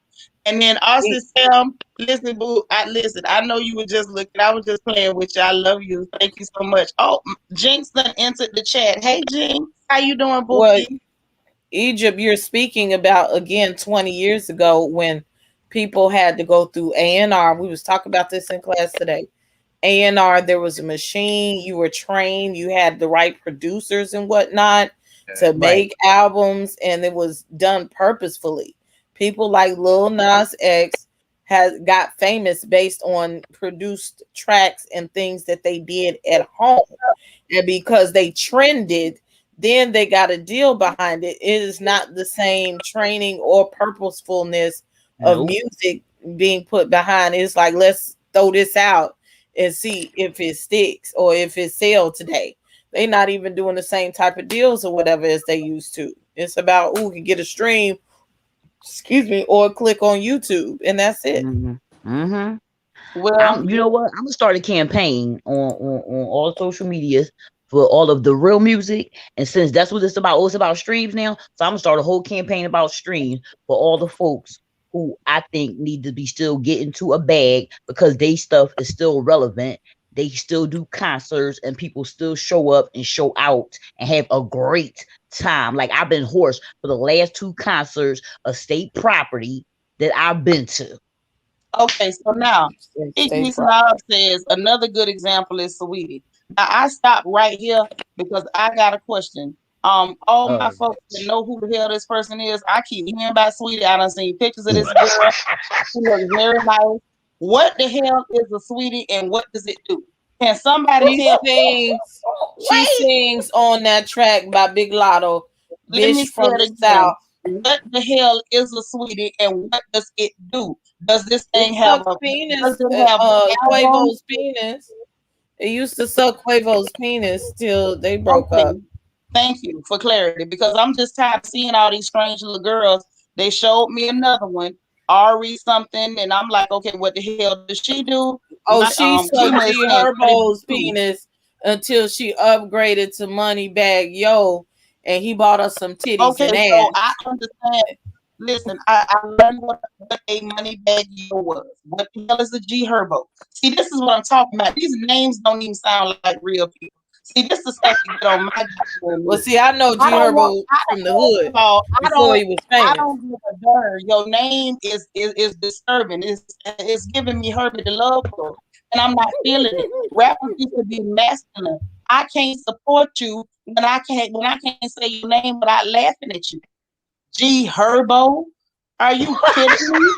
And then Austin Sam, listen, boo, I know you were just looking. I was just playing with you. I love you. Thank you so much. Oh, Jinx done entered the chat. Hey, Jinx, how you doing, boo? Well, Egypt, you're speaking about again 20 years ago when people had to go through A&R. We was talking about this in class today. A&R, there was a machine, you were trained, you had the right producers and whatnot to make albums, and it was done purposefully. People like Lil Nas X has got famous based on produced tracks and things that they did at home. And because they trended, then they got a deal behind it. It is not the same training or purposefulness of music being put behind. It's like, let's throw this out and see if it sticks or if it sells today. They're not even doing the same type of deals or whatever as they used to. It's about who can get a stream, or click on YouTube, and that's it. Well, you know what? I'm gonna start a campaign on all social medias for all of the real music, and since that's what it's about, it's about streams now. So I'm gonna start a whole campaign about streams for all the folks who I think need to be still getting to a bag, because they stuff is still relevant. They still do concerts and people still show up and show out and have a great time. Like, I've been hoarse for the last 2 concerts of state property that I've been to. Okay, so now Ignis Love says another good example is Sweetie. Now I stopped right here because I got a question. All my folks that know who the hell this person is, I keep hearing about Sweetie. I done seen pictures of this girl. She looks very nice. What the hell is a Sweetie and what does it do? Can somebody tell me? She sings on that track by Big Lotto, Bitch from the South. What the hell is a Sweetie and what does it do? Does this thing have a penis? Quavo's penis. It used to suck Quavo's penis till they broke up. Thank you for clarity, because I'm just tired of seeing all these strange little girls. They showed me another one, Ari something, and I'm like, okay, what the hell does she do? Oh, she sucked G Herbo's penis until she upgraded to Moneybag Yo, and he bought us some titties and ass. So I understand. Listen, I learned what a Moneybag Yo was. What the hell is a G Herbo? See, this is what I'm talking about. These names don't even sound like real people. See, this is stuff to get on my. Well, see, I know G Herbo from the hood before he was famous. I don't give a darn. Your name is disturbing. It's giving me Herbie the love for, and I'm not feeling it. Rappers used to be masculine. I can't support you when I can't say your name without laughing at you. G Herbo, are you kidding me?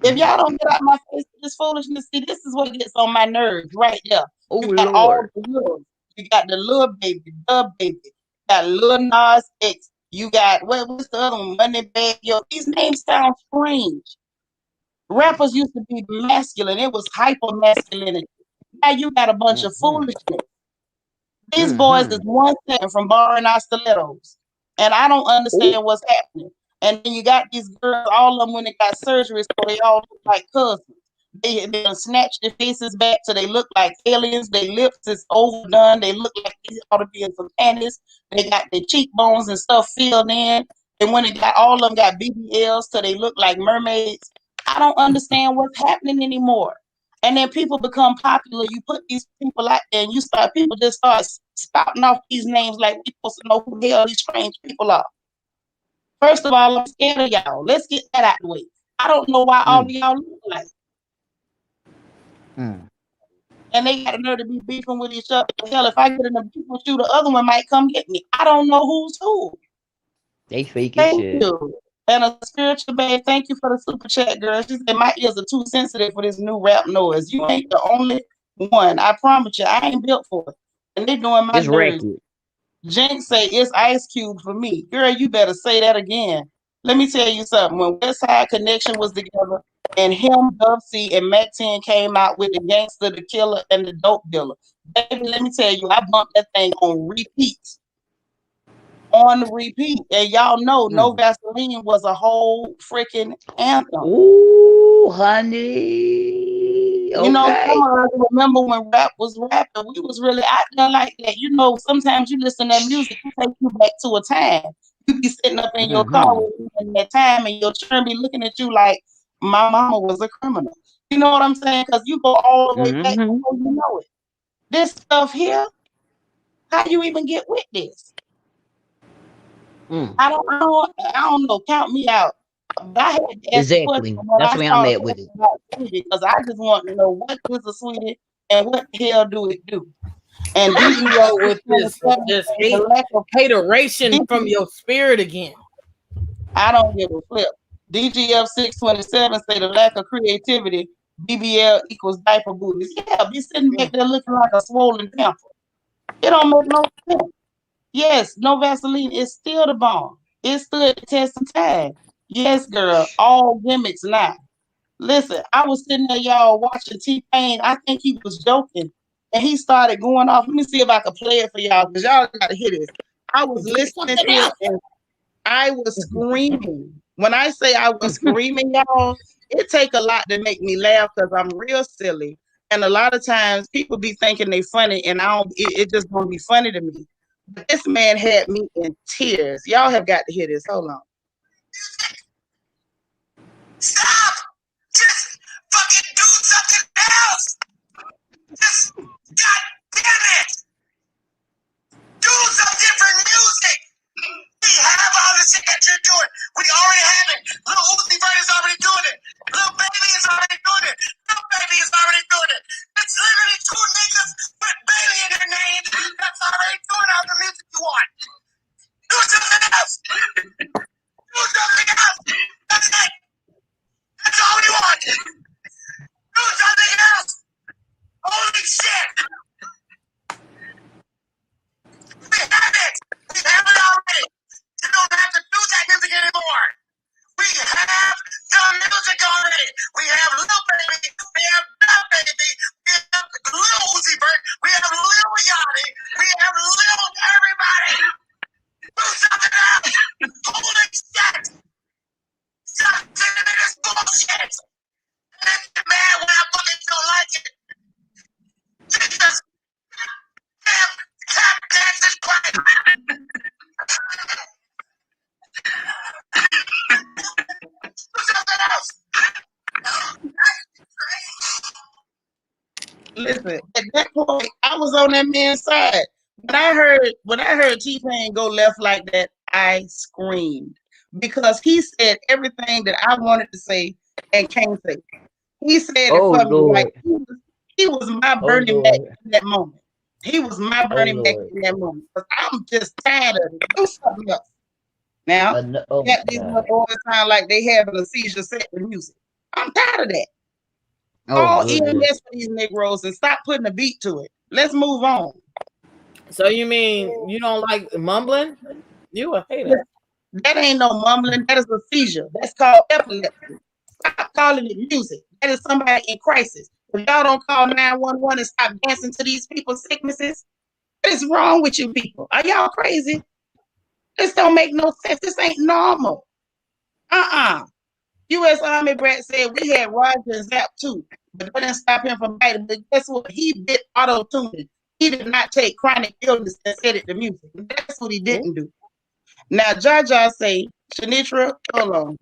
If y'all don't get out my face with this foolishness, see, this is what gets on my nerves right there. Oh, you got Lord. all the little. You got the little baby, the baby. You got Lil Nas X. You got what's the other one? Moneybag Yo. These names sound strange. Rappers used to be masculine. It was hyper masculinity. Now you got a bunch of foolishness. These boys is 1 second from borrowing our stilettos, and I don't understand what's happening. And then you got these girls, all of them when they got surgery, so they all look like cousins. They snatch their faces back so they look like aliens. Their lips is overdone. They look like they ought to be in some panties. They got their cheekbones and stuff filled in. And when they got all of them got BBLs so they look like mermaids. I don't understand what's happening anymore. And then people become popular. You put these people out there and people just start spouting off these names like we're supposed to know who the hell these strange people are. First of all, I'm scared of y'all. Let's get that out of the way. I don't know why all of y'all look like. And they got the nerve to be beefing with each other. Hell, if I get in a beef with you, the other one might come get me. I don't know who's who. They fake as shit. Thank you. And a spiritual babe, thank you for the super chat, girl. She said my ears are too sensitive for this new rap noise. You ain't the only one. I promise you, I ain't built for it. And they doing my nerves. Jinx say it's Ice Cube for me. Girl, you better say that again. Let me tell you something. When West Side Connection was together, and him, Dub C, and Mac 10 came out with the Gangster, the Killer, and the Dope Dealer. Baby, let me tell you, I bumped that thing on repeat. on the repeat. And y'all know No Vaseline was a whole freaking anthem. Ooh, honey. You know, Okay. some of us remember when rap was rapping, we was really out there like that. You know, sometimes you listen to that music, it takes you back to a time. You be sitting up in your car in that time, and your children be looking at you like, my mama was a criminal. You know what I'm saying? Because you go all the way back before you know it. This stuff here, how you even get with this? I don't know. Count me out. But I had to ask the question when That's I where I'm saw at with it. about sweetie, because I just want to know what is a sweetie and what the hell do it do? And you go with this hateration from your spirit again. I don't give a flip. DGF 627 say the lack of creativity, BBL equals diaper booties. Yeah, be sitting back there looking like a swollen pimple. It don't make no sense. Yes, No Vaseline is still the bomb. It stood the test of time. Yes, girl, all gimmicks now. Listen, I was sitting there, y'all, watching T-Pain. I think he was joking. And he started going off. Let me see if I can play it for y'all, because y'all got to hear this. I was listening to it, and I was screaming. When I say I was screaming, y'all, it take a lot to make me laugh, because I'm real silly. And a lot of times people be thinking they funny, and it just won't be funny to me. But this man had me in tears. Y'all have got to hear this. Hold on. Stop! Just fucking do something else! Just, God damn it! Do some different music! We have all the shit that you're doing. We already have it. Lil Uzi Vert is already doing it. Lil Baby is already doing it. Lil Baby is already doing it. It's literally two niggas with Bailey in their name that's already doing all the music you want. Do something else! Do something else! That's it! That's all we want! Do something else! Holy shit! We have it! We have it already! You don't have to do that music anymore! We have the music already! We have Lil Baby, we have Lil Baby, we have Lil Uzi Vert, we have Lil Yachty, we have Lil everybody! Do something else! Holy shit! Stop sending me this bullshit! And get mad when I fucking don't like it! Jesus! Damn! Tap dance is playing! Do something else! Listen, at that point, I was on that man's side. When I heard T-Pain go left like that, I screamed, because he said everything that I wanted to say and can't say. He said it for me like he was my Bernie Mac in that moment. He was my Bernie Mac in that moment. Because I'm just tired of it. Do something else. Now, these little boys sound like they having a seizure set the music. I'm tired of that. Call EMS for these Negroes and stop putting a beat to it. Let's move on. So you mean you don't like mumbling? You a hater. That ain't no mumbling. That is a seizure. That's called epilepsy. Stop calling it music. That is somebody in crisis. If y'all don't call 911 and stop dancing to these people's sicknesses, what is wrong with you people? Are y'all crazy? This don't make no sense. This ain't normal. U.S. Army brat said we had Roger and Zap too, but that didn't stop him from biting. But guess what? He bit auto-tuning. He did not take chronic illness and set it to music. That's what he didn't do. Now, Jaja say, Seanitra, hold on.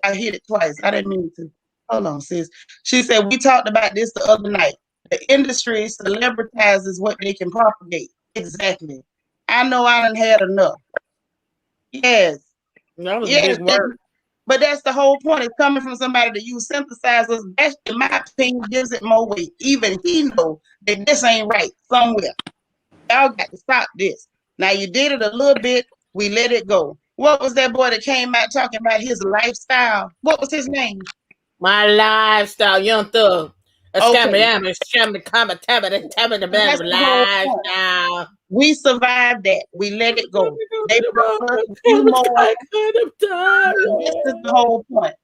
I hit it twice. I didn't mean to. Hold on, sis. She said, we talked about this the other night. The industry celebritizes what they can propagate. Exactly. I know I done had enough. Yes. That was a big word. But that's the whole point. It's coming from somebody that use synthesizers. That, in my opinion, gives it more weight. Even he knows that this ain't right somewhere. Y'all got to stop this. Now, you did it a little bit. We let it go. What was that boy that came out talking about his lifestyle? What was his name? My lifestyle, Young Thug. Okay. We survived that. We let it go. They brought us a few more. This is the whole point.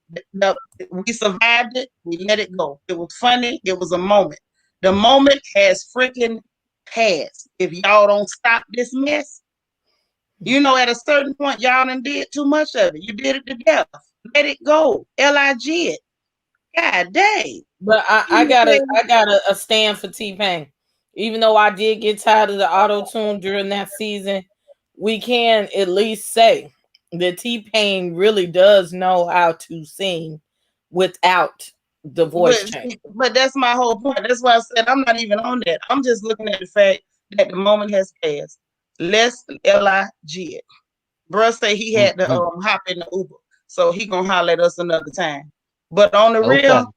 We survived it. We let it go. It was funny. It was a moment. The moment has freaking passed. If y'all don't stop this mess, You know, at a certain point, y'all done did too much of it. You did it to death. Let it go. L-I-G it. God dang. But I got a stand for T-Pain. Even though I did get tired of the auto-tune during that season, we can at least say that T-Pain really does know how to sing without the voice change. But that's my whole point. That's why I said I'm not even on that. I'm just looking at the fact that the moment has passed. Let's L-I-G it. Bruh say he had to hop in the Uber. So he gonna holler at us another time. But on the real,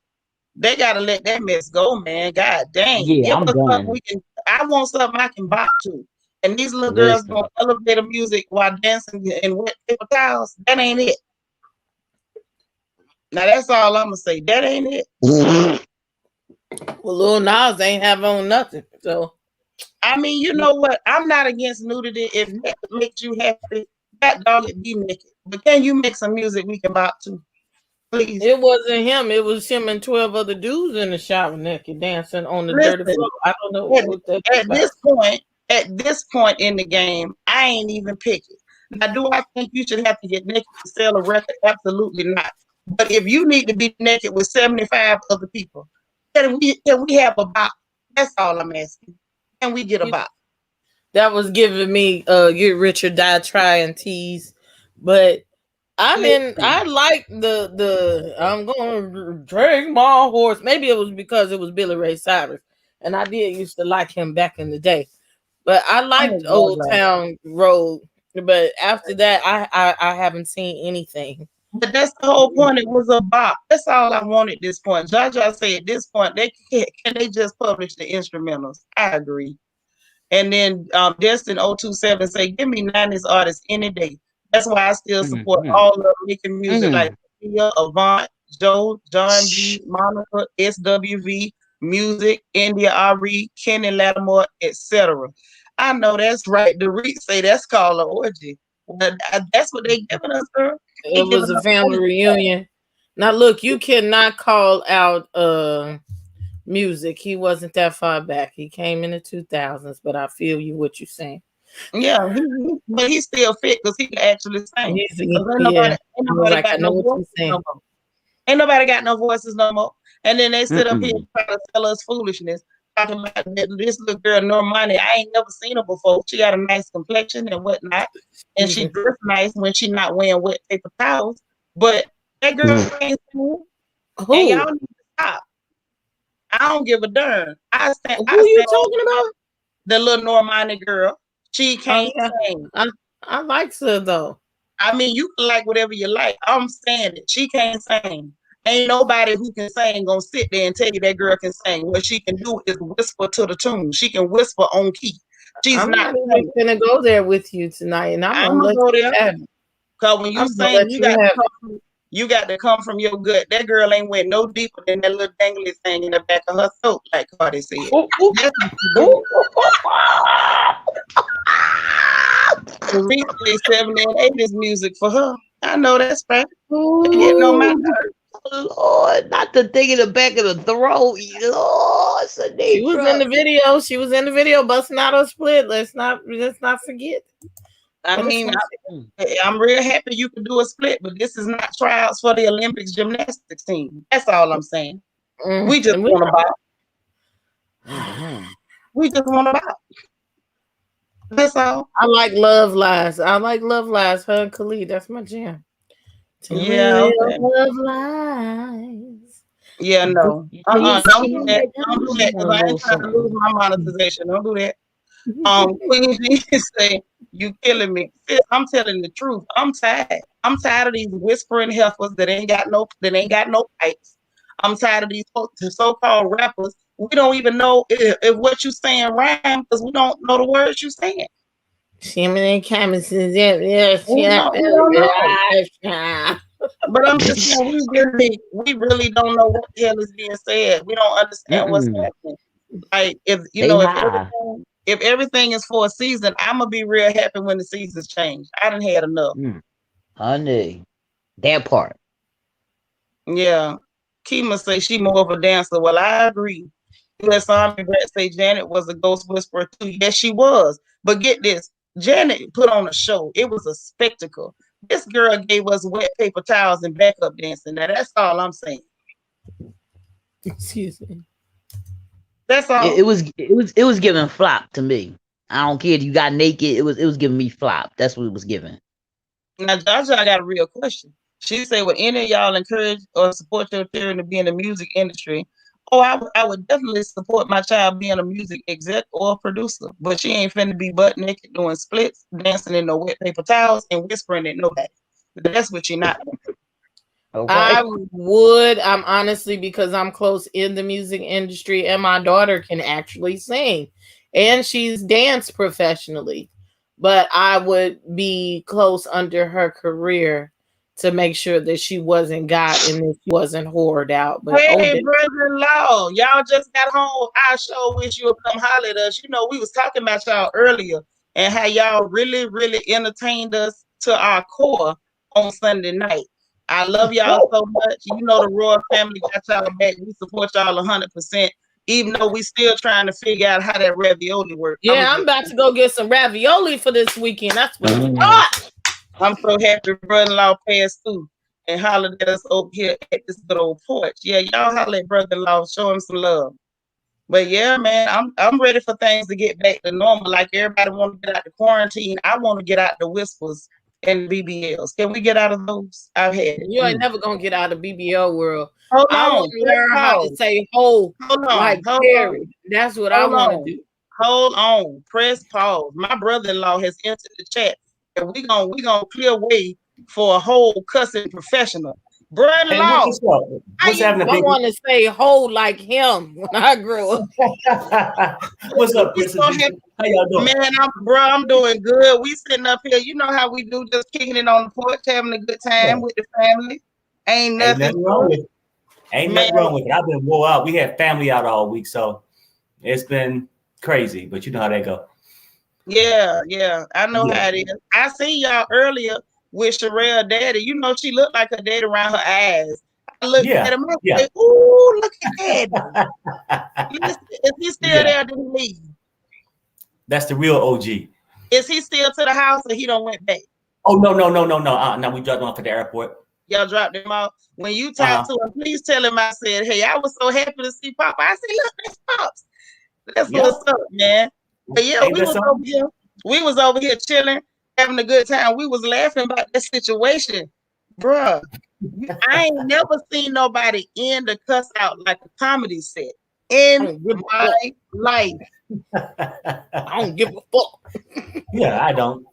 they gotta let that mess go, man. God dang. Yeah, Give I'm us something done. I want something I can bop to. And these little girls gonna elevator music while dancing in wet paper towels. That ain't it. Now that's all I'm gonna say. That ain't it. Well, Lil Nas ain't have on nothing. So I mean, you know what? I'm not against nudity. If that makes you happy, that dog it be naked. But can you make some music we can bop to? Please. It wasn't him. It was him and 12 other dudes in the shower naked dancing on the dirty floor. I don't know what that at this point in the game, I ain't even picking. Now, do I think you should have to get naked to sell a record? Absolutely not. But if you need to be naked with 75 other people, can we have a bop? That's all I'm asking. Can we get a bop? That was giving me get rich or die trying tease. But I like the I'm gonna drag my horse. Maybe it was because it was Billy Ray Cyrus, and I did used to like him back in the day. But I liked Old Town Road. But after that, I haven't seen anything. But that's the whole point. It was a bop. That's all I want at this point. Jaja said at this point they can they just publish the instrumentals. I agree. And then Destin 027 say, give me 90s artists any day. That's why I still support all of them making music like Tia, Avant, Joe, John B, Monica, SWV, Music, India Ari, Kenny Lattimore, etc. I know that's right. The Reeds say that's called an orgy. Well, that's what they giving us, girl. It was a family reunion. Now look, you cannot call out Music. He wasn't that far back. He came in the 2000s, but I feel you what you're saying. Yeah, but he's still fit because he can actually sing. Ain't nobody got no voices no more. And then they sit up here and try to tell us foolishness. Talking about this little girl, Normani. I ain't never seen her before. She got a nice complexion and whatnot. And she dressed nice when she not wearing wet paper towels. But that girl ain't sing. And y'all need to stop. I don't give a darn. Who you talking about? The little Normani girl. She can't sing. I like her though. I mean, you can like whatever you like. I'm saying it. She can't sing. Ain't nobody who can sing gonna sit there and tell you that girl can sing. What she can do is whisper to the tune. She can whisper on key. I'm not even gonna go there with you tonight, and I'm gonna go there. Because when you sing, you got to come from your gut. That girl ain't went no deeper than that little dangly thing in the back of her throat, like Cardi said. The replay 70 and 80s music for her. I know that's right. Getting on my nerves. Lord, not the thing in the back of the throat. Lord, Seanitra. She was in the video. She was in the video busting out her split. Let's not forget. I mean, I'm real happy you can do a split, but this is not tryouts for the Olympics gymnastics team. That's all I'm saying. We just want to bop. We just want to bop. That's all. I like Love Lies. Her and Khalid. That's my jam. Yeah. Okay. Love Lies. Yeah, no. Don't do that. Don't do that because I ain't trying to lose my monetization. Don't do that. Queen G say, you killing me. Sis, I'm telling the truth. I'm tired. I'm tired of these whispering heifers that ain't got no pipes. I'm tired of these so-called rappers. We don't even know if what you saying rhyme because we don't know the words you saying. But I'm just saying, we really don't know what the hell is being said. We don't understand what's happening. Like if everything is for a season, I'm gonna be real happy when the seasons change. I done had enough. Honey, that part. Yeah. Kima say she more of a dancer. Well, I agree. U.S. Army Brett say Janet was a ghost whisperer too. Yes, she was. But get this. Janet put on a show. It was a spectacle. This girl gave us wet paper towels and backup dancing. Now that's all I'm saying. Excuse me. That's all. It was giving flop to me. I don't care if you got naked. It was giving me flop. That's what it was giving. Now, Joshua, I got a real question. She said, would any of y'all encourage or support your children to be in the music industry? Oh, I would definitely support my child being a music exec or a producer, but she ain't finna be butt naked doing splits, dancing in no wet paper towels, and whispering at nobody. That's what you're not doing. Okay. I would. I'm honestly, because I'm close in the music industry, and my daughter can actually sing, and she's danced professionally. But I would be close under her career to make sure that she wasn't got and that she wasn't whored out. But Hey, brother-in-law, y'all just got home. I sure wish you would come holler at us. You know, we was talking about y'all earlier and how y'all really, really entertained us to our core on Sunday night. I love y'all so much. You know, the Royal family got y'all back. We support y'all 100%, even though we still trying to figure out how that ravioli works. yeah, I'm about to go get some ravioli for this weekend. That's what it's got. I'm so happy brother-in-law passed through and hollered at us over here at this good old porch. Yeah, y'all holler at brother-in-law, show him some love. But yeah, man, I'm ready for things to get back to normal. Like everybody want to get out the quarantine. I want to get out the whispers and the BBLs. Can we get out of those? I've had it. You ain't never gonna get out of BBL world. Hold I on. want to learn how to say "ho" like Terry. That's what I want to do. Hold on. Press pause. My brother-in-law has entered the chat. And we gonna clear way for a whole cussing professional. Brother-in-law. What's happening? I want to say "ho" like him when I grew up. What's up, Princess? How y'all doing? Man, I'm doing good. We sitting up here. You know how we do, just kicking it on the porch, having a good time with the family. Ain't nothing wrong with it. Ain't nothing wrong with it. I've been wore out. We had family out all week, so it's been crazy. But you know how that go. Yeah, I know how it is. I seen y'all earlier with Sharrell daddy. You know she looked like her daddy around her eyes. I looked at him and said, ooh, look at daddy. Is he still there? Did he leave? That's the real OG. Is he still to the house or he don't went back? Oh, no. No, we dropped him off at the airport. Y'all dropped him off. When you talk to him, please tell him I said, hey, I was so happy to see Papa. I said, look, that's Pops. That's what's up, man. But yeah, we was over here chilling, having a good time. We was laughing about that situation. Bruh, I ain't never seen nobody end the cuss out like a comedy set in my life. I don't give a fuck. Yeah, I don't.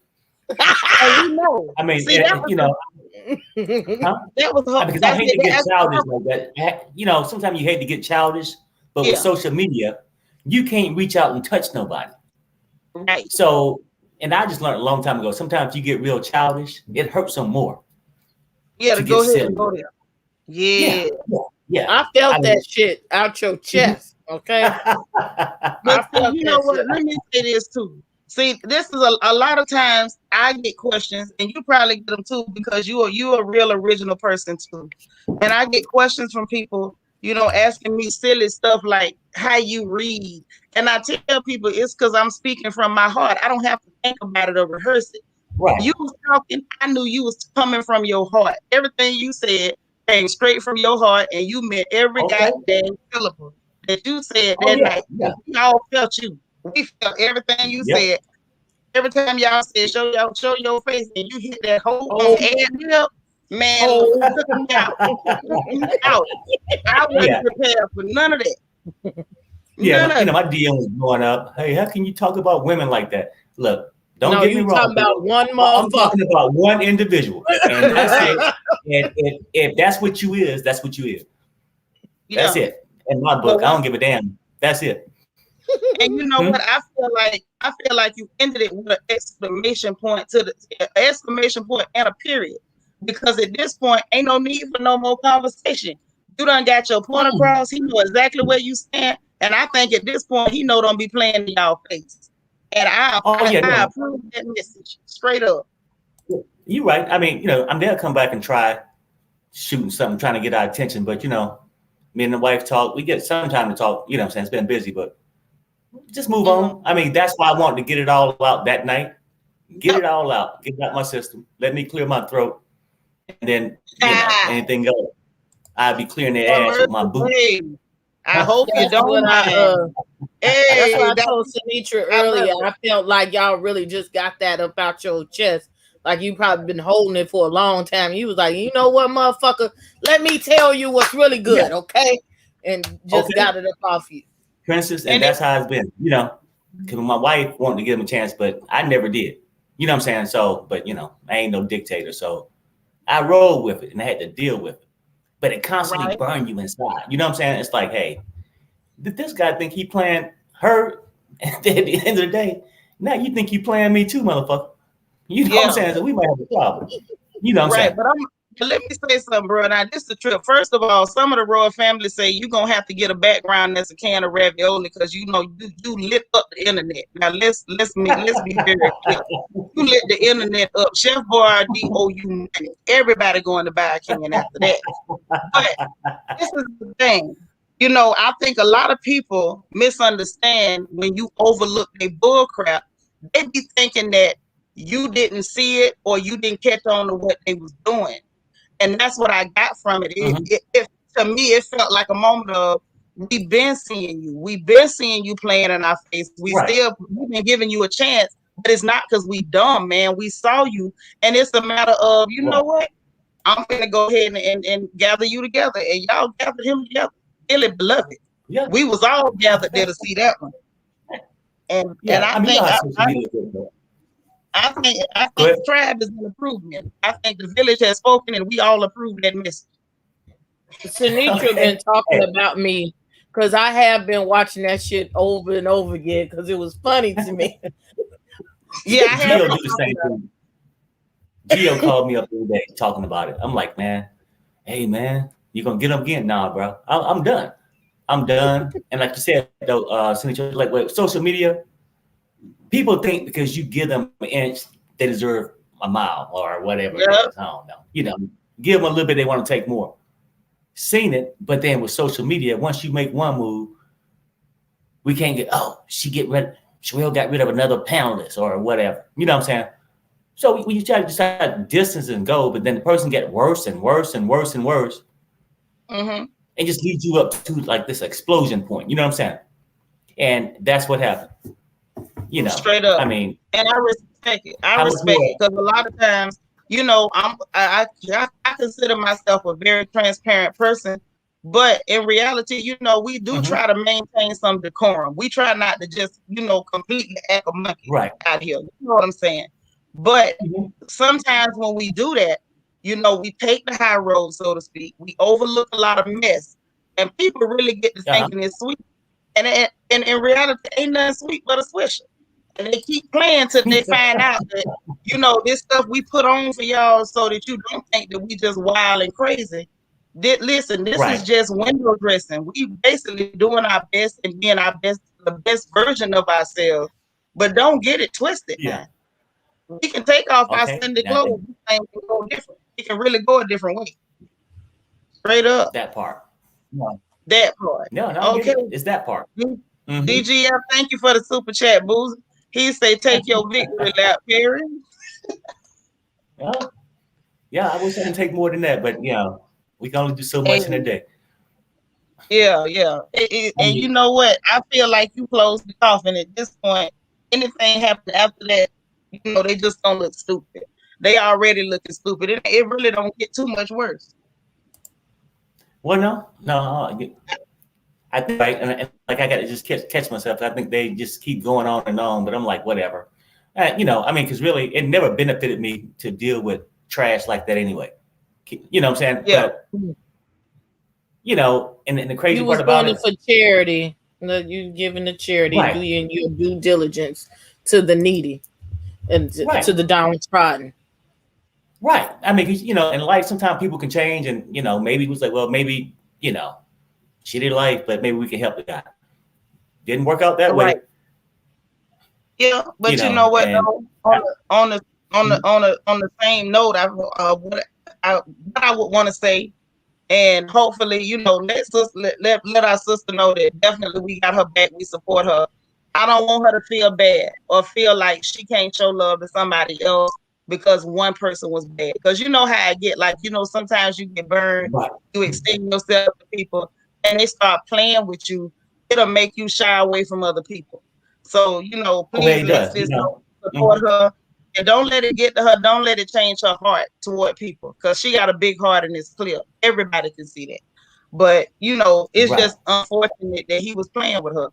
You know. I mean, see, you know. Huh? That was because I hate to get childish like that. You know, sometimes you hate to get childish, but with social media, you can't reach out and touch nobody. Right. So, and I just learned a long time ago, sometimes you get real childish, it hurts them more. Yeah, to go ahead and go there. Yeah. I felt that shit out your chest. Okay. But you know what? Let me say this too. See, this is a lot of times I get questions, and you probably get them too because you a real original person too. And I get questions from people, you know, asking me silly stuff like how you read. And I tell people it's because I'm speaking from my heart. I don't have to think about it or rehearse it. Right. You was talking, I knew you was coming from your heart. Everything you said came straight from your heart, and you meant every goddamn syllable that you said that night. Yeah. We all felt you. We felt everything you said. Every time y'all said show your face and you hit that whole ad, man, took me out. I wasn't prepared for none of that. Yeah, you know, my DM was going up. Hey, how can you talk about women like that? Look, don't get me wrong. Talking about one motherfucker. I'm talking about one individual. And that's it. And if that's what you is, that's what you is. That's it. In my book, I don't give a damn. That's it. And you know what? I feel like you ended it with an exclamation point and a period. Because at this point, ain't no need for no more conversation. You done got your point across. He know exactly where you stand. And I think at this point, he know don't be playing in y'all face. And I approve that message straight up. You're right. I mean, you know, I'm there to come back and try shooting something, trying to get our attention. But, you know, me and the wife talk. We get some time to talk. You know what I'm saying? It's been busy, but just move on. I mean, that's why I wanted to get it all out that night. Get it all out. Get it out my system. Let me clear my throat. And then, anything else. I'll be clearing their ass with my boot. I hope you don't mind. That's what I told Seanitra earlier. I felt like y'all really just got that up out your chest. Like you probably been holding it for a long time. You was like, you know what, motherfucker? Let me tell you what's really good, okay? And just got it up off you. Princess, and that's how it's been, because my wife wanted to give him a chance, but I never did. You know what I'm saying? So, but I ain't no dictator. So I rolled with it and I had to deal with it. But it constantly burned you inside. You know what I'm saying? It's like, hey, did this guy think he playing her? And then at the end of the day, now you think you playing me too, motherfucker. You know what I'm saying? So we might have a problem. You know what I'm saying? But let me say something, bro. Now, this is the trip. First of all, some of the royal family say you're going to have to get a background that's a can of ravioli because, you lit up the internet. Now, let's be very clear. You lit the internet up. Chef Boyardee owe you money. Everybody going to buy a can after that. But this is the thing. I think a lot of people misunderstand when you overlook their bull crap. They be thinking that you didn't see it or you didn't catch on to what they was doing. And that's what I got from it. To me, it felt like a moment of, we've been seeing you. We've been seeing you playing in our face. We've been giving you a chance, but it's not because we dumb, man. We saw you. And it's a matter of, you know what? I'm going to go ahead and gather you together. And y'all gathered him together. Really beloved. Yeah. We was all gathered there to see that one. And I think the tribe is an improvement. I think the village has spoken and we all approve that message. Seanitra been talking about me because I have been watching that shit over and over again because it was funny to me. I have. Gio do the same thing. Gio called me up the other day talking about it. I'm like, man, hey man, you gonna get up again? Nah, bro. I'm done. I'm done. And like you said, though, Seanitra, like with social media, people think because you give them an inch, they deserve a mile or whatever it is. I don't know. Give them a little bit, they want to take more. Seen it, but then with social media, once you make one move, we can't get, Sharrell got rid of another panelist or whatever. You know what I'm saying? So we try to decide distance and go, but then the person get worse and worse and worse and worse. Mm-hmm. And just leads you up to like this explosion point. You know what I'm saying? And that's what happened. Straight up. I mean, and I respect it. I respect it because a lot of times, I consider myself a very transparent person, but in reality, we do try to maintain some decorum. We try not to just, completely act a monkey out here. You know what I'm saying? But sometimes when we do that, we take the high road, so to speak. We overlook a lot of mess, and people really get to thinking it's sweet. And in reality, ain't nothing sweet but a swisher. And they keep playing till they find out that, this stuff we put on for y'all so that you don't think that we just wild and crazy. Listen, this is just window dressing. We basically doing our best and being the best version of ourselves. But don't get it twisted, man. We can take off our Sunday clothes and go different. We can really go a different way. Straight up. That part. No. That part. No, okay. It's that part. DGF, thank you for the super chat, Boozy. He say, take your victory lap, Perry. Yeah, I wish I could take more than that, but we can only do so much in a day. Yeah. And you know what? I feel like you closed the coffin at this point. Anything happen after that, they just don't look stupid. They already looking stupid. It really don't get too much worse. Well, no. I think, and like I got to just catch myself. I think they just keep going on and on, but I'm like, whatever. Because really, it never benefited me to deal with trash like that anyway. You know what I'm saying? Yeah. But, and the crazy part about it, for charity. You giving the charity, doing your due diligence to the needy and to the downtrodden. Right. I mean, in life, sometimes people can change, and maybe it was like, well, maybe shitty life, but maybe we can help the guy. Didn't work out that way. Yeah, but you know what? On the same note, what I would want to say, and hopefully, let our sister know that definitely we got her back. We support her, I don't want her to feel bad or feel like she can't show love to somebody else because one person was bad. Because you know how I get, like, sometimes you get burned, Right. you extend yourself to people, and they start playing with you. It'll make you shy away from other people. So, please, it let's does. just support her. And don't let it get to her. Don't let it change her heart toward people, because she got a big heart in this clip. Everybody can see that. But, it's Right. just unfortunate that he was playing with her.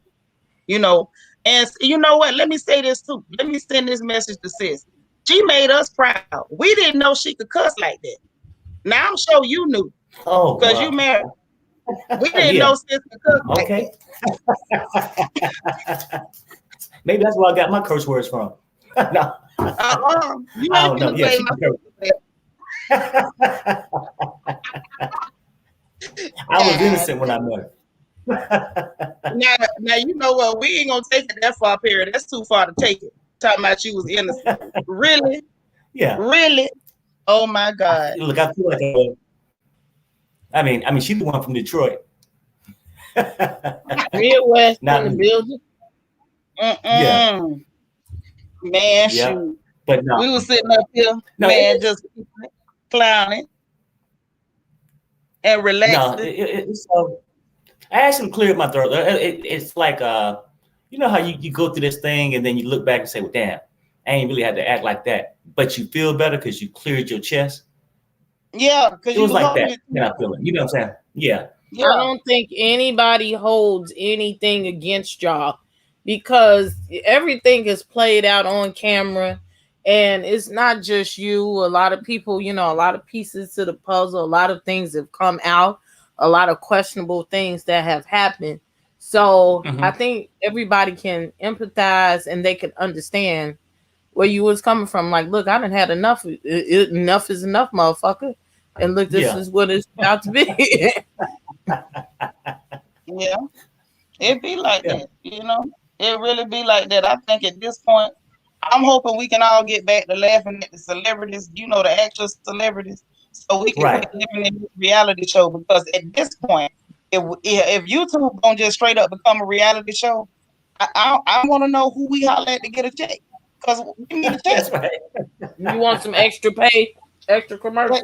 And you know what? Let me say this too. Let me send this message to sis. She made us proud. We didn't know she could cuss like that. Now I'm sure you knew. Oh, because you married. We didn't Yeah. know sis could cuss like Okay. that. Maybe that's where I got my curse words from. No. You I ain't don't know. gonna Yeah, say she my can I was innocent when I met her. Now you know what? We ain't gonna take it that far, period. That's too far to take it. Talking about you was innocent. Really? Yeah. Really? Oh my God. Look, I feel like I mean, she's the one from Detroit. Midwest Not in the me. building. Yeah. Man, Yeah. shoot. But no. We was sitting up here, No, man, just clowning and relaxing. No, it's I actually cleared my throat. It's like you know how you go through this thing and then you look back and say, well, damn, I ain't really had to act like that. But you feel better because you cleared your chest. Yeah, because it was like that. And I feel it. You know what I'm saying? Yeah. I don't think anybody holds anything against y'all, because everything is played out on camera, and it's not just you. A lot of people, a lot of pieces to the puzzle, a lot of things have come out, a lot of questionable things that have happened. So I think everybody can empathize and they can understand where you was coming from. Like, look, I done had enough. Enough is enough, motherfucker. And look, this is what it's about to be. Yeah, it be like that, It really be like that. I think at this point, I'm hoping we can all get back to laughing at the celebrities, the actual celebrities, so we can quit living in this reality show. Because at this point, if YouTube don't just straight up become a reality show, I want to know who we holler at to get a check. Because we need a check. That's right. You want some extra pay, extra commercial?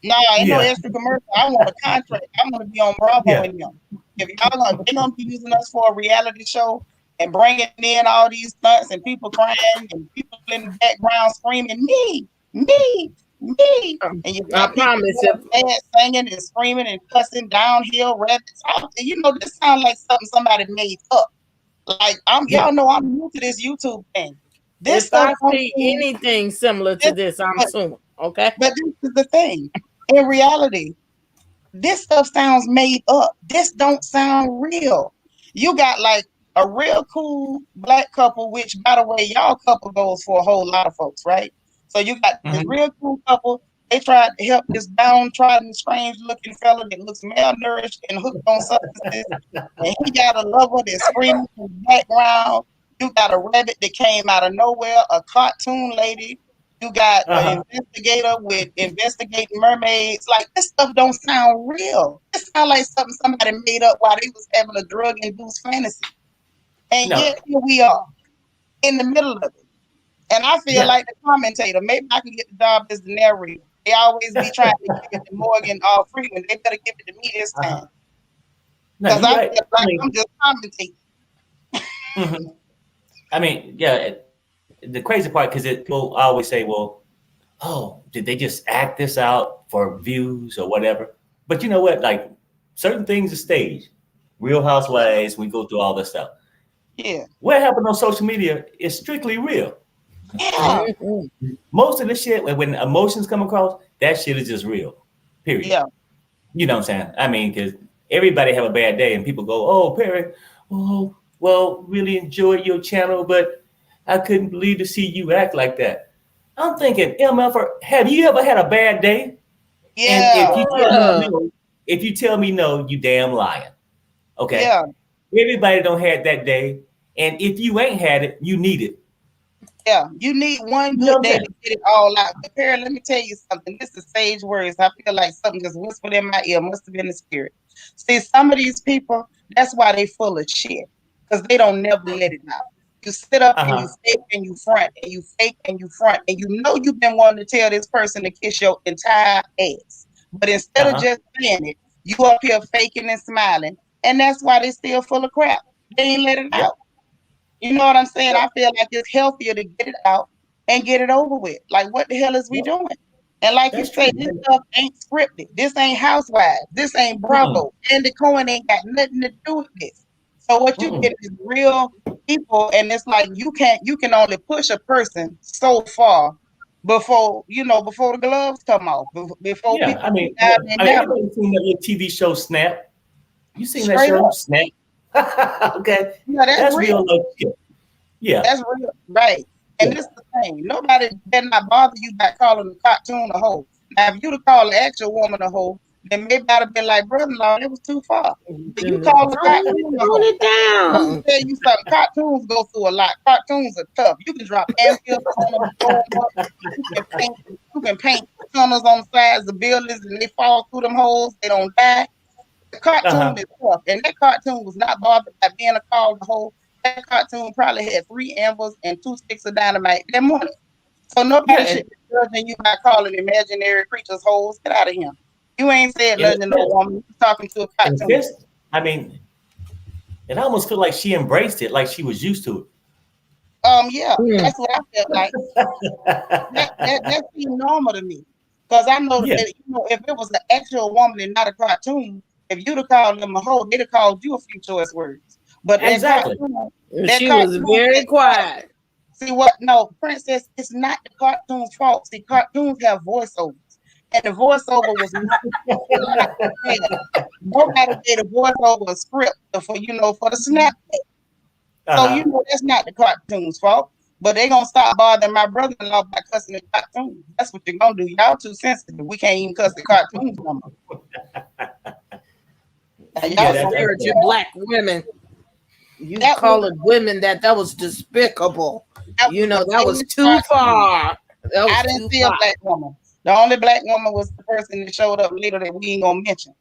No, ain't no extra commercial. I want a contract. I want to be on Bravo and them. If y'all gonna be using us for a reality show and bringing in all these stunts and people crying and people in the background screaming, me, and you got people singing and screaming and cussing downhill rabbits. This sounds like something somebody made up. Like y'all know I'm new to this YouTube thing. If I see anything similar to this, I'm assuming. Okay. But this is the thing. In reality, this stuff sounds made up. This don't sound real. You got like a real cool black couple, which, by the way, y'all couple goes for a whole lot of folks, right? So you got this real cool couple. They tried to help this downtrodden, strange-looking fella that looks malnourished and hooked on substances, and he got a lover that's screaming in the background. You got a rabbit that came out of nowhere, a cartoon lady. You got an investigator with investigating mermaids. Like, this stuff don't sound real. It sounds like something somebody made up while they was having a drug-induced fantasy. And yet here we are in the middle of it. And I feel like the commentator. Maybe I can get the job as the narrator. They always be trying to give it to Morgan or Freeman. They better give it to me this time. Because I feel like I'm just commentating. I mean, yeah. The crazy part, because people always say, well, oh, did they just act this out for views or whatever? But you know what? Like, certain things are staged. Real Housewives, we go through all this stuff. Yeah. What happened on social media is strictly real. Yeah. Most of the shit, when emotions come across, that shit is just real. Period. Yeah. You know what I'm saying? I mean, because everybody have a bad day and people go, oh, Perry, oh, well, really enjoyed your channel, but I couldn't believe to see you act like that. I'm thinking, MF, have you ever had a bad day? Yeah. And if you tell me no, you damn lying. Okay. Yeah. Everybody don't have that day. And if you ain't had it, you need it. Yeah. You need one good day to get it all out. But Perry, let me tell you something. This is sage words. I feel like something just whispered in my ear. Must have been the spirit. See, some of these people, that's why they full of shit. because they don't never let it out. You sit up and you fake and you front and you fake and you front, and you know you've been wanting to tell this person to kiss your entire ass. But instead of just saying it, you up here faking and smiling, and that's why they still full of crap. They ain't let it out. You know what I'm saying? I feel like it's healthier to get it out and get it over with. Like, what the hell is we doing? And like you say, this stuff ain't scripted. This ain't Housewives. This ain't Bravo. Andy Cohen ain't got nothing to do with this. So what you get is real people, and it's like you can only push a person so far before the gloves come off. Before people everybody's seen that little TV show Snap. You seen Straight that show up. Snap? Okay. Yeah, that's real. Yeah. That's real, right. And this is the thing. Nobody better not bother you by calling the cartoon a hoe. Now, if you'd have called the actual woman a hoe, then maybe I'd have been like, brother-in-law, it was too far. But you call the cartoon a hoe. it down. Let me tell you something. Cartoons go through a lot. Cartoons are tough. You can drop anvils on them, blow them up. You can paint tunnels on the sides of buildings, and they fall through them holes. They don't die. The cartoon is tough, and that cartoon was not bothered by being a called a hoe. That cartoon probably had 3 anvils and 2 sticks of dynamite that morning. So nobody should be judging you by calling imaginary creatures hoes. Get out of here. You ain't said nothing to no woman. You talking to a cartoon. It almost felt like she embraced it, like she was used to it. Yeah, that's what I felt like. that seemed normal to me. Because I know that, if it was an actual woman and not a cartoon, if you'd have called them a hoe, they'd have called you a few choice words. But exactly. She was very quiet. See what? No, Princess, it's not the cartoon's fault. See, cartoons have voiceovers. And the voiceover was not nobody did a voiceover a script for the snap. So that's not the cartoon's fault. But they gonna stop bothering my brother-in-law by cussing the cartoon. That's what you're gonna do. Y'all too sensitive. We can't even cuss the cartoons no more. Y'all scared your black women. You calling women that was despicable. That was too far. I didn't see a black woman. The only black woman was the person that showed up later that we ain't gonna mention.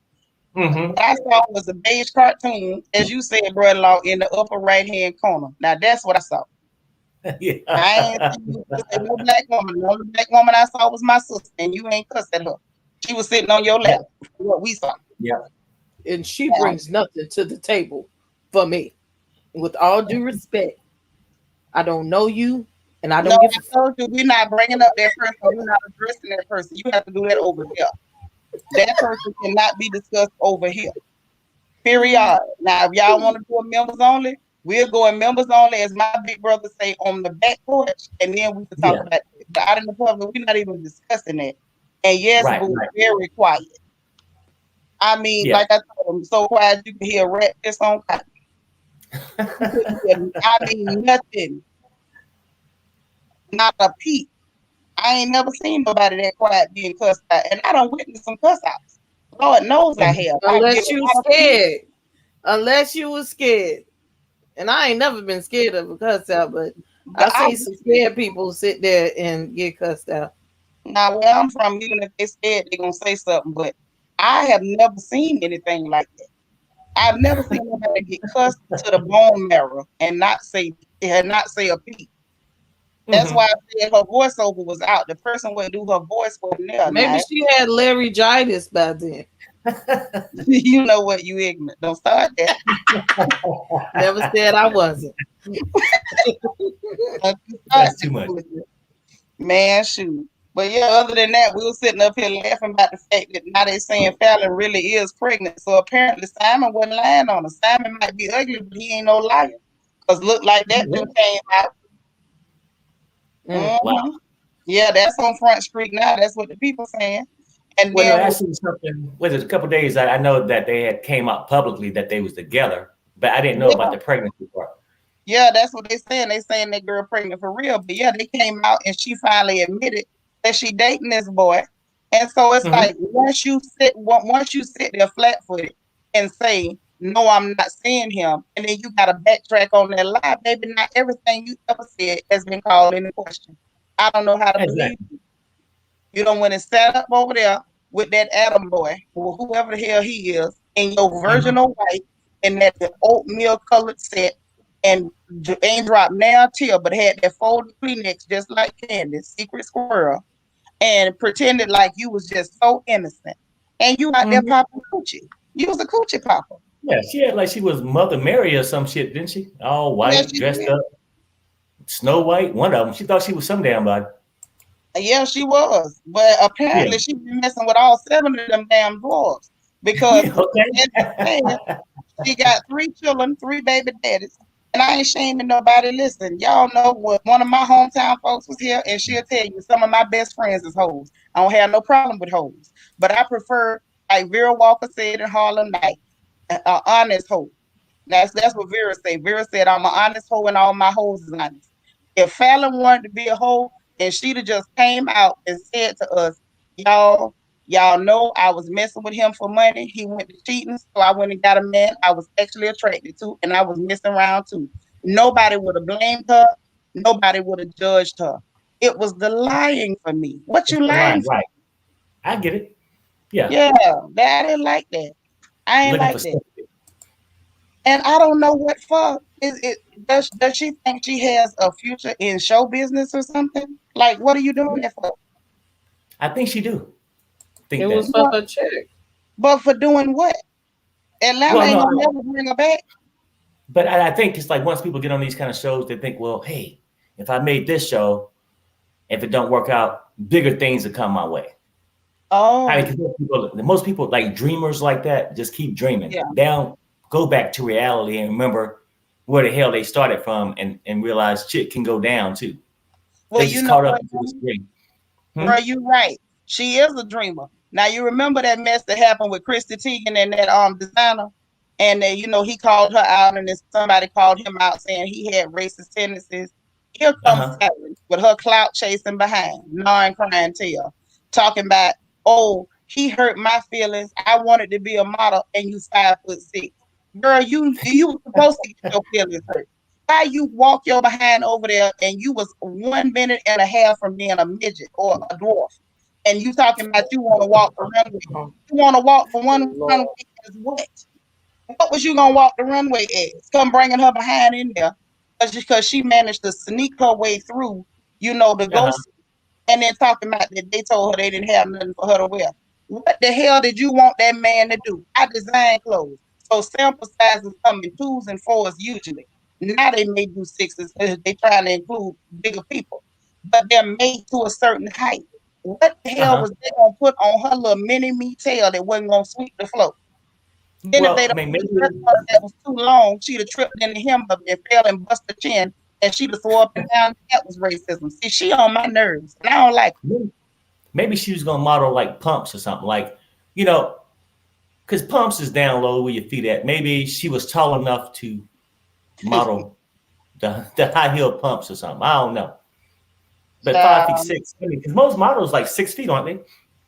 What I saw was a beige cartoon, as you said, brother-in-law, in the upper right-hand corner. Now that's what I saw. I ain't see no black woman. The only black woman I saw was my sister, and you ain't cussed at her. She was sitting on your lap. What we saw. Yeah. And she brings nothing to the table for me. With all due respect, I don't know you, and I don't I told you we're not bringing up that person. We're not addressing that person. You have to do that over there. That person cannot be discussed over here. Period. Now, if y'all want to do a members only, we'll go in members only, as my big brother say, on the back porch, and then we can talk about it. But out in the public, we're not even discussing that. And yes, very quiet. I mean, like I told him, so quiet you can hear a rat piss on cotton. I mean, nothing. Not a peep. I ain't never seen nobody that quiet being cussed out. And I don't witness some cuss outs. Lord knows I have. Unless you scared. Unless you was scared. And I ain't never been scared of a cuss out, but I see some scared people sit there and get cussed out. Now, where I'm from, even if they're scared, they're going to say something. But I have never seen anything like that. I've never seen nobody get cussed to the bone marrow and not say a peep. That's why I said her voiceover was out. The person would do her voice wasn't there. Maybe she had laryngitis by then. You know what? You ignorant. Don't start that. Never said I wasn't. That's too much. Man, shoot. But yeah, other than that, we were sitting up here laughing about the fact that now they saying Fallon really is pregnant. So apparently Simon wasn't lying on her. Simon might be ugly, but he ain't no liar. Because look like that just came out. Wow. Yeah, that's on Front Street now. That's what the people saying. And then actually something was it a couple of days. I know that they had came out publicly that they was together, but I didn't know about the pregnancy part. Yeah, that's what they saying. They saying that girl pregnant for real. But yeah, they came out and she finally admitted that she dating this boy. And so it's like once you sit there flat footed and say, no, I'm not seeing him, and then you gotta backtrack on that lie, baby. Not everything you ever said has been called into question. I don't know how to believe you. You don't want to sat up over there with that Adam boy or whoever the hell he is in your virginal white and that oatmeal colored set and ain't dropped nail tear, but had that folded Kleenex just like Candy, secret squirrel, and pretended like you was just so innocent. And you out there popping coochie. You was a coochie popper. Yeah, she had like she was Mother Mary or some shit, didn't she? All white, she dressed did. up. Snow White, one of them. She thought she was some damn body. Yeah, she was. But apparently she been messing with all 7 of them damn dwarves. Because she got 3 children, 3 baby daddies. And I ain't shaming nobody. Listen, y'all know what one of my hometown folks was here, and she'll tell you some of my best friends is hoes. I don't have no problem with hoes. But I prefer, like Vera Walker said in Harlem Night, an honest hoe. That's what Vera said. Vera said, I'm an honest hoe and all my hoes is honest. If Fallon wanted to be a hoe, and she'd have just came out and said to us, y'all know I was messing with him for money. He went to cheating, so I went and got a man I was actually attracted to, and I was messing around too. Nobody would have blamed her. Nobody would have judged her. It was the lying for me. What you lying for? Right. I get it. Yeah. Yeah, I didn't like that. I ain't like that. And I don't know what for. Does she think she has a future in show business or something? Like, what are you doing that for? I think she do. It was for her check. But for doing what? Atlanta ain't gonna never bring her back. But I think it's like once people get on these kind of shows, they think, well, hey, if I made this show, if it don't work out, bigger things will come my way. Oh. I mean, most people like dreamers like that just keep dreaming. Yeah. They don't go back to reality and remember where the hell they started from and realize shit can go down too. Well, they just caught up to the screen. Bro, you're right. She is a dreamer. Now you remember that mess that happened with Christy Teigen and that designer, and he called her out, and then somebody called him out saying he had racist tendencies. Here comes Sally with her clout chasing behind, gnawing crying tail, talking about, oh, he hurt my feelings. I wanted to be a model, and you 5'6". Girl, you were supposed to get your feelings hurt. Why you walk your behind over there and you was 1 minute and a half from being a midget or a dwarf, and you talking about you want to walk the runway? You want to walk for one runway as what? What was you gonna walk the runway as? Come bringing her behind in there because she managed to sneak her way through, the ghost, and then talking about that they told her they didn't have nothing for her to wear. What the hell did you want that man to do? I design clothes, so sample sizes come in 2s and 4s usually. Now they may do 6s. They trying to include bigger people, but they're made to a certain height. What the hell was they gonna put on her little mini me tail that wasn't gonna sweep the floor? Then if they don't that was too long, she'd have tripped into him and fell and bust her chin, and she'd have swore up and down that was racism. See, she on my nerves, and I don't like it. Maybe she was gonna model like pumps or something, like because pumps is down low where your feet at. Maybe she was tall enough to model the high heel pumps or something. I don't know. But 5'6", because most models like 6 feet, aren't they?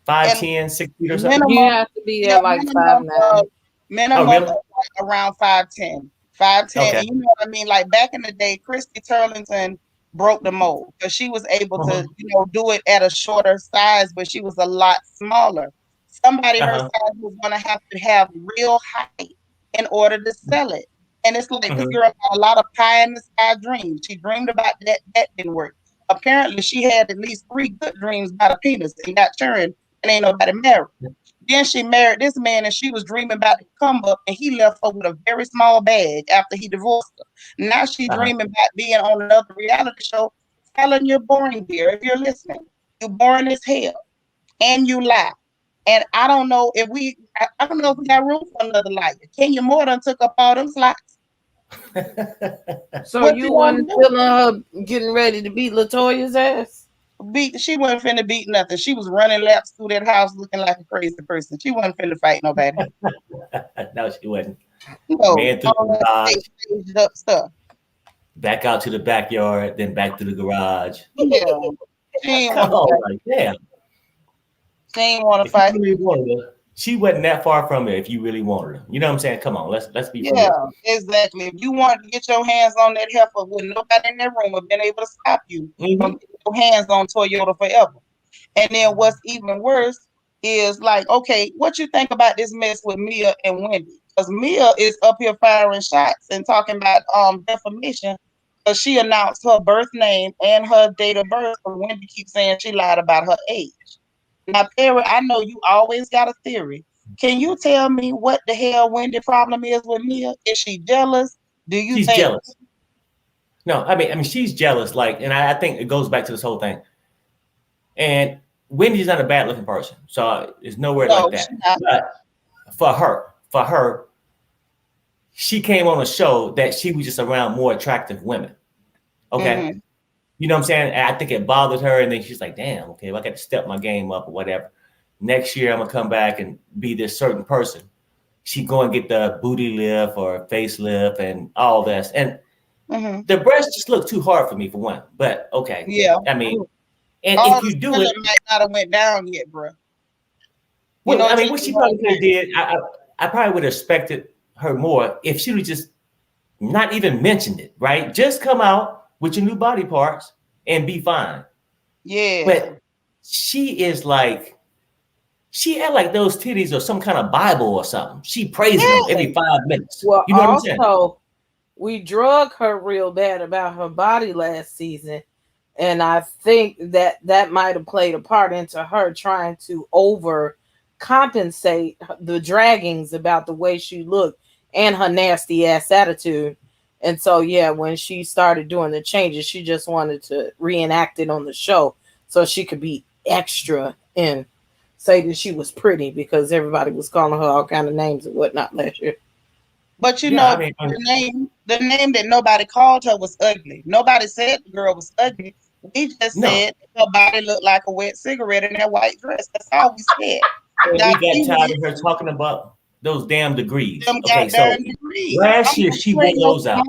5'10", 6 feet or something. You have to be at like 5'9". Minimum around 5'10". 5'10". Okay. You know what I mean? Like back in the day, Christy Turlington broke the mold because she was able to, do it at a shorter size, but she was a lot smaller. Somebody her size was gonna have to have real height in order to sell it. And it's like this girl had a lot of pie in the sky dreams. She dreamed about that didn't work. Apparently she had at least 3 good dreams about a penis and got churned and ain't nobody married. Then she married this man and she was dreaming about the come up and he left her with a very small bag after he divorced her. Now she's dreaming about being on another reality show. Telling you're boring, dear, if you're listening. You're boring as hell. And you lie. And I don't know if we got room for another liar. Kenya Moore done took up all them slots. So you wasn't feeling her getting ready to beat LaToya's ass? She wasn't finna beat nothing. She was running laps through that house looking like a crazy person. She wasn't finna fight nobody. No, she wasn't. No, man through the garage, up stuff. Back out to the backyard, then back to the garage. Yeah. She ain't Come on, like, damn. She ain't want to fight. She wasn't that far from it if you really wanted her. You know what I'm saying? Come on, let's be real. Yeah, exactly. If you want to get your hands on that heifer with nobody in that room have been able to stop you from getting your hands on Toyota forever. And then what's even worse is like, okay, what you think about this mess with Mia and Wendy? because Mia is up here firing shots and talking about defamation because she announced her birth name and her date of birth. And Wendy keeps saying she lied about her age. Now, Perry, I know you always got a theory. Can you tell me what the hell Wendy problem is with Mia? Is she jealous? Do you She's think jealous. No, I mean, she's jealous. Like, and I think it goes back to this whole thing. And Wendy's not a bad looking person, so it's nowhere like that. But for her, she came on a show that she was just around more attractive women. Okay. You know what I'm saying? And I think it bothered her. And then she's like, damn, okay, well, I got to step my game up or whatever. Next year, I'm going to come back and be this certain person. She go and get the booty lift or facelift and all this. And the breasts just look too hard for me, for one. But, okay. Yeah. I mean, and all if you do it. might not have went down yet, bro. Well, I mean, what she probably could have did, I probably would have expected her more if she would just not even mentioned it, right? Just come out with your new body parts and be fine. Yeah. But she is like, she act like those titties are some kind of Bible or something. She praising them every 5 minutes. Well, you know what I'm saying? Also, we drug her real bad about her body last season. And I think that might have played a part into her trying to overcompensate the draggings about the way she looked and her nasty ass attitude. And so, yeah, when she started doing the changes, she just wanted to reenact it on the show so she could be extra and say that she was pretty because everybody was calling her all kind of names and whatnot last year. But you know, the name that nobody called her was ugly. Nobody said the girl was ugly. We just said her body looked like a wet cigarette in that white dress. That's all we said. We got tired of her talking about those damn degrees. Okay, so last year she wore those out.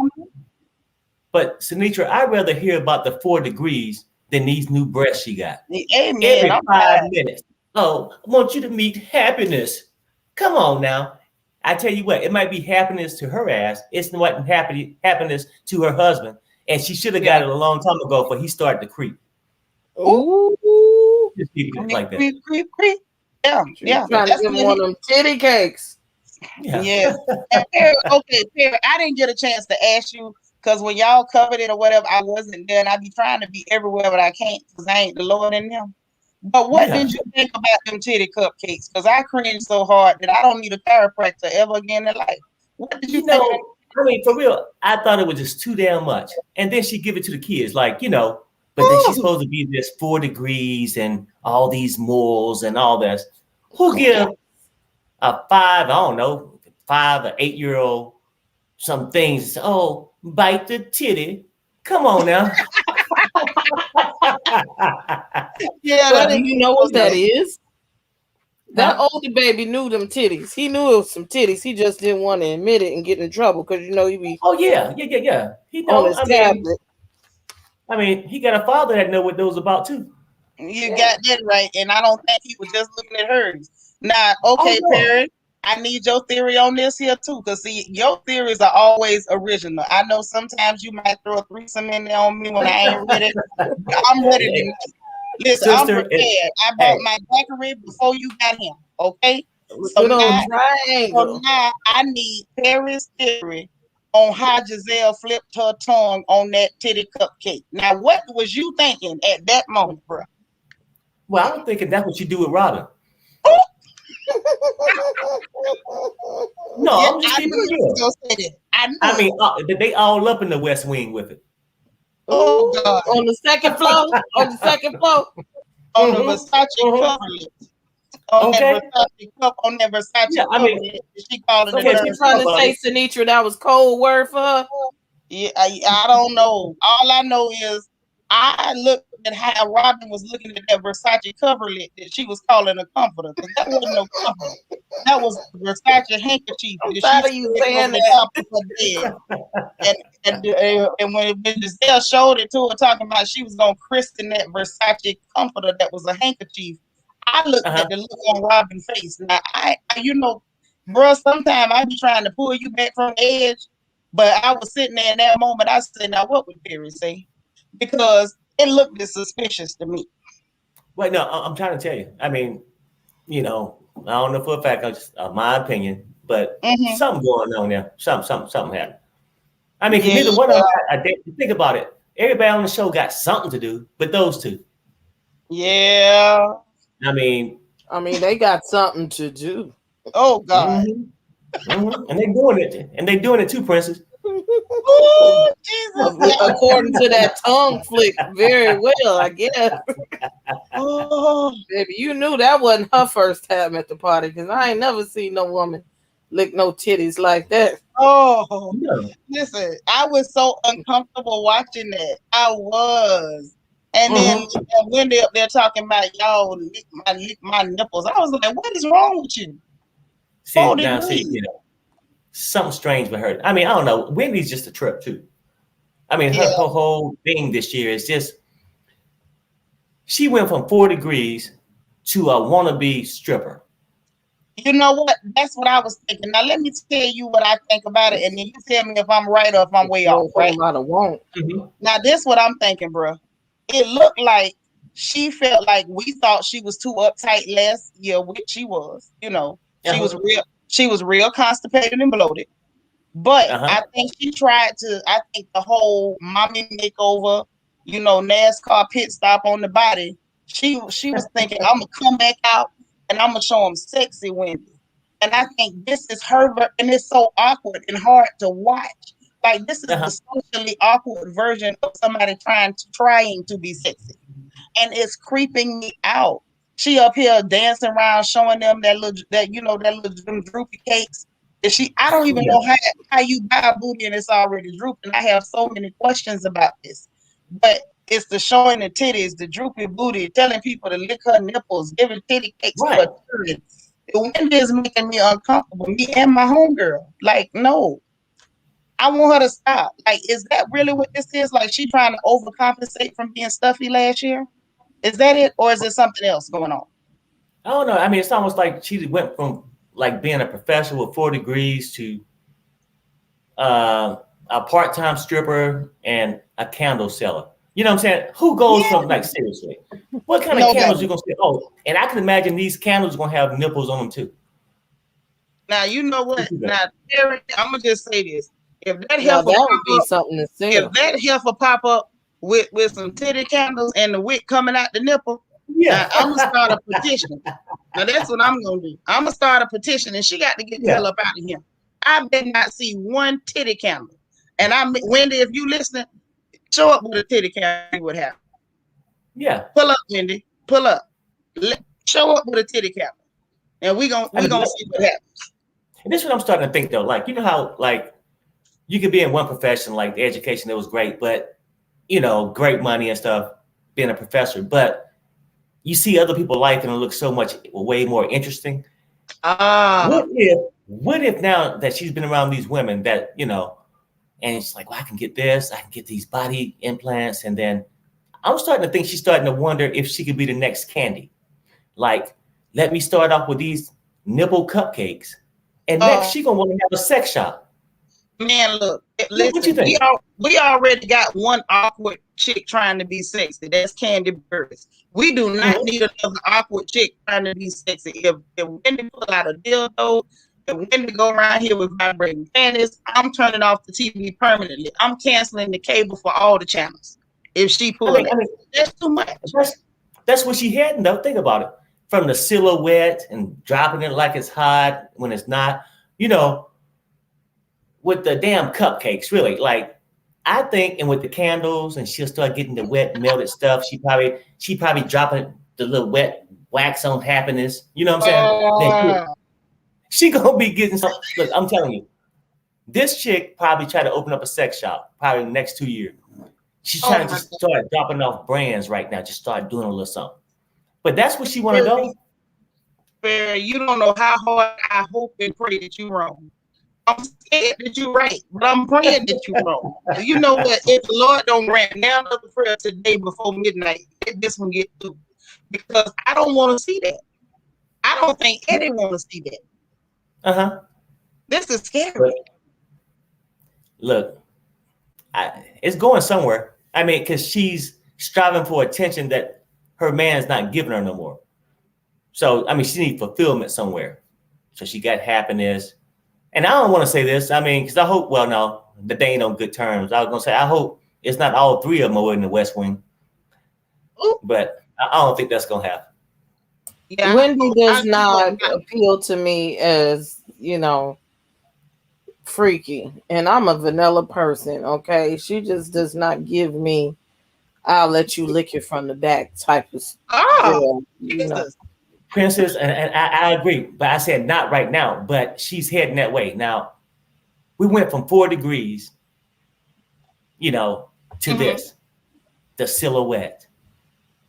But Seanitra, I'd rather hear about the 4 degrees than these new breasts she got. Amen. Every 5 minutes. Oh, I want you to meet happiness. Come on now. I tell you what, it might be happiness to her ass. It's not happiness to her husband. And she should have got it a long time ago before he started to creep. Ooh. Just keep it like that. Creep. Yeah. Trying to give one of them titty cakes. Yeah. And Perry, I didn't get a chance to ask you because when y'all covered it or whatever, I wasn't there. And I be trying to be everywhere, but I can't because I ain't the Lord in them. But what did you think about them titty cupcakes? Because I cringed so hard that I don't need a chiropractor ever again in life. What did you think? I mean, for real, I thought it was just too damn much. And then she give it to the kids, like, but then she's supposed to be this 4 degrees and all these moles and all this. Who give a 5 or 8-year-old some things? Oh, bite the titty. Come on now. Yeah, you know what that is? That older baby knew them titties. He knew it was some titties. He just didn't want to admit it and get in trouble because he be. Oh yeah. He knows. I mean, he got a father that know what those about too. You got that right, and I don't think he was just looking at hers. Now, Perry, I need your theory on this here too, because see, your theories are always original. I know sometimes you might throw a threesome in there on me when I ain't ready. I'm ready to. Listen, I'm prepared. I bought my daiquiri before you got him. Okay, so now I need Perry's theory on how Giselle flipped her tongue on that titty cupcake. Now, what was you thinking at that moment, bro? Well, I'm thinking that's what you do with Robin. No, I'm just keeping it real. I mean, they all up in the West Wing with it. Oh God! On the second floor. On the Versace coverlet. On that Versace coverlet. She called it. What you trying to say, Seanitra? That was cold word for her. Yeah, I don't know. All I know is I looked at how Robin was looking at that Versace coverlet that she was calling a comforter, because that wasn't no comforter. That was a Versace handkerchief. And when Giselle showed it to her, talking about she was gonna christen that Versace comforter that was a handkerchief, I looked at the look on Robin's face. Now bro, sometimes I be trying to pull you back from the edge, but I was sitting there in that moment. I said, "Now what would Perry say?" Because it looked suspicious to me. Wait, no, I'm trying to tell you. I mean, I don't know for a fact. Just my opinion. but something going on there. Something happened. I mean, neither one of them got a date. Think about it. Everybody on the show got something to do, but those two. Yeah. I mean, they got something to do. Oh God. And they're doing it too, Princess. Oh, Jesus. According to that tongue flick, very well, I guess. Oh, baby, you knew that wasn't her first time at the party, because I ain't never seen no woman lick no titties like that. Oh, No. listen, I was so uncomfortable watching that. I was. And then Wendy up there talking about y'all lick my nipples. I was like, what is wrong with you? See, something strange with her. I mean, I don't know. Wendy's just a trip too. I mean, her whole thing this year is just she went from 4 degrees to a wannabe stripper. You know what? That's what I was thinking. Now let me tell you what I think about it, and then you tell me if I'm right or if I'm way off. Right? Now this what I'm thinking, bro. It looked like she felt like we thought she was too uptight last year, which she was. She was real constipated and bloated. But I think she tried to. I think the whole mommy makeover, NASCAR pit stop on the body. She was thinking, I'm gonna come back out and I'm gonna show them sexy Wendy. And I think this is her, and it's so awkward and hard to watch. Like this is the socially awkward version of somebody trying to be sexy, and it's creeping me out. She up here dancing around, showing them that little droopy cakes. I don't even know how you buy a booty and it's already drooping. I have so many questions about this, but it's the showing the titties, the droopy booty, telling people to lick her nipples, giving titty cakes to her children. The wind is making me uncomfortable. Me and my homegirl, like, no. I want her to stop. Like, is that really what this is? Like, she trying to overcompensate from being stuffy last year? Is that it, or is there something else going on? I don't know. I mean, it's almost like she went from like being a professional with 4 degrees to a part-time stripper and a candle seller. You know what I'm saying? Who goes from, like, seriously? What kind of candles you gonna say? Oh, and I can imagine these candles gonna have nipples on them too. Now you know what? Now, Terry, I'm gonna just say this. If that heifer pop up with some titty candles and the wick coming out the nipple, I'm gonna start a petition. Now that's what I'm gonna do. I'm gonna start a petition, and she got to get the hell up out of here. I better not see one titty candle. And Wendy, if you listening, show up with a titty candle. What happened? Yeah. Pull up, Wendy. Pull up. Show up with a titty candle, and we gonna see what happens. And this is what I'm starting to think though. Like, you know how like you could be in one profession, like the education that was great, but great money and stuff, being a professor, but you see other people's life and it looks so much way more interesting. What if now that she's been around these women that, and it's like, well, I can get this, I can get these body implants, and then I'm starting to think she's starting to wonder if she could be the next Candy. Like, let me start off with these nipple cupcakes, and next she gonna want to have a sex shop. Man, look, listen, what you think? We already got one awkward chick trying to be sexy. That's Candy Burris. We do not need another awkward chick trying to be sexy. If Wendy pull out a dildo, if Wendy go around here with vibrating panties, I'm turning off the TV permanently. I'm canceling the cable for all the channels. If she pull it, that's too much. That's what she had, though. Think about it. From the silhouette and dropping it like it's hot when it's not, with the damn cupcakes, really. Like, I think, and with the candles, and she'll start getting the wet melted stuff. She probably dropping the little wet wax on happiness. You know what I'm saying? She gonna be getting some. Look, I'm telling you, this chick probably try to open up a sex shop probably in the next 2 years. She's trying to just start dropping off brands right now. Just start doing a little something. But that's what she want to go. Fair, you don't know how hard I hope and pray that you're wrong. I'm scared that you're right, but I'm praying that you're wrong. You know what? If the Lord don't grant now another prayer today before midnight, let this one get through. Because I don't want to see that. I don't think anyone want to see that. This is scary. Look, it's going somewhere. I mean, because she's striving for attention that her man's not giving her no more. So, I mean, she needs fulfillment somewhere. So she got happiness. And I don't want to say this. I mean, because I hope. Well, no, that they ain't on good terms. I was gonna say I hope it's not all three of them are in the West Wing. Ooh. But I don't think that's gonna happen. Yeah, Wendy does not appeal to me as, freaky. And I'm a vanilla person, okay? She just does not give me I'll let you lick it from the back type of girl, Princess, and I agree, but I said not right now, but she's heading that way. Now, we went from 4 degrees, to this. The silhouette.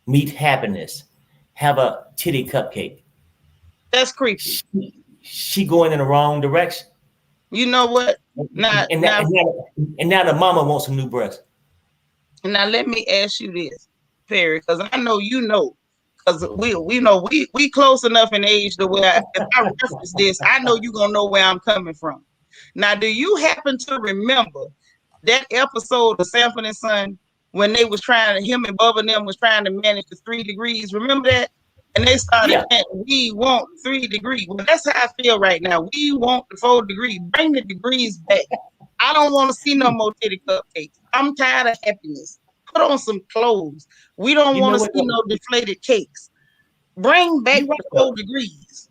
Meet happiness. Have a titty cupcake. That's creepy. She going in the wrong direction. You know what? Now the mama wants a new breast. Now let me ask you this, Perry, because I know you know, because we close enough in age to where if I reference this, I know you're gonna know where I'm coming from. Now, do you happen to remember that episode of Sanford and Son when they was him and Bubba and them was trying to manage the 3 degrees? Remember that? And they started saying, we want 3 degrees. Well, that's how I feel right now. We want the 4 degrees. Bring the degrees back. I don't want to see no more titty cupcakes. I'm tired of happiness. Put on some clothes. We don't want to see no deflated cakes. Bring back the 4 degrees.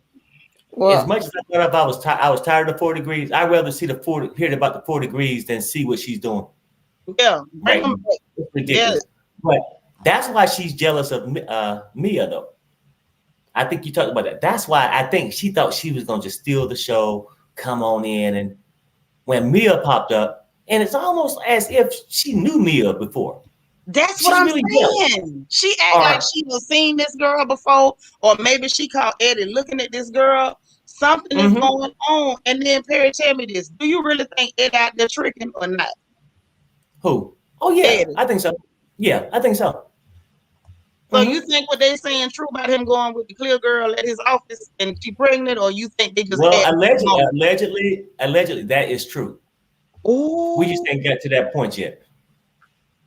Well, as much as I thought I was tired of the 4 degrees, I'd rather see hear about the 4 degrees than see what she's doing. Yeah, bring them back. It's ridiculous. Yeah. But that's why she's jealous of Mia, though. I think you talked about that. That's why I think she thought she was going to just steal the show, come on in. And when Mia popped up, and it's almost as if she knew Mia before. That's what I'm saying. Jealous. She act like she was seen this girl before, or maybe she caught Eddie looking at this girl. Something is going on. And then Perry, tell me this. Do you really think Eddie out there tricking or not? Who? Oh, yeah. Eddie. I think so. Yeah, I think so. So you think what they're saying true about him going with the clear girl at his office and she pregnant, or you think they just allegedly that is true. Ooh. We just ain't got to that point yet.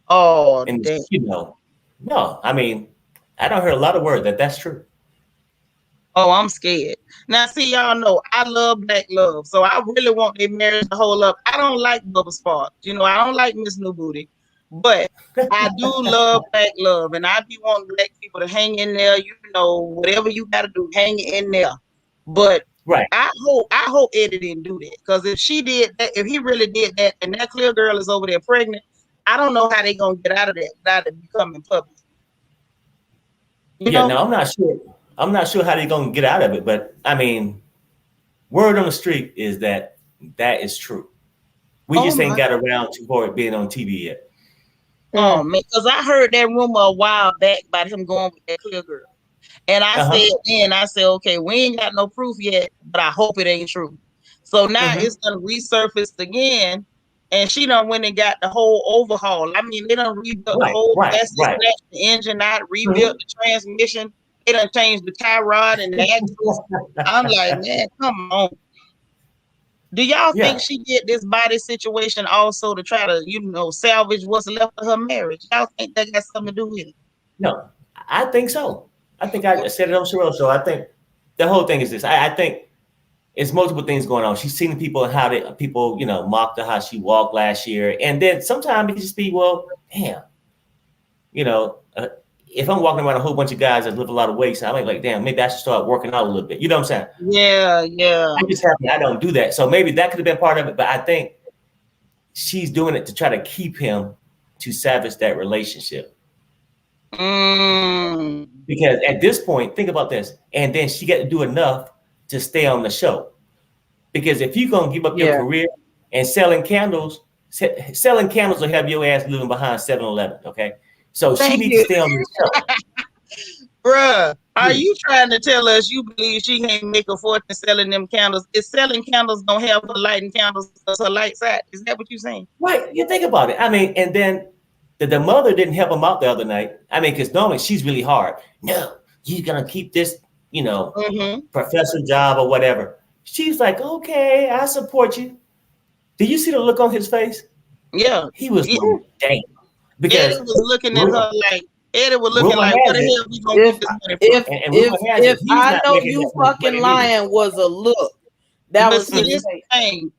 Oh, and no, I mean, I don't hear a lot of word that's true. Oh, I'm scared. Now, see, y'all know I love black love, so I really want their marriage to hold up. I don't like Bubba Sparks, I don't like Miss New Booty. But I do love black love, and I be wanting black people to hang in there. Whatever you got to do, hang in there. But I hope Eddie didn't do that, because if she did that, if he really did that, and that clear girl is over there pregnant, I don't know how they gonna get out of that without it becoming public. No, I'm not sure. I'm not sure how they're gonna get out of it, but I mean, word on the street is that is true. We just ain't got around to it being on TV yet. Oh man, because I heard that rumor a while back about him going with that clear girl. And I said, okay, we ain't got no proof yet, but I hope it ain't true. So now it's gonna resurface again, and she done went and got the whole overhaul. I mean, they done rebuilt the whole the engine out, rebuilt the transmission, they done changed the tie rod and the axles. I'm like, man, come on. Do y'all think she did this body situation also to try to, salvage what's left of her marriage? Y'all think that got something to do with it? No, I think so. I think I said it on Sharrell show. I think the whole thing is this. I think it's multiple things going on. She's seen people and how people, mocked her how she walked last year. And then sometimes it just be, well, damn, if I'm walking around a whole bunch of guys that lift a lot of weights, I'm like, damn, maybe I should start working out a little bit. You know what I'm saying? Yeah. I'm just happy I don't do that. So maybe that could have been part of it. But I think she's doing it to try to keep him to salvage that relationship. Because at this point, think about this. And then she got to do enough to stay on the show. Because if you're going to give up your career and selling candles will have your ass living behind 7-Eleven, okay? So she needs to stay on the show. Bruh, are you trying to tell us you believe she can't make a fortune selling them candles? Is selling candles gonna help her lighting candles because her lights out? Is that what you're saying? Right. You think about it. I mean, and then the mother didn't help him out the other night. I mean, because normally she's really hard. No, you're gonna keep this, professor job or whatever. She's like, okay, I support you. Did you see the look on his face? Yeah. He was dang. Because Eddie was looking at her like, what the hell we gonna get this money from? If I know you fucking lying was a look, That But was see, his this take. thing,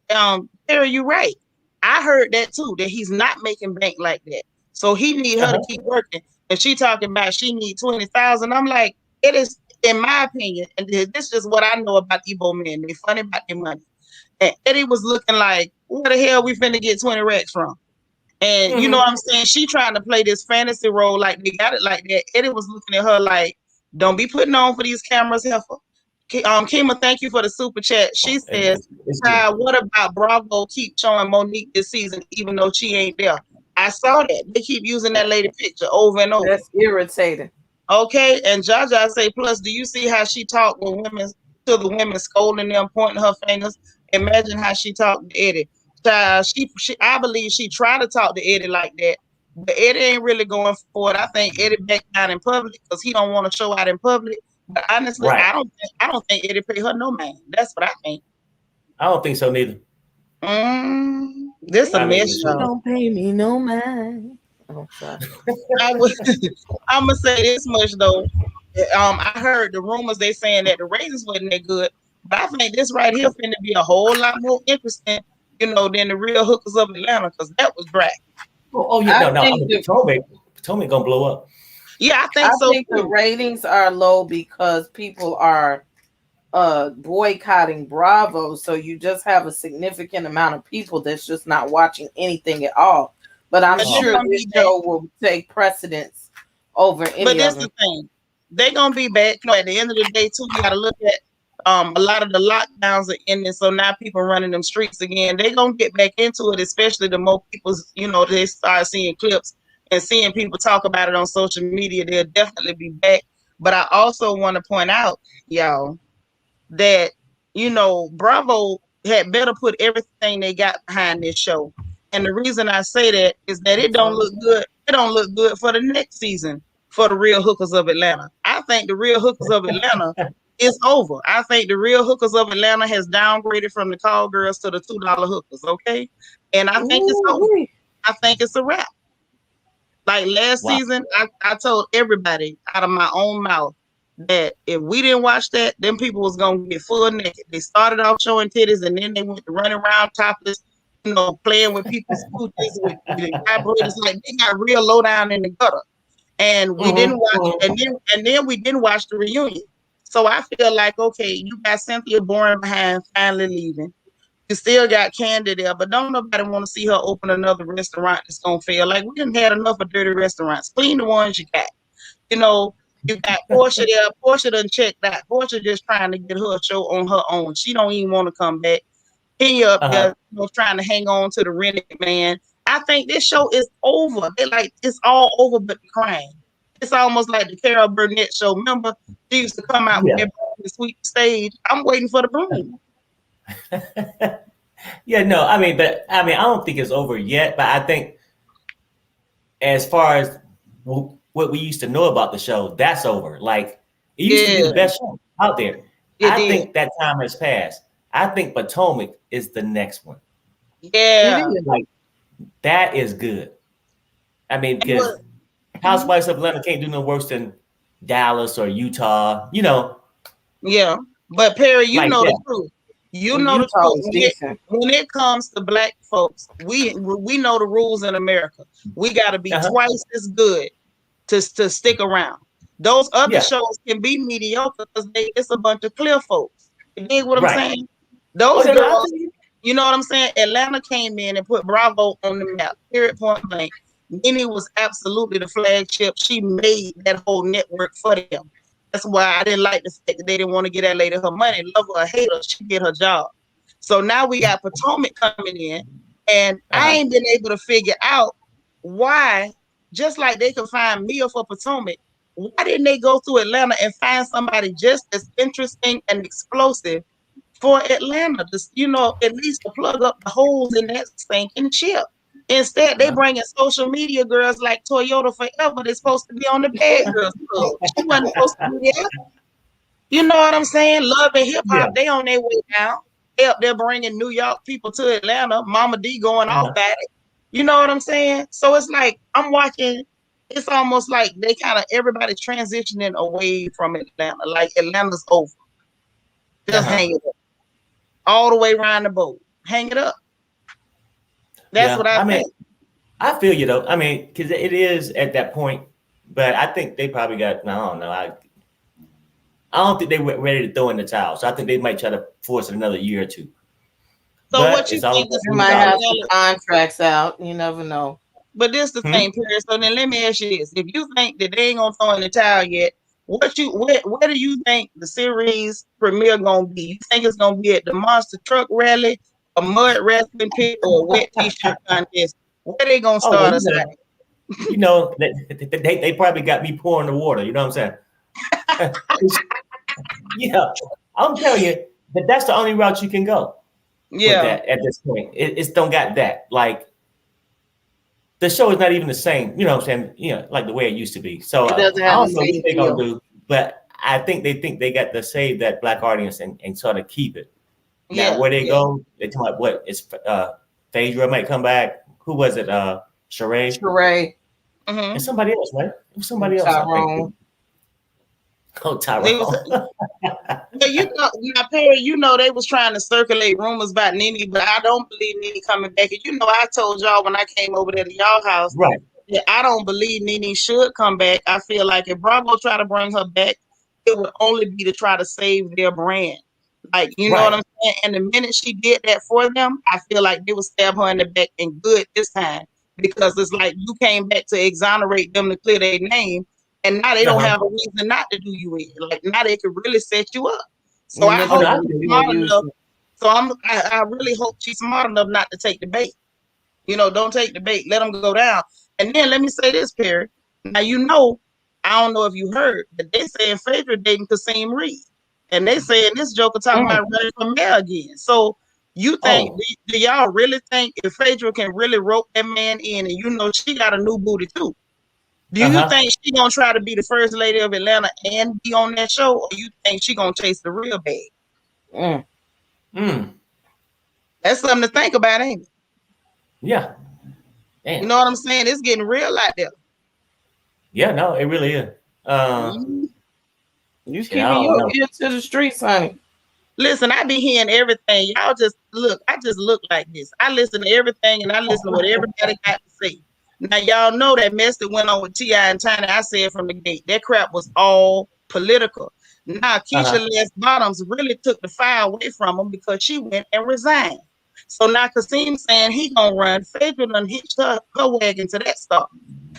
Terry, you right. I heard that too, that he's not making bank like that. So he need her to keep working. And she talking about she need 20,000. I'm like, it is, in my opinion, and this is what I know about Igbo men. They funny about their money. And Eddie was looking like, where the hell we finna get 20 racks from? And you know what I'm saying? She trying to play this fantasy role like they got it like that. Eddie was looking at her like, don't be putting on for these cameras, heifer. Kima, thank you for the super chat. She says, what about Bravo keep showing Monique this season, even though she ain't there? I saw that. They keep using that lady picture over and over. That's irritating. Okay, and Jaja say, plus, do you see how she talked with women to the women, scolding them, pointing her fingers? Imagine how she talked to Eddie. She, I believe she tried to talk to Eddie like that, but Eddie ain't really going for it. I think Eddie backed out in public because he don't want to show out in public. But honestly, Right. I don't think Eddie pay her no mind. That's what I think. I don't think so neither. This a mess, She don't pay me no mind. Oh, sorry. I'm gonna say this much though. I heard the rumors they saying that the ratings wasn't that good, but I think this right here finna be a whole lot more interesting, than the Real Hookers of Atlanta, because that was dry. Oh yeah, no. I mean, Potomac gonna blow up. Yeah, I think so. I think the ratings are low because people are boycotting Bravo, so you just have a significant amount of people that's just not watching anything at all. But I'm sure this show will take precedence over any But this of them. the thing, they gonna be back. At the end of the day, too, you gotta look at a lot of the lockdowns are ending, so now people running them streets again. They gonna get back into it, especially the more people, they start seeing clips and seeing people talk about it on social media. They'll definitely be back. But I also want to point out, y'all, that Bravo had better put everything they got behind this show. And the reason I say that is that it don't look good. It don't look good for the next season for the Real Hookers of Atlanta. I think the Real Hookers of Atlanta is over. I think the Real Hookers of Atlanta has downgraded from the call girls to the $2 hookers. Okay, and I think it's over. I think it's a wrap. Like last season, I told everybody out of my own mouth that if we didn't watch that, them people was gonna get full naked. They started off showing titties, and then they went to running around topless, playing with people's coochies with vibrators. Like they got real low down in the gutter. And we didn't watch, and then we didn't watch the reunion. So I feel like, okay, you got Cynthia Boring behind, finally leaving. You still got Candy there, but don't nobody want to see her open another restaurant that's gonna fail. Like we didn't had enough of dirty restaurants. Clean the ones you got. You got Portia there. Portia done checked out. Portia just trying to get her show on her own. She don't even want to come back. Kenya up there, trying to hang on to the rented man. I think this show is over. It's all over but the crime. It's almost like the Carol Burnett show. Remember, she used to come out with that sweep stage. I'm waiting for the broom. Yeah, no, I mean, I don't think it's over yet, but I think as far as what we used to know about the show, that's over. Like it used to be the best show out there. I think that time has passed. I think Potomac is the next one. Yeah, like that is good. I mean, because Housewives of Atlanta can't do no worse than Dallas or Utah. Yeah, but Perry, like know the truth. You know the truth. When it comes to black folks, we know the rules in America. We got to be twice as good to stick around. Those other shows can be mediocre because it's a bunch of clear folks. You dig what I'm saying? Those girls, you know what I'm saying? Atlanta came in and put Bravo on the map. Period. Point blank. Nene was absolutely the flagship. She made that whole network for them. That's why I didn't like the fact that they didn't want to get that lady her money. Love her or hate her, she did her job. So now we got Potomac coming in, and I ain't been able to figure out why, just like they could find Mia for Potomac, why didn't they go through Atlanta and find somebody just as interesting and explosive for Atlanta? Just, at least to plug up the holes in that stinking ship. Instead, they bring in social media girls like Toyota Forever. They're supposed to be on the Bad Girls Club. She wasn't supposed to be there. You know what I'm saying? Love and hip hop, they on their way down. They up there bringing New York people to Atlanta. Mama D going off at it. You know what I'm saying? So it's like I'm watching. It's almost like they kind of everybody's transitioning away from Atlanta. Like Atlanta's over. Just hang it up. all the way around the boat. Hang it up. That's what I think. I feel you though. I mean, because it is at that point, but I think they probably got. I don't know. I don't think they were ready to throw in the towel. So I think they might try to force it another year or two. So but what you think? You might have some contracts out. You never know. But this the same period. So then let me ask you this: if you think that they ain't gonna throw in the towel yet, where do you think the series premiere gonna be? You think it's gonna be at the monster truck rally, a mud wrestling pit, or a wet t-shirt contest? Where they gonna start us at? You know, they probably got me pouring the water. You know what I'm saying? Yeah, I'm telling you that's the only route you can go. Yeah. With that at this point, it's don't got that. Like the show is not even the same. You know what I'm saying? You know, like the way it used to be. So I don't know what they're gonna do, but I think they got to save that black audience and sort of keep it. Yeah. Now where they go, they talk about what it's Phaedra might come back. Who was it? Sharrell. Mm-hmm. And somebody else, right? It was somebody else. Tyrone. Oh, Tyrone. But you know, my parents, you know, they was trying to circulate rumors about Nene, but I don't believe Nene coming back. And you know, I told y'all when I came over there to y'all house, right? That I don't believe Nene should come back. I feel like if Bravo try to bring her back, it would only be to try to save their brand. Like, you know what I'm saying? And the minute she did that for them, I feel like they would stab her in the back and good this time. Because it's like you came back to exonerate them to clear their name. And now they don't have a reason not to do you in. Like now they could really set you up. So I hope she's smart enough. So I really hope she's smart enough not to take the bait. You know, don't take the bait. Let them go down. And then let me say this, Perry. Now you know, I don't know if you heard, but they saying Phaedra dating Kasim Reed. And they saying this joker talking about running for mayor again. So you think, do y'all really think if Phaedra can really rope that man in, and you know she got a new booty too? Do you think she gonna try to be the first lady of Atlanta and be on that show, or you think she gonna chase the real bag? That's something to think about, ain't it? Yeah. Damn. You know what I'm saying? It's getting real out there. Yeah, no, it really is. You keeping your ear to the streets, honey. Listen, I be hearing everything. Y'all just look. I just look like this. I listen to everything, and I listen to what everybody got to say. Now, y'all know that mess that went on with T.I. and Tiny. I said from the gate, that crap was all political. Now, Keisha Les Bottoms really took the fire away from him because she went and resigned. So now Kasim saying he gonna run. Phaedra done hitched her wagon to that stuff.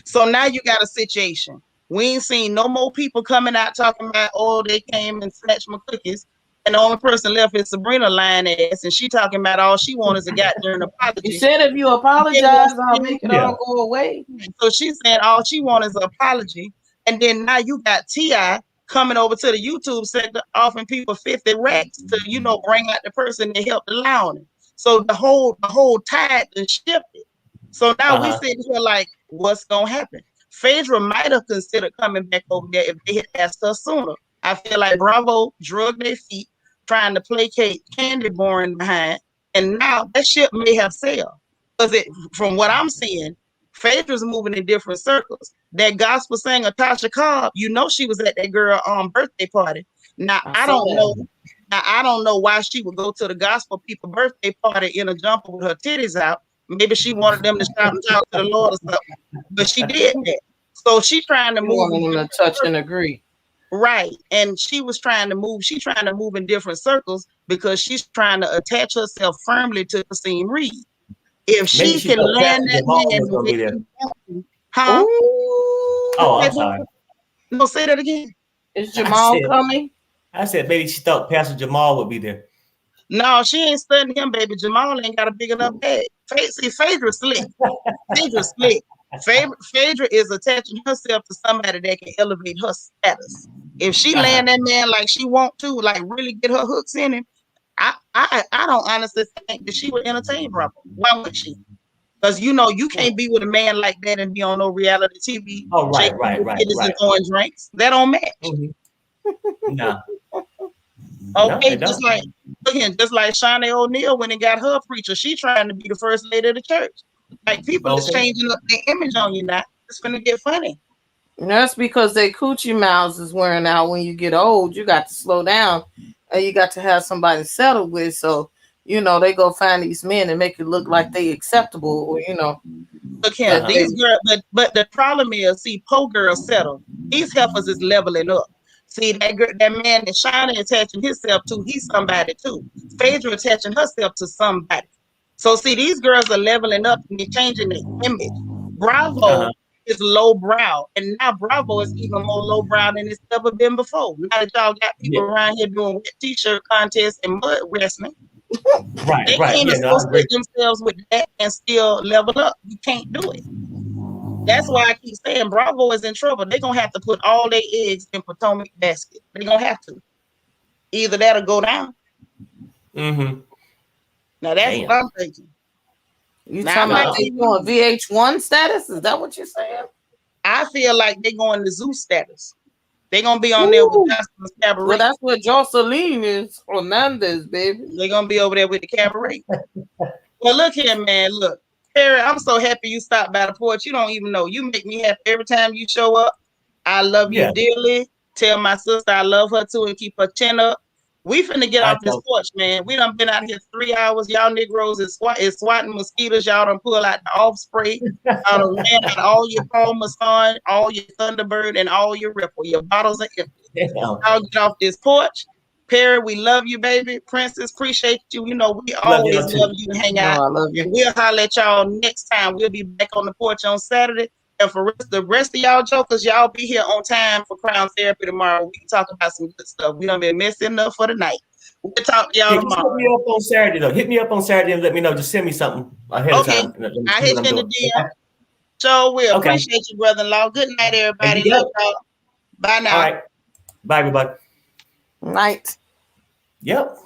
So now you got a situation. We ain't seen no more people coming out talking about, oh, they came and snatched my cookies. And the only person left is Sabrina lying ass, and she talking about all she wants is a goddamn apology. You said if you apologize, I'll make it all go away. So she's saying all she wants is an apology. And then now you got T.I. coming over to the YouTube sector offering people 50 racks to, you know, bring out the person that helped allow him. So the whole tide has shifted. So now we sit here like, what's gonna happen? Phaedra might have considered coming back over there if they had asked her sooner. I feel like Bravo drug their feet, trying to placate Candy Boring behind, and now that ship may have sailed. Because from what I'm seeing, Phaedra's moving in different circles. That gospel singer Tasha Cobb, you know she was at that girl birthday party. Now I don't know. Now I don't know why she would go to the gospel people birthday party in a jumper with her titties out. Maybe she wanted them to shout and talk to the Lord or something. But she did that. So she's trying to move. Wanting them to touch and agree. Right. And she was trying to move. She's trying to move in different circles because she's trying to attach herself firmly to Kasim Reed. If she can land that man, Oh, I'm sorry. No, say that again. Is Jamal coming? I said maybe she thought Pastor Jamal would be there. No, she ain't studying him, baby. Jamal ain't got a big enough bag. See, Phaedra's slick. Phaedra's slick. Phaedra is attaching herself to somebody that can elevate her status. If she land that man like she want to, like really get her hooks in him, I don't honestly think that she would entertain Bravo. Why would she? Because you know you can't be with a man like that and be on no reality TV. Oh, right. And throwing drinks. That don't match. No. Okay, just like Shawnee O'Neal when it got her preacher, she trying to be the first lady of the church. Like people is changing up their image on you now. It's gonna get funny. And that's because they coochie mouths is wearing out. When you get old, you got to slow down, and you got to have somebody to settle with. So you know, they go find these men and make it look like they acceptable, or you know. Look here, these girls, but the problem is, see, po girls settle. These heifers is leveling up. See, that man that Shina attaching himself to, he's somebody too. Phaedra attaching herself to somebody. So see, these girls are leveling up and they're changing their image. Bravo is low brow, and now Bravo is even more low brow than it's ever been before. Now that y'all got people around here doing wet t-shirt contests and mud wrestling, they can't associate themselves with that and still level up. You can't do it. That's why I keep saying Bravo is in trouble. They're gonna have to put all their eggs in Potomac basket. They're gonna have to. Either that'll go down. Mm-hmm. Now that's what I'm thinking. You talking about they doing VH1 status? Is that what you're saying? I feel like they're going to Zeus status. They're gonna be on there with Justin's Cabaret. Well, that's what Jocelyn is. Hernandez, baby. They're gonna be over there with the Cabaret. Well, look here, man. Look, Perry, I'm so happy you stopped by the porch. You don't even know. You make me happy every time you show up. I love you dearly. Tell my sister I love her too and keep her chin up. We finna get off this porch, man. We done been out here 3 hours. Y'all Negroes is swatting mosquitoes. Y'all done pull out the off spray. Y'all done ran out all your Parmesan, all your Thunderbird, and all your Ripple. Your bottles are empty. Y'all get off this porch. Perry, we love you, baby. Princess, appreciate you. You know, we always love you to hang out. I love you. And we'll holler at y'all next time. We'll be back on the porch on Saturday. And for the rest of y'all jokers, y'all be here on time for Crown Therapy tomorrow. We can talk about some good stuff. We done been messing enough for the night. We'll talk to y'all tomorrow. Hit me up on Saturday, though. Hit me up on Saturday and let me know. Just send me something ahead of time. I hit you in the DM. Sure will. Appreciate you, brother-in-law. Good night, everybody. Love y'all. Bye now. All right. Bye, everybody. Night. Yep.